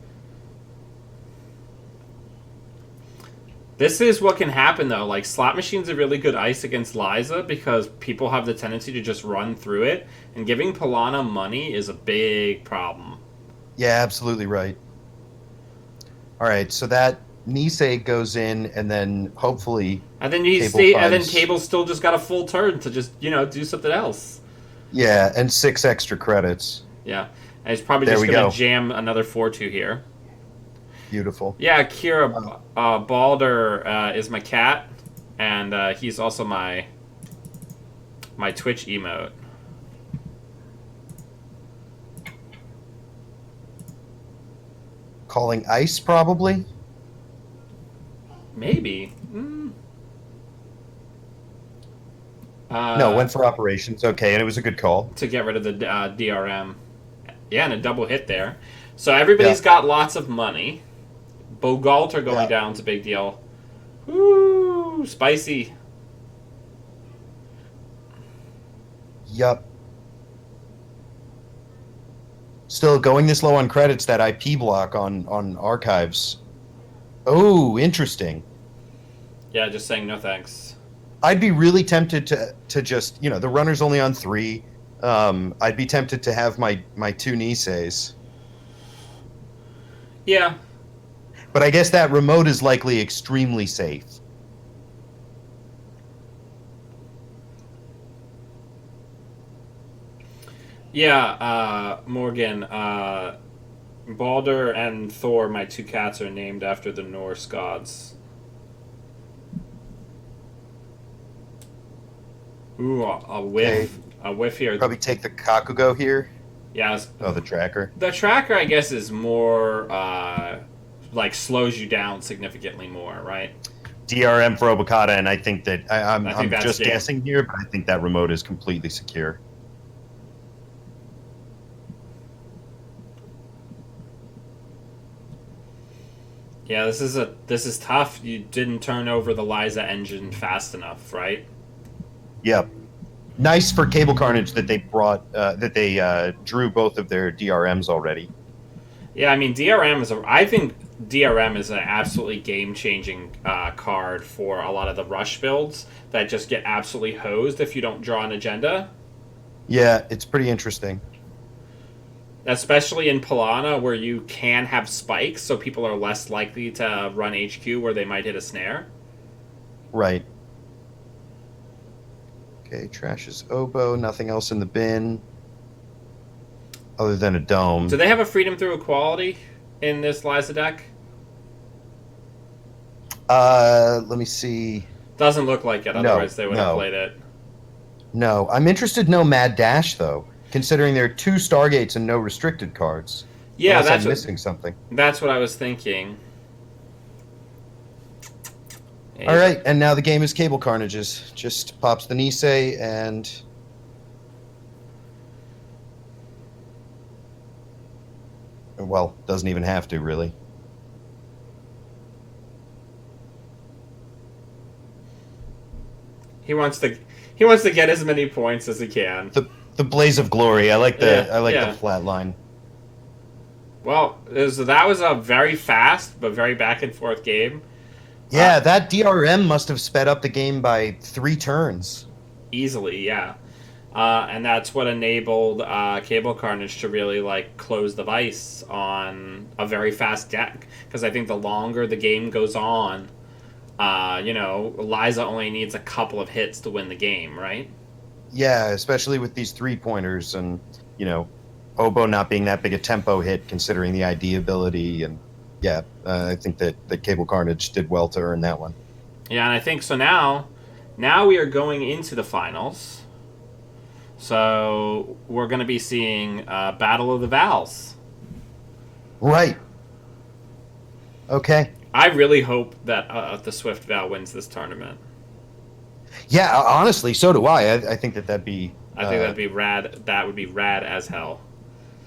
This is what can happen, though. Like, slot machines are really good ice against Liza because people have the tendency to just run through it, and giving Polana money is a big problem. Yeah, absolutely right. All right, so that Nisei goes in, and then hopefully... And then Cable's still just got a full turn to just, do something else. Yeah, and 6 extra credits. Yeah, and he's probably just going to jam another 4-2 here. Beautiful. Yeah, Kira Balder is my cat, and he's also my Twitch emote. Calling ice, probably? Maybe. No, went for operations. Okay, and it was a good call. To get rid of the DRM. Yeah, and a double hit there. So everybody's got lots of money. Bogalter going down is a big deal. Woo! Spicy. Yup. Still going this low on credits, that IP block on archives. Oh, interesting. Yeah, just saying no thanks. I'd be really tempted to just, the runner's only on 3. I'd be tempted to have my 2 Niseis. Yeah. But I guess that remote is likely extremely safe. Yeah, Morgan, Balder and Thor, my 2 cats, are named after the Norse gods. Ooh, a whiff. Okay. A whiff here. Probably take the Kakugo here. Yeah. Oh, the tracker. The tracker, I guess, is more, slows you down significantly more, right? DRM for Obokata, and I think that... I'm just game. guessing here, but I think that remote is completely secure. Yeah, this is tough. You didn't turn over the Liza engine fast enough, right? Yep. Nice for Cable Carnage that they drew both of their DRMs already. Yeah, I mean I think DRM is an absolutely game-changing card for a lot of the rush builds that just get absolutely hosed if you don't draw an agenda. Yeah, it's pretty interesting. Especially in Polana, where you can have spikes, so people are less likely to run HQ where they might hit a snare. Right. Okay, trashes Oboe, nothing else in the bin. Other than a dome. Do they have a freedom through equality in this Liza deck? Let me see. Doesn't look like it, otherwise they would have played it. No, I'm interested in no Mad Dash, though. Considering there are 2 Stargates and no restricted cards. Yeah, I'm missing something. That's what I was thinking. All right, and now the game is Cable Carnage's. Just pops the Nisei and... Well, doesn't even have to, really. He wants to get as many points as he can. The blaze of glory. I like the flat line. Well, that was a very fast but very back and forth game. Yeah, that DRM must have sped up the game by 3 turns. Easily, yeah. And that's what enabled Cable Carnage to really close the vice on a very fast deck. Because I think the longer the game goes on, Liza only needs a couple of hits to win the game, right? Yeah, especially with these 3-pointers and, Oboe not being that big a tempo hit considering the ID ability. And, yeah, I think that Cable Carnage did well to earn that one. Yeah, and I think so now we are going into the finals. So we're going to be seeing Battle of the Vals. Right. Okay. I really hope that the Swift Val wins this tournament. Yeah, honestly, so do I. I think that'd be. I think that'd be rad. That would be rad as hell.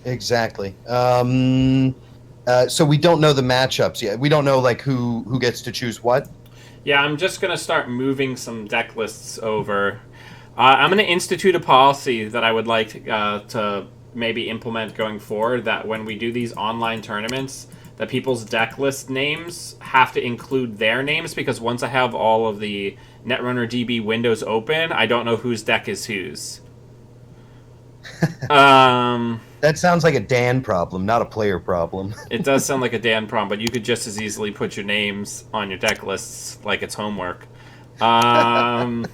Exactly. So we don't know the matchups yet. We don't know like who gets to choose what. Yeah, I'm just gonna start moving some deck lists over. I'm gonna institute a policy that I would like to maybe implement going forward. That when we do these online tournaments, that people's deck list names have to include their names, because once I have all of the Netrunner DB windows open, I don't know whose deck is whose. That sounds like a Dan problem, not a player problem. It does sound like a Dan problem, but you could just as easily put your names on your deck lists like it's homework. Alright,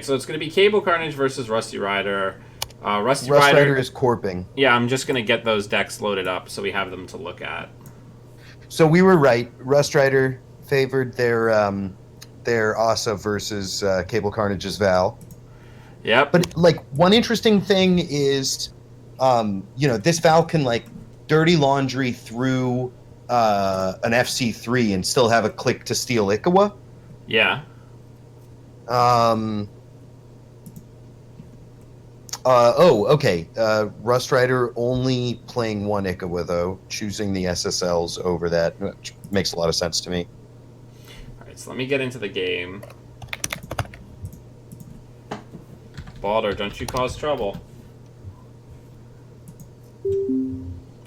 so it's going to be Cable Carnage versus Rusty Rider. Rusty Rider is corping. Yeah, I'm just going to get those decks loaded up so we have them to look at. So we were right. Rust Rider favored their Asa versus Cable Carnage's Val. Yep. But like one interesting thing is, this Val can like dirty laundry through an FC3 and still have a click to steal Ikawa. Yeah. Okay. Rust Rider only playing one Ikawa though, choosing the SSLs over that, which makes a lot of sense to me. Alright, so let me get into the game. Balder, don't you cause trouble.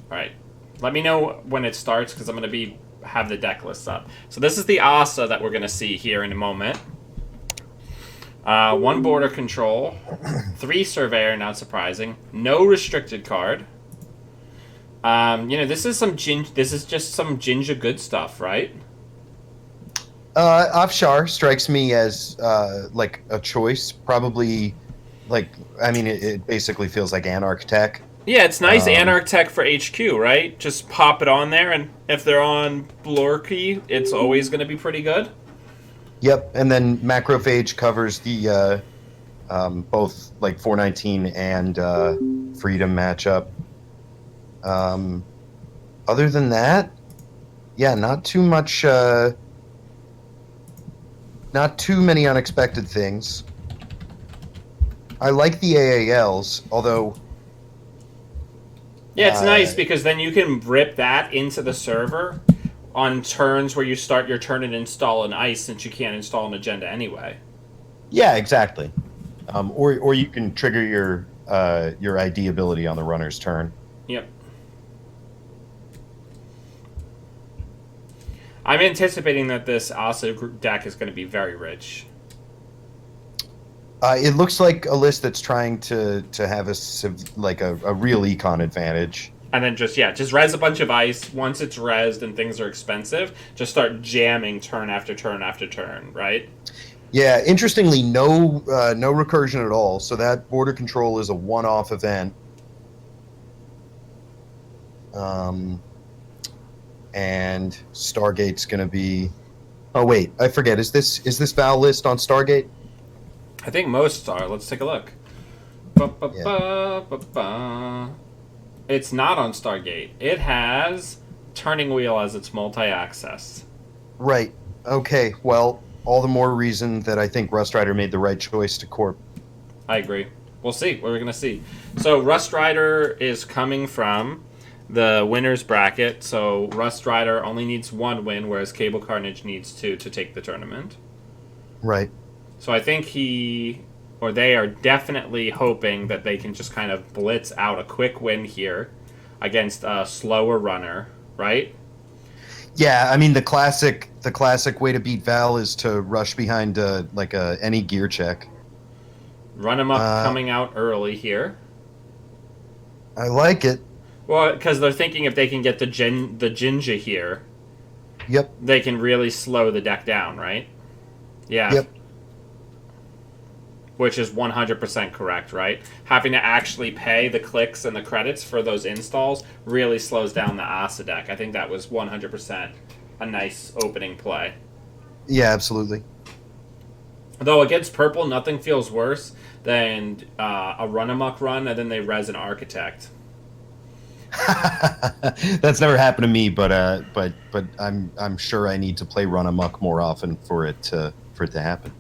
Alright. Let me know when it starts, because I'm going to have the deck lists up. So this is the Asa that we're going to see here in a moment. 1 border control, 3 surveyor, not surprising. No restricted card. This is just some Jinja good stuff, right? Afshar strikes me as like a choice, probably. It basically feels like Anarch Tech. Yeah, it's nice Anarch Tech for HQ, right? Just pop it on there, and if they're on Blorky, it's always going to be pretty good. Yep, and then Macrophage covers the both like 419 and Freedom matchup. Other than that, yeah, not too much. Not too many unexpected things. I like the AALs, although... Yeah, it's nice because then you can rip that into the server on turns where you start your turn and install an ice, since you can't install an agenda anyway. Yeah, exactly. Or you can trigger your ID ability on the runner's turn. Yep. I'm anticipating that this Asa deck is going to be very rich. It looks like a list that's trying to have a real econ advantage. And then just res a bunch of ice. Once it's rezzed and things are expensive, just start jamming turn after turn after turn, right? Yeah, interestingly, no recursion at all. So that border control is a one-off event. And Stargate's going to be... Oh, wait, I forget. Is this Val list on Stargate? I think most are. Let's take a look. It's not on Stargate. It has Turning Wheel as its multi-access. Right. Okay. Well, all the more reason that I think Rust Rider made the right choice to corp. I agree. We'll see. What we're going to see. So Rust Rider is coming from the winner's bracket. So Rust Rider only needs 1 win, whereas Cable Carnage needs 2 to take the tournament. Right. So I think they are definitely hoping that they can just kind of blitz out a quick win here against a slower runner, right? Yeah, I mean the classic way to beat Val is to rush behind any gear check. Run him up coming out early here. I like it. Well, because they're thinking if they can get the Jinja here, yep, they can really slow the deck down, right? Yeah. Yep. Which is 100% correct, right? Having to actually pay the clicks and the credits for those installs really slows down the Asa deck. I think that was 100% a nice opening play. Yeah, absolutely. Though against purple, nothing feels worse than a run-amok run, and then they res an Architect. That's never happened to me, but I'm sure I need to play Run Amok more often for it to happen.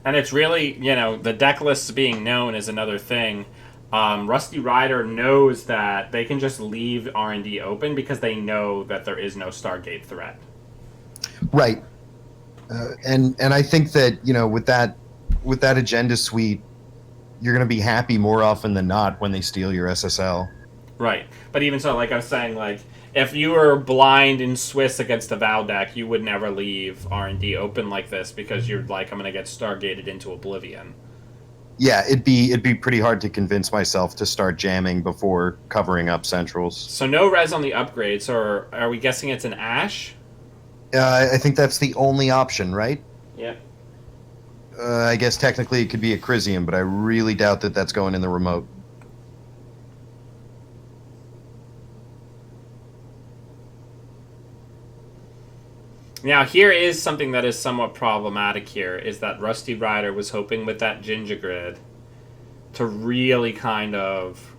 And it's really, the deck lists being known is another thing. Rusty Rider knows that they can just leave R&D open because they know that there is no Stargate threat. Right. And I think that, with that agenda suite, you're going to be happy more often than not when they steal your SSL. Right. But even so, like I was saying, like, if you were blind in Swiss against the Val deck, you would never leave R&D open like this because you're like, I'm going to get Stargated into oblivion. Yeah, it'd be pretty hard to convince myself to start jamming before covering up centrals. So no res on the upgrades, or are we guessing it's an Ash? I think that's the only option, right? Yeah. I guess technically it could be a Chrysium, but I really doubt that that's going in the remote. Now, here is something that is somewhat problematic here, is that Rusty Rider was hoping with that Ginger Grid to really kind of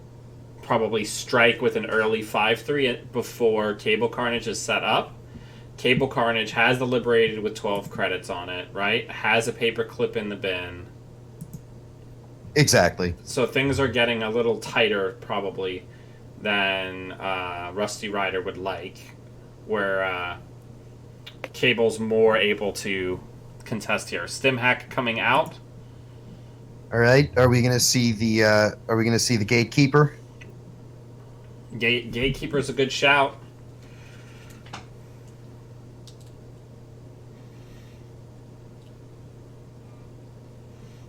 probably strike with an early 5-3 before Cable Carnage is set up. Cable Carnage has the Liberated with 12 credits on it, right? Has a paper clip in the bin. Exactly. So things are getting a little tighter, probably, than Rusty Rider would like, where Cable's more able to contest here. Stim Hack coming out. All right. Are we gonna see the Gatekeeper? Gatekeeper's a good shout.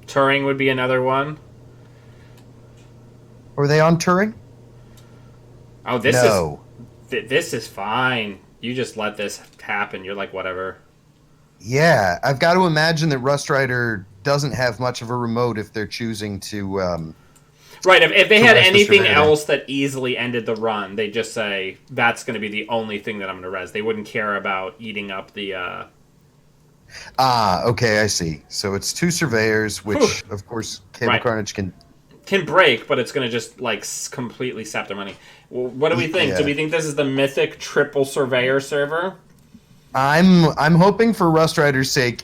Turing would be another one. Were they on Turing? Oh, this is fine. You just let this happen. You're like, whatever. Yeah, I've got to imagine that Rust Rider doesn't have much of a remote if they're choosing to. Right, if they had rest the anything surveyor. else that easily ended the run, they'd just say, that's going to be the only thing that I'm going to res. They wouldn't care about eating up the... Okay, I see. So it's 2 surveyors, which, of course, Cable Right. Carnage can... Can break, but it's going to just, like, completely sap their money. Well, what do we think? Yeah. Do we think this is the mythic triple surveyor server? I'm hoping for Rust Rider's sake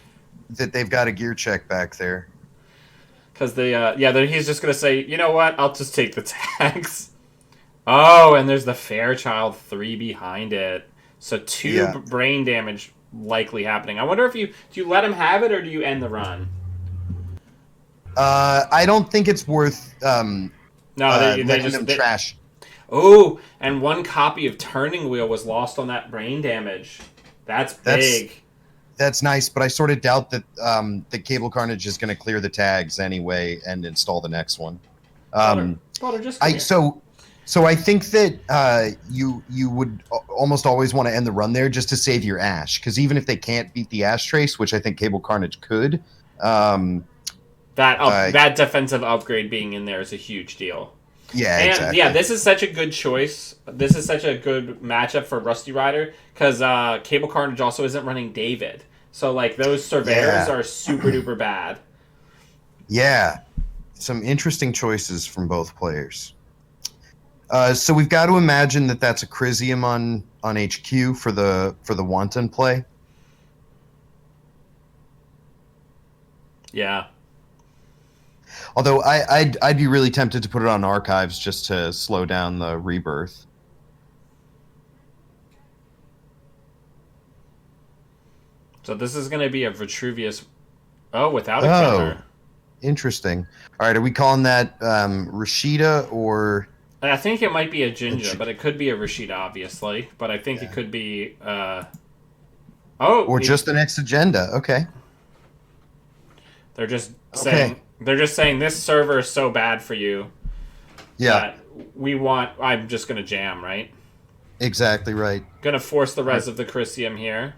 that they've got a gear check back there. Because he's just going to say, you know what, I'll just take the tags. Oh, and there's the Fairchild 3 behind it. So 2 brain damage likely happening. I wonder if do you let him have it or do you end the run? I don't think it's worth No, they letting just them trash. Oh, and 1 copy of Turning Wheel was lost on that brain damage. That's big. That's nice, but I sort of doubt that the Cable Carnage is going to clear the tags anyway and install the next one. So I think that you would almost always want to end the run there just to save your Ash, because even if they can't beat the Ash Trace, which I think Cable Carnage could, that defensive upgrade being in there is a huge deal. Yeah, and exactly. yeah, this is such a good choice. This is such a good matchup for Rusty Rider because Cable Carnage also isn't running David, so like those surveyors are super duper bad. Yeah, some interesting choices from both players. So we've got to imagine that that's a Chrysium on HQ for the Wanton play. Yeah. Although I'd be really tempted to put it on Archives just to slow down the rebirth. So this is going to be a Vitruvius. Oh, without a counter. Interesting. All right, are we calling that Rashida or? I think it might be a Jinja, but it could be a Rashida, obviously. But I think it could be. Just the next agenda. Okay. They're just saying. They're just saying this server is so bad for you. Yeah. That I'm just gonna jam, right? Exactly right. Gonna force the res of the Chrysium here.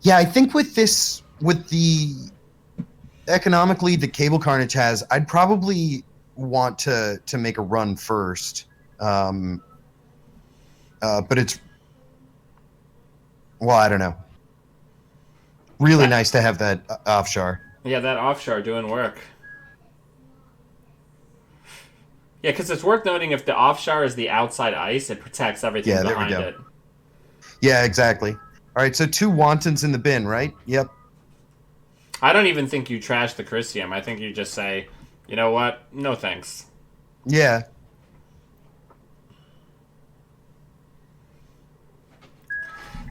Yeah, I think with the economically the Cable Carnage has, I'd probably want to make a run first. But it's, well, I don't know. Really nice to have that offshore. Yeah, that offshore doing work. Yeah, because it's worth noting if the offshore is the outside ice, it protects everything Yeah, there we behind go. it. Yeah, exactly. All right, so 2 Wantons in the bin, right? Yep. I don't even think you trash the Chrysium. I think you just say, you know what? No thanks. Yeah.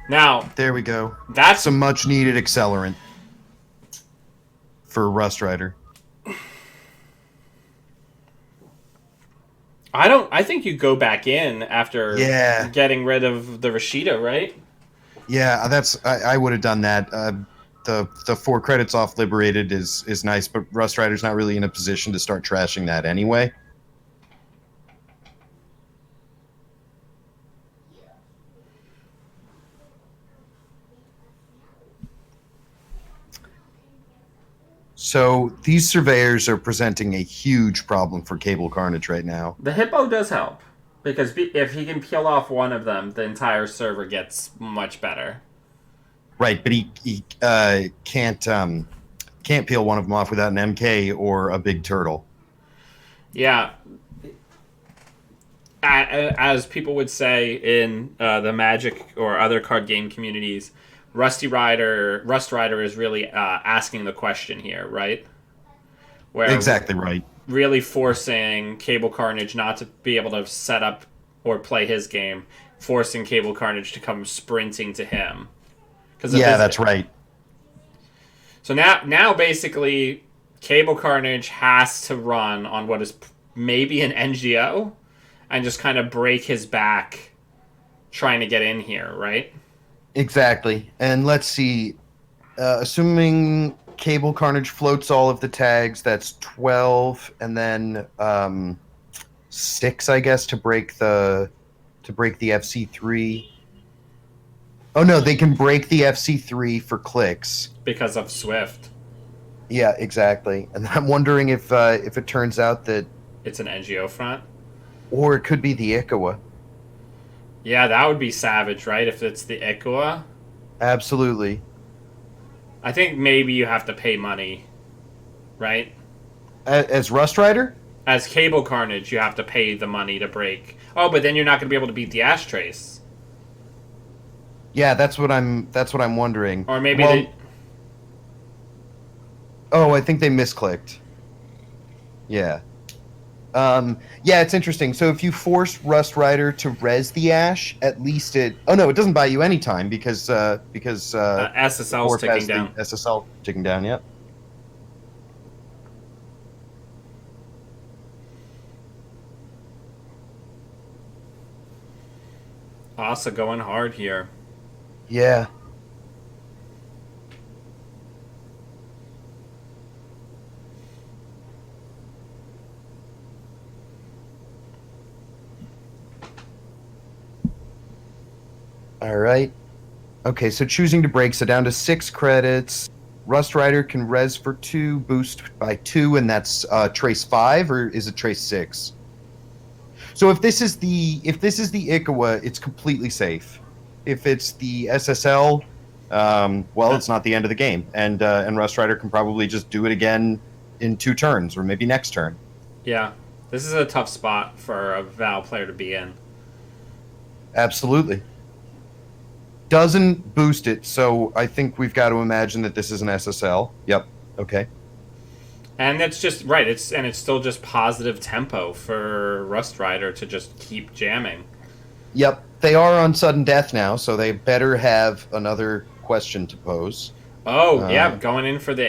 Now, There we go. that's Some much needed accelerant for Rust Rider. I think you go back in after getting rid of the Rashida, right? Yeah, I would have done that. The 4 credits off Liberated is nice, but Rust Rider's not really in a position to start trashing that anyway. So these surveyors are presenting a huge problem for Cable Carnage right now. The Hippo does help, because if he can peel off one of them, the entire server gets much better. Right, but he can't peel one of them off without an MK or a big turtle. Yeah. As people would say in the Magic or other card game communities, Rust Rider is really asking the question here, right? Where Exactly right. Really forcing Cable Carnage not to be able to set up or play his game, forcing Cable Carnage to come sprinting to him. Yeah, that's right. So now basically, Cable Carnage has to run on what is maybe an NGO and just kind of break his back trying to get in here, right? Exactly. And let's see. Assuming Cable Carnage floats all of the tags, that's 12, and then 6, I guess, to break the FC3. Oh no, they can break the FC3 for clicks because of Swift. Yeah, exactly. And I'm wondering if it turns out that it's an NGO front, or it could be the Ikawa. Yeah, that would be savage, right? If it's the Ikawa. Absolutely. I think maybe you have to pay money, right? As Rust Rider? As Cable Carnage, you have to pay the money to break. Oh, but then you're not going to be able to beat the Ashtrace. Yeah, that's what I'm wondering. Or maybe they... Oh, I think they misclicked. Yeah. Yeah, it's interesting. So if you force Rust Rider to res the Ash, at least it... Oh, no, it doesn't buy you any time because SSL's ticking down. SSL ticking down, yep. Asa going hard here. Yeah. All right. Okay, so choosing to break, so down to 6 credits. Rust Rider can res for 2, boost by 2, and that's trace 5, or is it trace 6? So if this is the Ikawa, it's completely safe. If it's the SSL, well, it's not the end of the game, and Rust Rider can probably just do it again in 2 turns, or maybe next turn. Yeah, this is a tough spot for a Val player to be in. Absolutely. Doesn't boost it, so I think we've got to imagine that this is an SSL. Yep. Okay. And it's just right. It's still just positive tempo for Rust Rider to just keep jamming. Yep. They are on sudden death now, so they better have another question to pose. Oh yeah, going in for the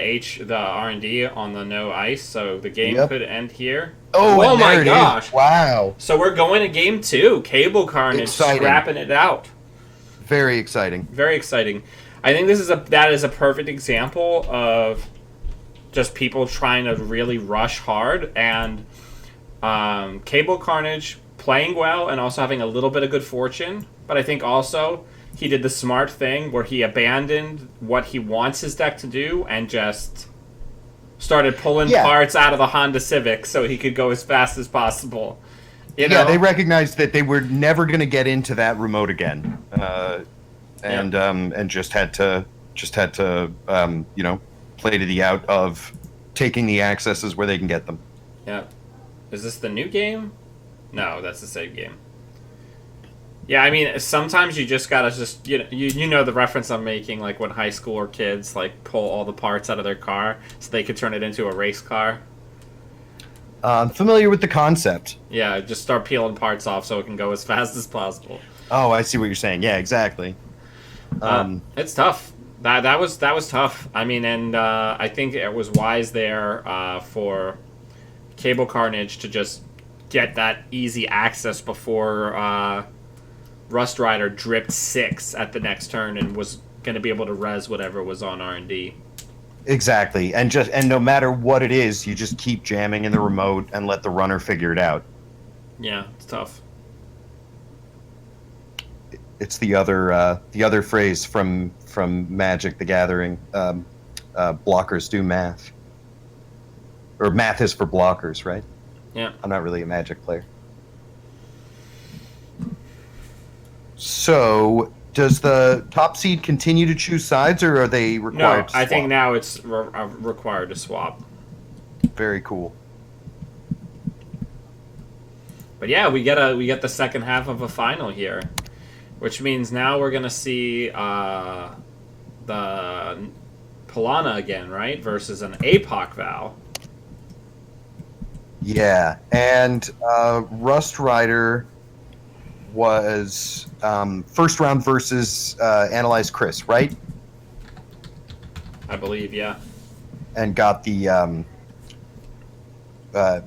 R&D on the no ice, so the game could end here. Oh my gosh! Wow. So we're going to game 2. Cable Carnage scrapping it out. Very exciting. Very exciting. I think that is a perfect example of just people trying to really rush hard, and Cable Carnage playing well and also having a little bit of good fortune. But I think also he did the smart thing where he abandoned what he wants his deck to do and just started pulling parts out of the Honda Civic so he could go as fast as possible. You know? Yeah, they recognized that they were never going to get into that remote again, and just had to play to the out of taking the accesses where they can get them. Yeah. Is this the new game? No, that's the same game. Yeah, I mean, sometimes you just gotta just you know the reference I'm making, like when high schooler kids like pull all the parts out of their car so they could turn it into a race car. I'm familiar with the concept. Yeah, just start peeling parts off so it can go as fast as possible. Oh, I see what you're saying. Yeah, exactly. It's tough. That was tough. I mean, and I think it was wise there for Cable Carnage to just get that easy access before Rust Rider dripped 6 at the next turn and was going to be able to res whatever was on R&D. Exactly, and no matter what it is, you just keep jamming in the remote and let the runner figure it out. Yeah, it's tough. It's the other phrase from Magic: The Gathering. Blockers do math, or math is for blockers, right? Yeah. I'm not really a Magic player. So, does the top seed continue to choose sides, or are they required No, to swap? I think now it's required to swap. Very cool. But yeah, we get the second half of a final here, which means now we're gonna see the Pilana again, right? Versus an APOC Val. Yeah, and Rust Rider was first round versus Analyze Chris, right? I believe, yeah. And got the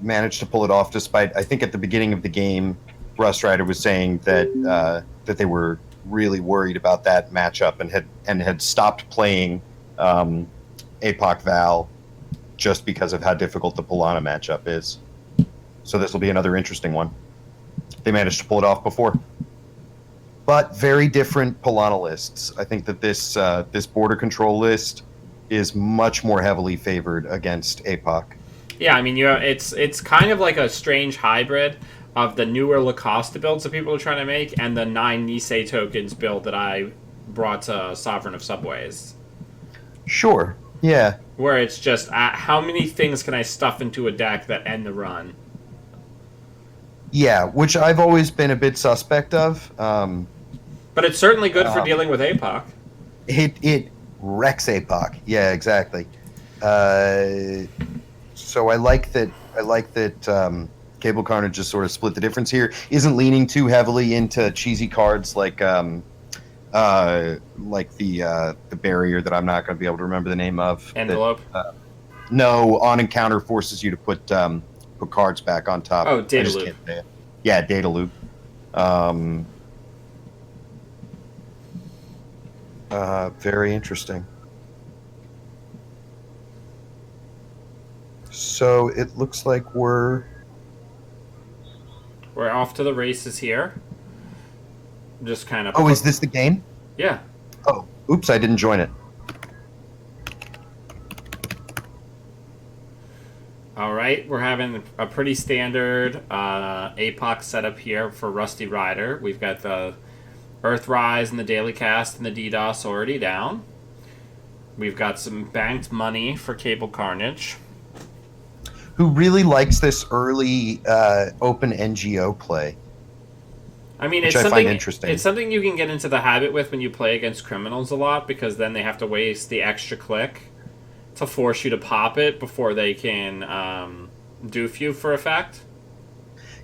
managed to pull it off despite, I think at the beginning of the game, Rust Rider was saying that that they were really worried about that matchup and had stopped playing APOC Val just because of how difficult the Pilana matchup is. So this will be another interesting one. They managed to pull it off before. But very different Pilana lists. I think that this border control list is much more heavily favored against APOC. Yeah, I mean, it's kind of like a strange hybrid of the newer Lacoste builds that people are trying to make and the 9 Nisei tokens build that I brought to Sovereign of Subways. Sure, yeah. Where it's just, how many things can I stuff into a deck that end the run? Yeah, which I've always been a bit suspect of. But it's certainly good for dealing with APOC. It wrecks APOC. Yeah, exactly. So I like that Cable Carnage just sort of split the difference here. Isn't leaning too heavily into cheesy cards like the barrier that I'm not going to be able to remember the name of. Envelope. No, on encounter forces you to put cards back on top. Oh, data loop. Yeah, data loop. Very interesting. So it looks like we're off to the races here. Just kind of. Oh, is this the game? Yeah. Oh, oops! I didn't join it. All right, we're having a pretty standard APOC setup here for Rusty Rider. We've got the Earthrise and the Daily Cast and the DDoS already down. We've got some banked money for Cable Carnage, who really likes this early open NGO play. I mean, which it's I something find interesting. It's something you can get into the habit with when you play against criminals a lot, because then they have to waste the extra click to force you to pop it before they can doof you for effect.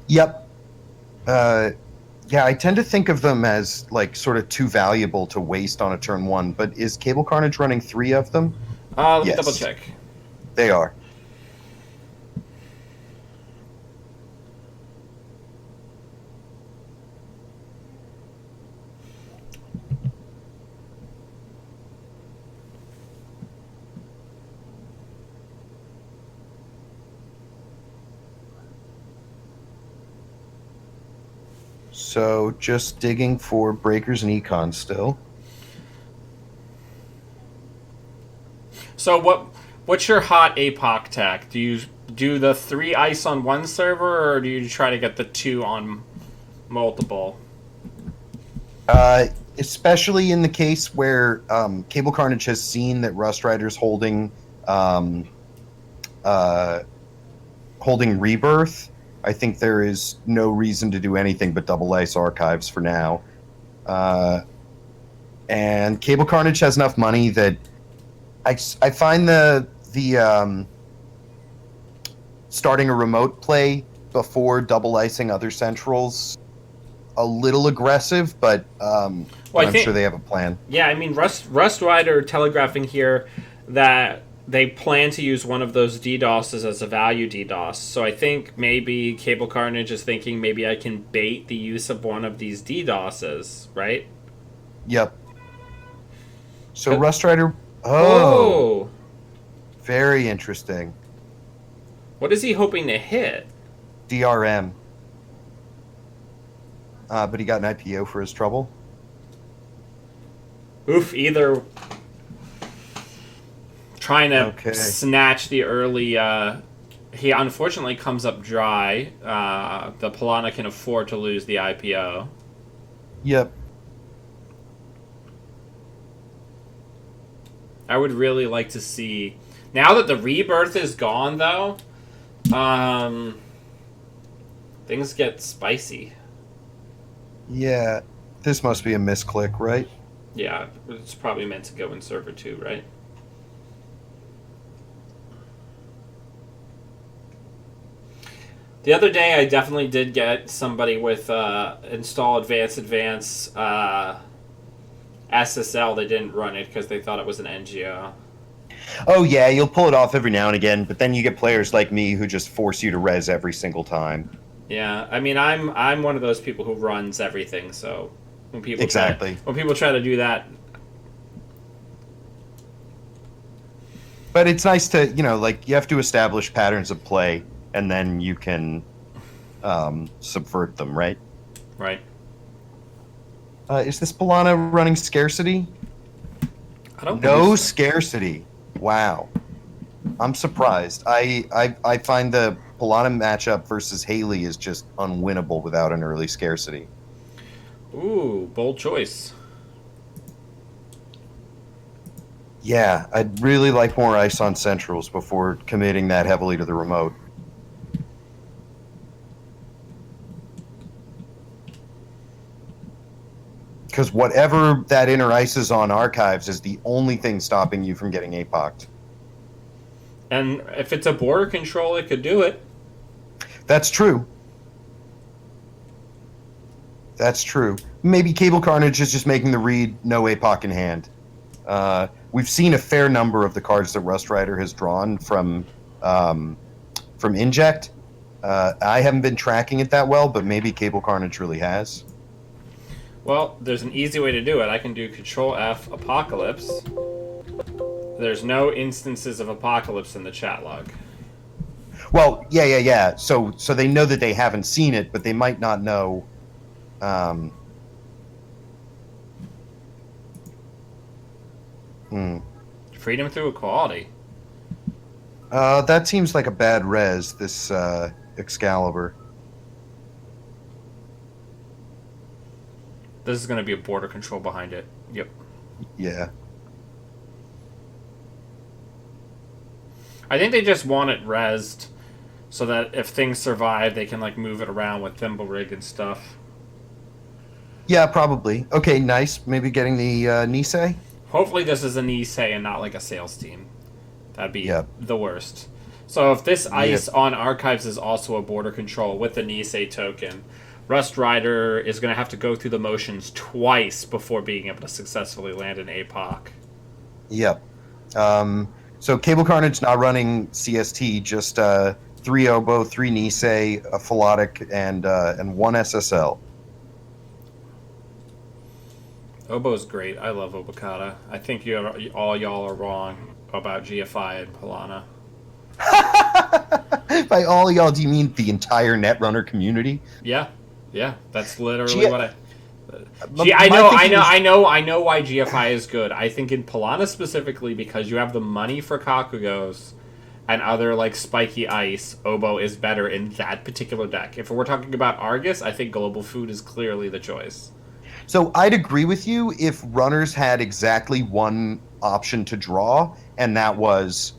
Yep. Yeah, I tend to think of them as like sort of too valuable to waste on a turn one, but is Cable Carnage running 3 of them? Let me Yes. double check. They are. So just digging for breakers and econs still. So What's your hot APOC tech? Do you do the 3 ice on one server, or do you try to get the 2 on multiple? Especially in the case where Cable Carnage has seen that Rust Rider's holding Rebirth, I think there is no reason to do anything but double ice archives for now. And Cable Carnage has enough money that I find the starting a remote play before double icing other centrals a little aggressive, but I'm sure they have a plan. Yeah, I mean, Rust Rider telegraphing here that they plan to use one of those DDoSes as a value DDoS. So I think maybe Cable Carnage is thinking maybe I can bait the use of one of these DDoSes, right? Yep. So Rust Rider... Oh! Very interesting. What is he hoping to hit? DRM. But he got an IPO for his trouble. Oof, either trying to snatch the early... he unfortunately comes up dry. The Polana can afford to lose the IPO. Yep. I would really like to see... Now that the Rebirth is gone, though, things get spicy. Yeah, this must be a misclick, right? Yeah, it's probably meant to go in server 2, right? The other day, I definitely did get somebody with install advanced SSL. They didn't run it because they thought it was an NGO. Oh yeah, you'll pull it off every now and again, but then you get players like me who just force you to res every single time. Yeah, I mean, I'm one of those people who runs everything. So when people when people try to do that, but it's nice to like you have to establish patterns of play, and then you can subvert them, right? Right. Is this Polana running scarcity? I don't. No scarcity. Wow, I'm surprised. I find the Polana matchup versus Haley is just unwinnable without an early scarcity. Ooh, bold choice. Yeah, I'd really like more ice on centrals before committing that heavily to the remote. Because whatever that inner ice is on archives is the only thing stopping you from getting APOC'd. And if it's a border control, it could do it. That's true. That's true. Maybe Cable Carnage is just making the read no APOC in hand. We've seen a fair number of the cards that Rust Rider has drawn from Inject. I haven't been tracking it that well, but maybe Cable Carnage really has. Well, there's an easy way to do it. I can do Control F Apocalypse. There's no instances of Apocalypse in the chat log. Well, yeah. So they know that they haven't seen it, but they might not know. Freedom through equality. That seems like a bad res, this Excalibur. This is going to be a border control behind it. Yep. Yeah. I think they just want it rezzed so that if things survive, they can like move it around with thimble rig and stuff. Yeah, probably. Okay, nice. Maybe getting the Nisei? Hopefully this is a Nisei and not like a sales team. That'd be the worst. So if this ice on archives is also a border control with the Nisei token, Rust Rider is going to have to go through the motions twice before being able to successfully land an APOC. Yep. So Cable Carnage not running CST, just 3 Oboe, 3 Nisei, a Philotic, and 1 SSL. Oboe's great. I love Obokata. I think all y'all are wrong about GFI and Polana. By all y'all, do you mean the entire Netrunner community? Yeah, that's literally what Gee, I know why GFI is good. I think in Piranha specifically because you have the money for Kakugos and other like spiky ice. Oboe is better in that particular deck. If we're talking about Argus, I think Global Food is clearly the choice. So I'd agree with you if runners had exactly one option to draw, and that was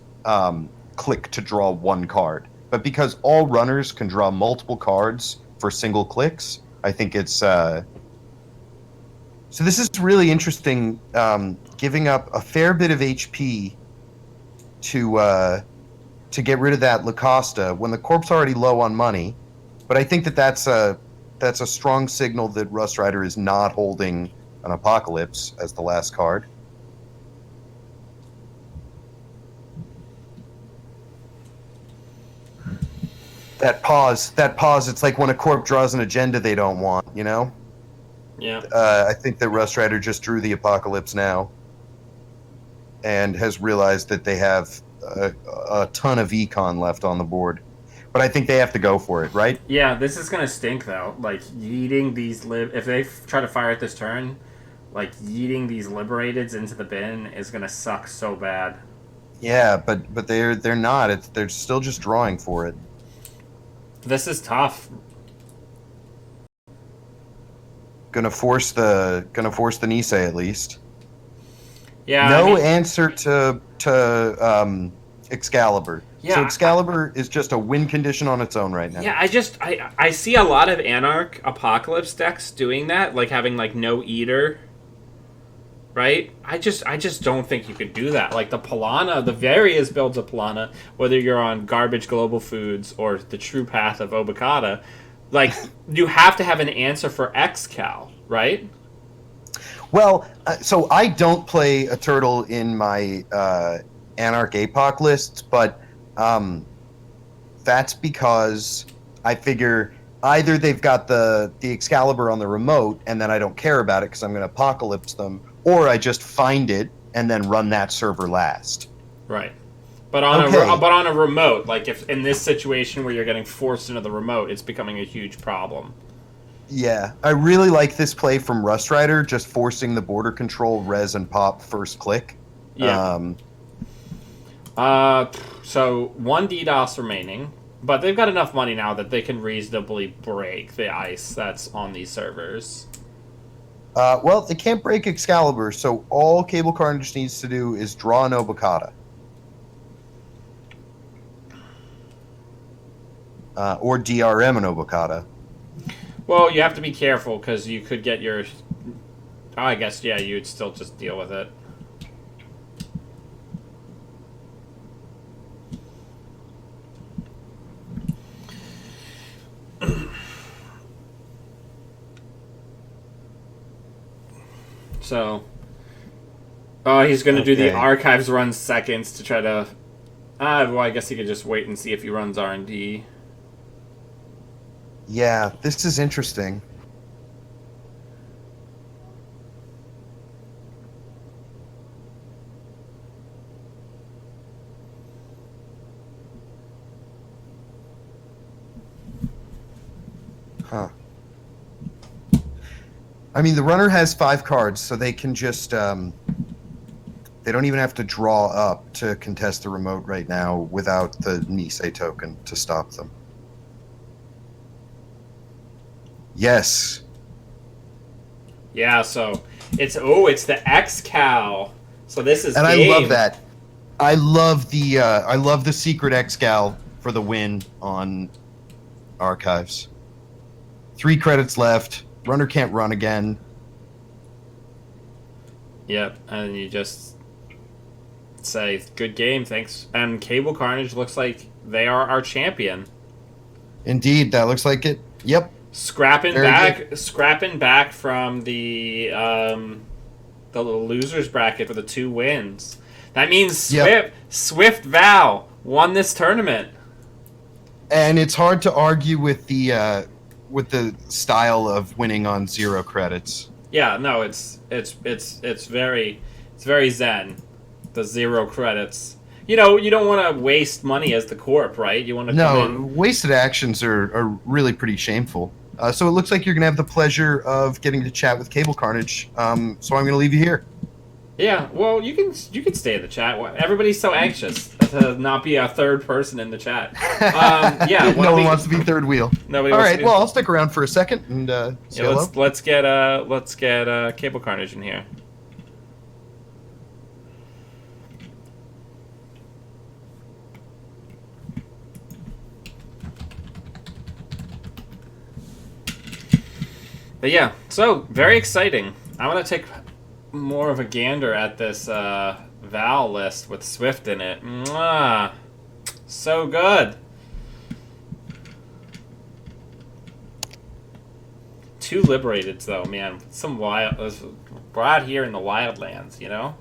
click to draw one card. But because all runners can draw multiple cards for single clicks, I think it's... So this is really interesting, giving up a fair bit of HP to get rid of that Lacosta when the corp's already low on money. But I think that's a strong signal that Rust Rider is not holding an Apocalypse as the last card. That pause, it's like when a corp draws an agenda they don't want, you know? Yeah. I think that Rust Rider just drew the Apocalypse now and has realized that they have a ton of econ left on the board. But I think they have to go for it, right? Yeah, this is gonna stink though. Like yeeting these if they try to fire it this turn, like yeeting these Liberateds into the bin is gonna suck so bad. Yeah, but they're not. They're still just drawing for it. This is tough. Gonna force the Nisei at least. Yeah. No answer to Excalibur. Yeah, so Excalibur is just a win condition on its own right now. Yeah, I see a lot of Anarch Apocalypse decks doing that, like having like no Eater. Right? I just don't think you could do that. Like the Piranha, the various builds of Piranha, whether you're on garbage global foods or the true path of Obokata, like you have to have an answer for Excal, right? Well, so I don't play a turtle in my Anarch Apoc lists, but that's because I figure either they've got the Excalibur on the remote and then I don't care about it because I'm going to Apocalypse them, or I just find it and then run that server last. Right. But on a remote, like if in this situation where you're getting forced into the remote, it's becoming a huge problem. Yeah, I really like this play from Rust Rider, just forcing the border control res and pop first click. Yeah. So one DDoS remaining, but they've got enough money now that they can reasonably break the ice that's on these servers. Well, they can't break Excalibur, so all Cable Carnage needs to do is draw an Obokata. Or DRM an Obokata. Well, you have to be careful because you could get your... Oh, I guess, yeah, you'd still just deal with it. So... Oh, he's going to do the Archives run seconds to try to... well, I guess he could just wait and see if he runs R&D. Yeah, this is interesting. Huh. I mean, the runner has 5 cards, so they can just... they don't even have to draw up to contest the remote right now without the Nisei token to stop them. Yes. Yeah, so it's the Excal. So this is and game. I love that. I love the secret Excal for the win on Archives. 3 credits left. Runner can't run again. Yep, and you just say good game, thanks. And Cable Carnage looks like they are our champion. Indeed, that looks like it. Yep. Scrapping back from the losers bracket for the 2 wins. That means Swift Val won this tournament. And it's hard to argue with the style of winning on 0 credits. Yeah, no, it's very zen. The 0 credits. You know, you don't want to waste money as the corp, right? You want to come in. Wasted actions are really pretty shameful. So it looks like you're going to have the pleasure of getting to chat with Cable Carnage. So I'm going to leave you here. Yeah, well, you can stay in the chat. Everybody's so anxious to not be a third person in the chat. Yeah, No one wants to be third wheel. Nobody. All wants right, to be... well, I'll stick around for a second and say hello. Let's get Cable Carnage in here. But yeah, so very exciting. I want to take more of a gander at this Val list with Swift in it. Mwah. So good. 2 Liberateds though, man. Some wild. We're out here in the wildlands, you know.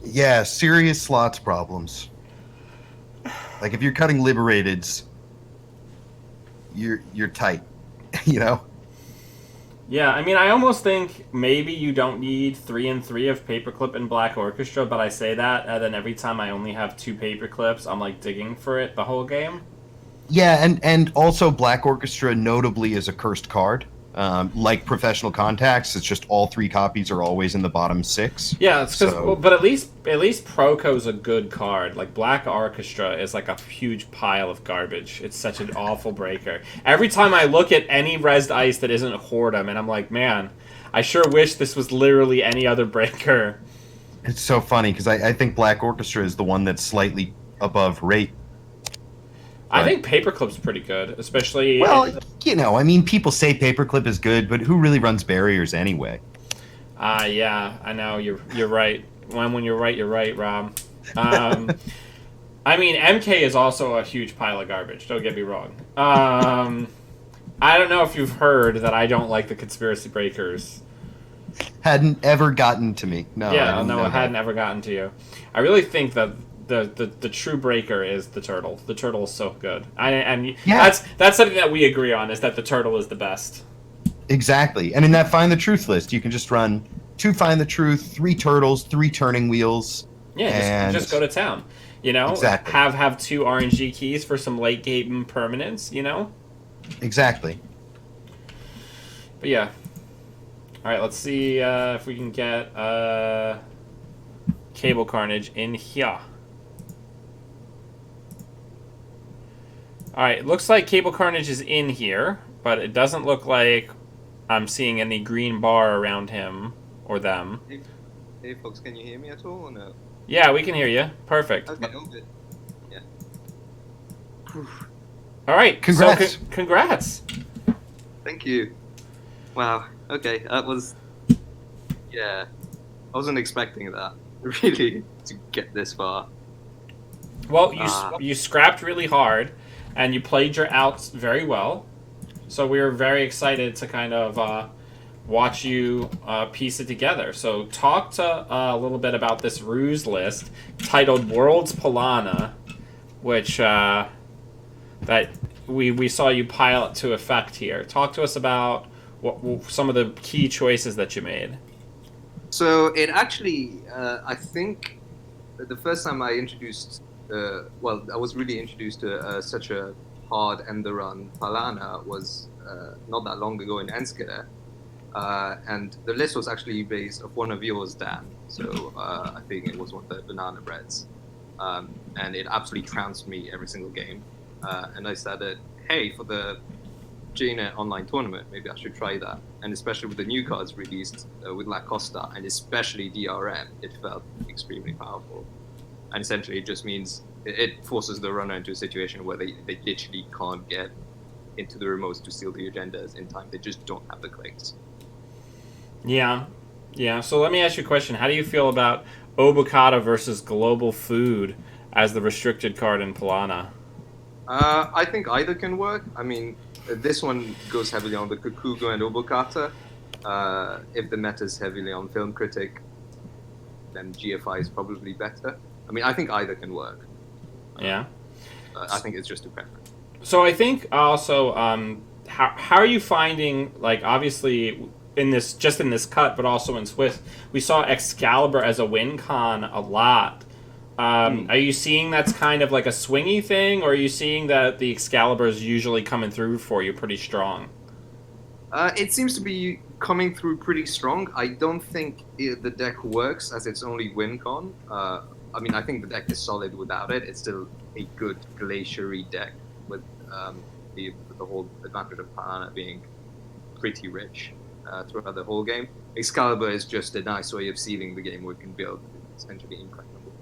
Yeah, serious slots problems. Like if you're cutting Liberateds, you're tight, you know. Yeah, I mean, I almost think maybe you don't need 3 and 3 of Paperclip and Black Orchestra, but I say that, and then every time I only have 2 Paperclips, I'm like digging for it the whole game. Yeah, and also Black Orchestra notably is a cursed card. Like Professional Contacts, it's just all 3 copies are always in the bottom 6. Yeah, it's but at least Proco's a good card. Like Black Orchestra is like a huge pile of garbage. It's such an awful breaker. Every time I look at any Rezzed Ice that isn't Hordem, and I'm like, man, I sure wish this was literally any other breaker. It's so funny because I think Black Orchestra is the one that's slightly above rate. I think Paperclip's pretty good, especially... Well, you know, I mean, people say Paperclip is good, but who really runs barriers anyway? Yeah, I know, you're right. When you're right, Rob. I mean, MK is also a huge pile of garbage, don't get me wrong. I don't know if you've heard that I don't like the Conspiracy Breakers. Hadn't ever gotten to me. No, yeah, no, it hadn't ever gotten to you. I really think that the true breaker is the turtle. The turtle is so good, and that's something that we agree on, is that the turtle is the best. Exactly, and in that Find the Truth list, you can just run 2 Find the Truth, 3 turtles, 3 turning wheels. Yeah, just go to town. You know, exactly. Have 2 RNG keys for some late game permanence. You know, exactly. But yeah, all right. Let's see if we can get Cable Carnage in here. Alright, it looks like Cable Carnage is in here, but it doesn't look like I'm seeing any green bar around him or them. Hey folks, can you hear me at all or no? Yeah, we can hear you. Perfect. Okay, all good. Yeah. Alright, congrats. So congrats. Thank you. Wow, okay, that was... Yeah. I wasn't expecting that, really, to get this far. Well, you scrapped really hard, and you played your outs very well. So we were very excited to kind of watch you piece it together. So talk to a little bit about this ruse list titled Worlds Polana, which that we saw you pilot to effect here. Talk to us about some of the key choices that you made. So it actually, I think, the first time I introduced... I was really introduced to such a hard end-the-run Palana was not that long ago in Enskede, and the list was actually based off one of yours, Dan. So I think it was one of the banana breads, and it absolutely trounced me every single game. And I said, hey, for the JNet online tournament, maybe I should try that. And especially with the new cards released with La Costa, and especially DRM, it felt extremely powerful. And essentially, it just means it forces the runner into a situation where they literally can't get into the remotes to steal the agendas in time. They just don't have the clicks. Yeah. So let me ask you a question. How do you feel about Obokata versus Global Food as the restricted card in Polana? I think either can work. I mean, this one goes heavily on the Kukugo and Obokata. If the meta is heavily on Film Critic, then GFI is probably better. I mean, I think either can work. Yeah. I think it's just a preference. So I think also, how are you finding, like, obviously in this cut, but also in Swiss, we saw Excalibur as a win con a lot. Are you seeing that's kind of like a swingy thing, or are you seeing that the Excalibur is usually coming through for you pretty strong? It seems to be coming through pretty strong. I don't think the deck works as its only win con. I mean, I think the deck is solid without it. It's still a good glaciary deck with the whole advantage of Palana being pretty rich throughout the whole game. Excalibur is just a nice way of sealing the game where it can build essentially impregnable.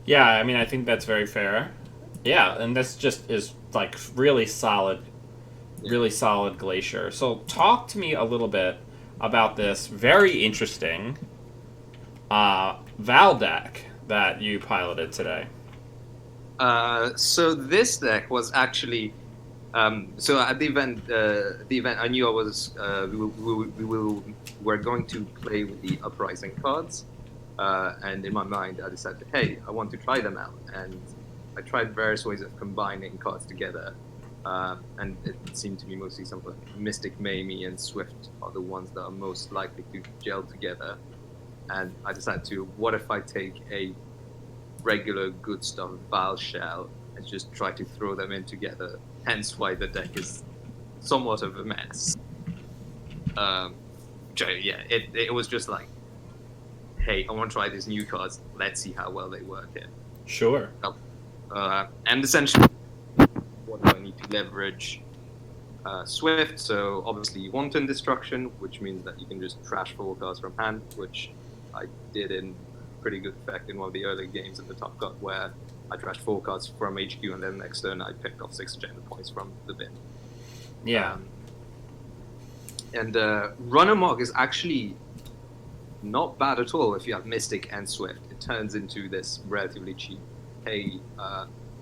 Yeah, I mean, I think that's very fair. Yeah, and this just is like really solid Glacier. So talk to me a little bit about this very interesting Val deck that you piloted today. So this deck was actually so at the event I knew I was we're going to play with the Uprising cards, and in my mind I decided, hey, I want to try them out, and I tried various ways of combining cards together. And it seemed to be mostly something like Mystic, Mamie, and Swift are the ones that are most likely to gel together. And I decided to, what if I take a regular good stuff Val Shell and just try to throw them in together? Hence why the deck is somewhat of a mess. It was just like, hey, I want to try these new cards. Let's see how well they work here. Sure. And essentially, what do I need to leverage? Swift, so obviously Wanton Destruction, which means that you can just trash 4 cards from hand, which I did in pretty good effect in one of the early games in the Top Cut, where I trashed 4 cards from HQ, and then next turn I picked off 6 agenda points from the bin. Yeah. And Runner Mark is actually not bad at all if you have Mystic and Swift. It turns into this relatively cheap, hey,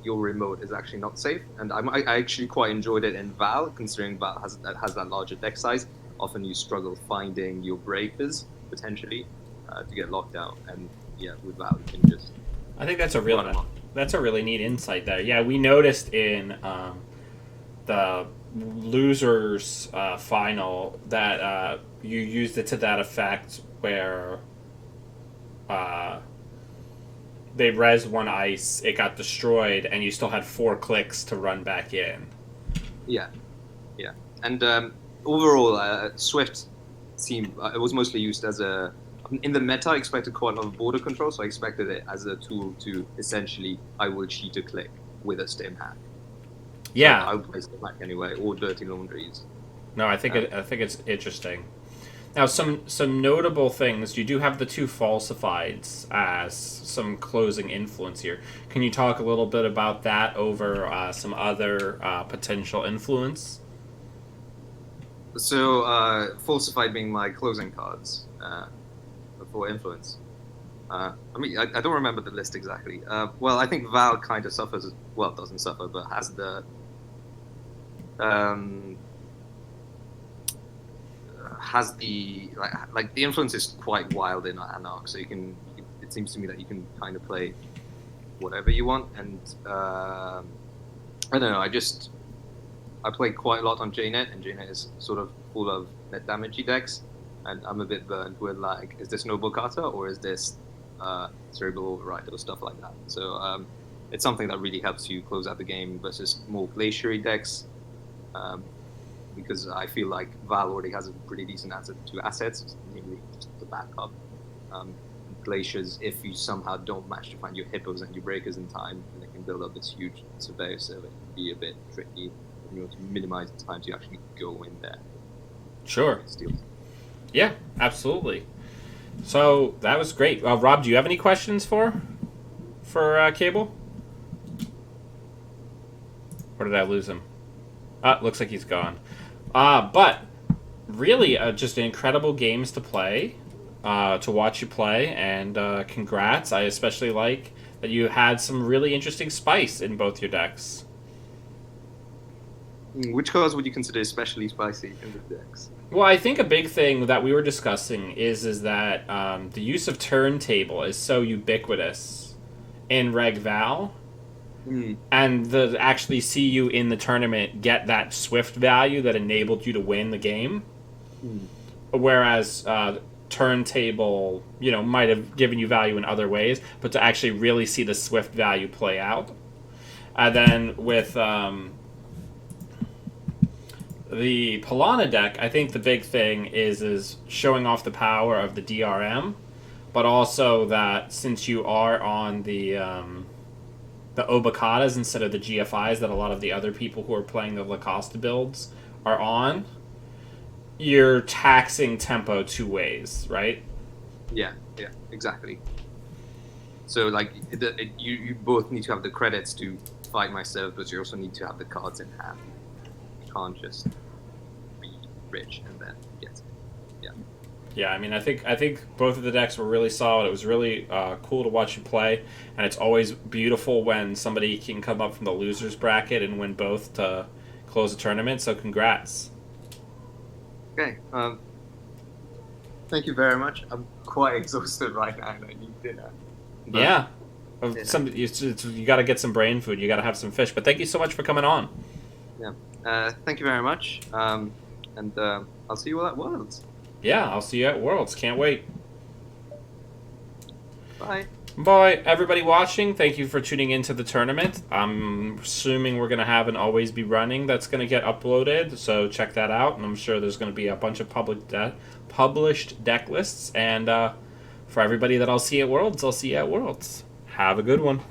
your remote is actually not safe, and I actually quite enjoyed it in Val, considering Val has that larger deck size. Often you struggle finding your breakers, potentially, to get locked out, and yeah, with Val you can just... I think that's a really neat insight there. Yeah, we noticed in the losers final that you used it to that effect where they res 1 ice, it got destroyed, and you still had 4 clicks to run back in. Yeah. And overall, Swift seemed it was mostly used as a... In the meta, I expected quite a lot of border control, so I expected it as a tool to essentially, I will cheat a click with a stem hack. Yeah. So I would play stem hack anyway, or dirty laundries. No, I think it's interesting. Now, some notable things. You do have the 2 falsifieds as some closing influence here. Can you talk a little bit about that over some other potential influence? So, falsified being my closing cards for influence. I mean, I don't remember the list exactly. Well, I think Val kind of suffers. Well, doesn't suffer, but has the like the influence is quite wild in Anarch, so it seems to me that you can kind of play whatever you want, and I don't know, I play quite a lot on JNet, and JNet is sort of full of net damagey decks, and I'm a bit burnt with like, is this Noble Kata or is this Cerebral Override or stuff like that? So it's something that really helps you close out the game versus more glaciary decks. Because I feel like Val already has a pretty decent answer to assets, namely just the backup. Glaciers, if you somehow don't manage to find your hippos and your breakers in time, then they can build up this huge surveyor, so it can be a bit tricky when you want to minimize the time to actually go in there. Sure. Steal. Yeah, absolutely. So that was great. Rob, do you have any questions for Cable? Or did I lose him? Looks like he's gone. But really, just incredible games to play, to watch you play, and congrats. I especially like that you had some really interesting spice in both your decks. Which cards would you consider especially spicy in the decks? Well, I think a big thing that we were discussing is that the use of turntable is so ubiquitous in Reg Val. And to actually see you in the tournament get that Swift value that enabled you to win the game. Whereas turntable, might have given you value in other ways, but to actually really see the Swift value play out. And then with the Polana deck, I think the big thing is showing off the power of the DRM, but also that since you are on the Obakatas instead of the GFIs that a lot of the other people who are playing the Lacosta builds are on, you're taxing tempo two ways, right? Yeah, exactly. So like you both need to have the credits to fight my serve, but you also need to have the cards in hand. You can't just be rich and then get it. Yeah, I mean, I think both of the decks were really solid. It was really cool to watch you play, and it's always beautiful when somebody can come up from the losers bracket and win both to close a tournament. So congrats. Okay. Thank you very much. I'm quite exhausted right now, and I need dinner. But, Yeah. yeah. You got to get some brain food. You got to have some fish. But thank you so much for coming on. Yeah. Thank you very much. And I'll see you all at Worlds. Yeah, I'll see you at Worlds. Can't wait. Bye. Bye, everybody watching. Thank you for tuning into the tournament. I'm assuming we're going to have an Always Be Running that's going to get uploaded, so check that out. And I'm sure there's going to be a bunch of published deck lists. And for everybody that I'll see at Worlds, I'll see you at Worlds. Have a good one.